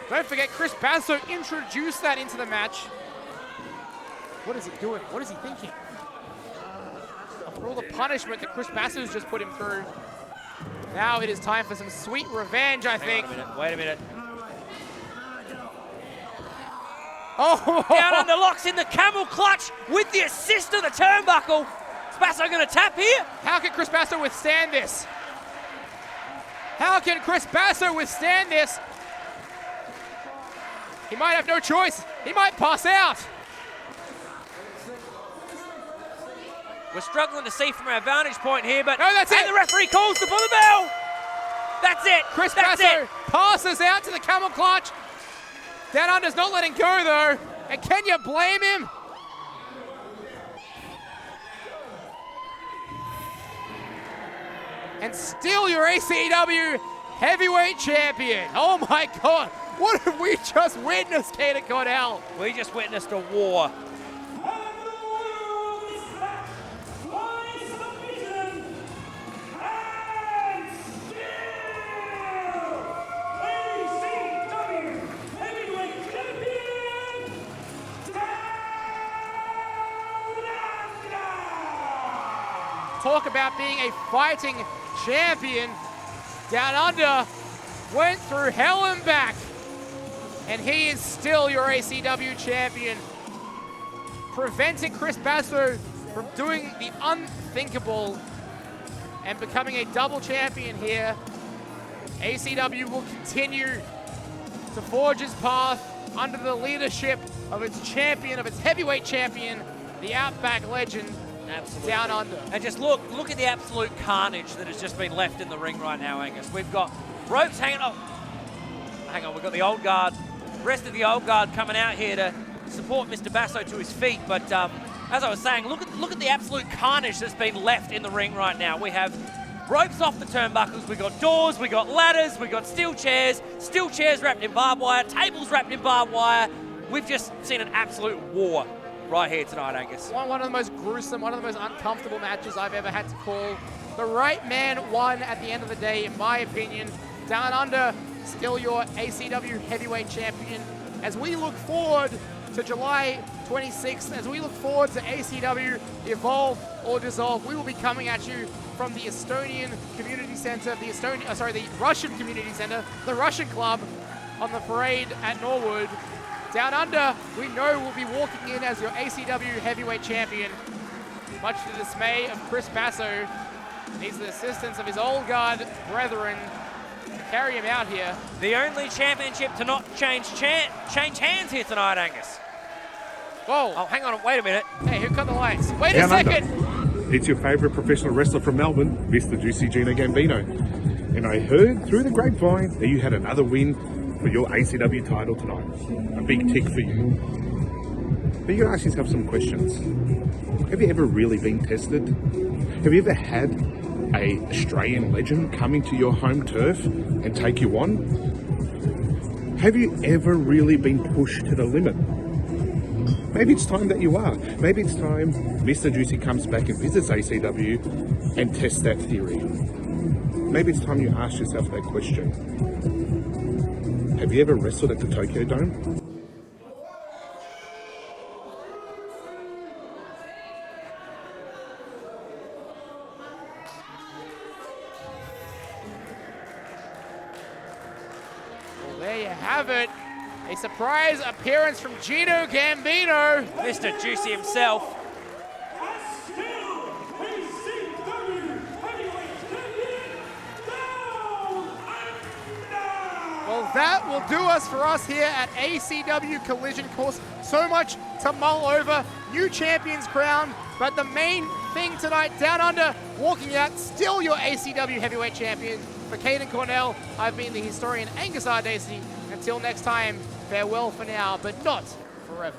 Don't forget, Chris Basso introduced that into the match. What is he doing? What is he thinking? After all the punishment that Chris Basso's just put him through, now it is time for some sweet revenge, I think. Wait a minute. Oh! Down Under locks in the camel clutch with the assist of the turnbuckle. Basso going to tap here? How can Chris Basso withstand this? How can Chris Basso withstand this? He might have no choice. He might pass out. We're struggling to see from our vantage point here, but no, that's it. And the referee calls for the bell. That's it. Chris That's Basso it. passes out to the camel clutch. Downunder's not letting go though. And can you blame him? And still your ACW Heavyweight Champion. Oh my God. What have we just witnessed, Caden Cornell? We just witnessed a war. Talk about being a fighting champion. Downunder went through hell and back, and he is still your ACW champion, preventing Chris Basso from doing the unthinkable and becoming a double champion here. ACW will continue to forge its path under the leadership of its champion, of its heavyweight champion, the Outback Legend, Absolutely. Downunder. And just look at the absolute carnage that has just been left in the ring right now, Angus. We've got ropes hanging up. Hang on, we've got the old guard, rest of the old guard coming out here to support Mr. Basso to his feet. But as I was saying, look at the absolute carnage that's been left in the ring right now. We have ropes off the turnbuckles, we got doors, we got ladders, we got steel chairs wrapped in barbed wire, tables wrapped in barbed wire. We've just seen an absolute war right here tonight, Angus. One of the most gruesome, one of the most uncomfortable matches I've ever had to call. The right man won at the end of the day, in my opinion. Downunder, still your ACW Heavyweight Champion. As we look forward to July 26th, as we look forward to ACW Evolve or Dissolve, we will be coming at you from the Estonian Community Center, the Russian Community Center, the Russian Club on the parade at Norwood. Downunder, we know, will be walking in as your ACW Heavyweight Champion, much to the dismay of Chris Basso. Needs the assistance of his old guard brethren to carry him out here. The only championship to not change hands here tonight, Angus. Whoa. Oh, hang on, wait a minute. Hey, who cut the lights? Wait a second. It's your favourite professional wrestler from Melbourne, Mr. Juicy Gino Gambino. And I heard through the grapevine that you had another win for your ACW title tonight. A big tick for you. But you can ask yourself some questions. Have you ever really been tested? Have you ever had an Australian legend come into your home turf and take you on? Have you ever really been pushed to the limit? Maybe it's time that you are. Maybe it's time Mr. Juicy comes back and visits ACW and tests that theory. Maybe it's time you ask yourself that question. Have you ever wrestled at the Tokyo Dome? Well, there you have it. A surprise appearance from Gino Gambino. Mr. Juicy himself. Well, that will do us for us here at ACW Collision Course. So much to mull over. New champions crowned, but the main thing tonight, Downunder walking out, still your ACW Heavyweight Champion. For Caden Cornell, I've been the historian Angus R. Dacey. Until next time, farewell for now, but not forever.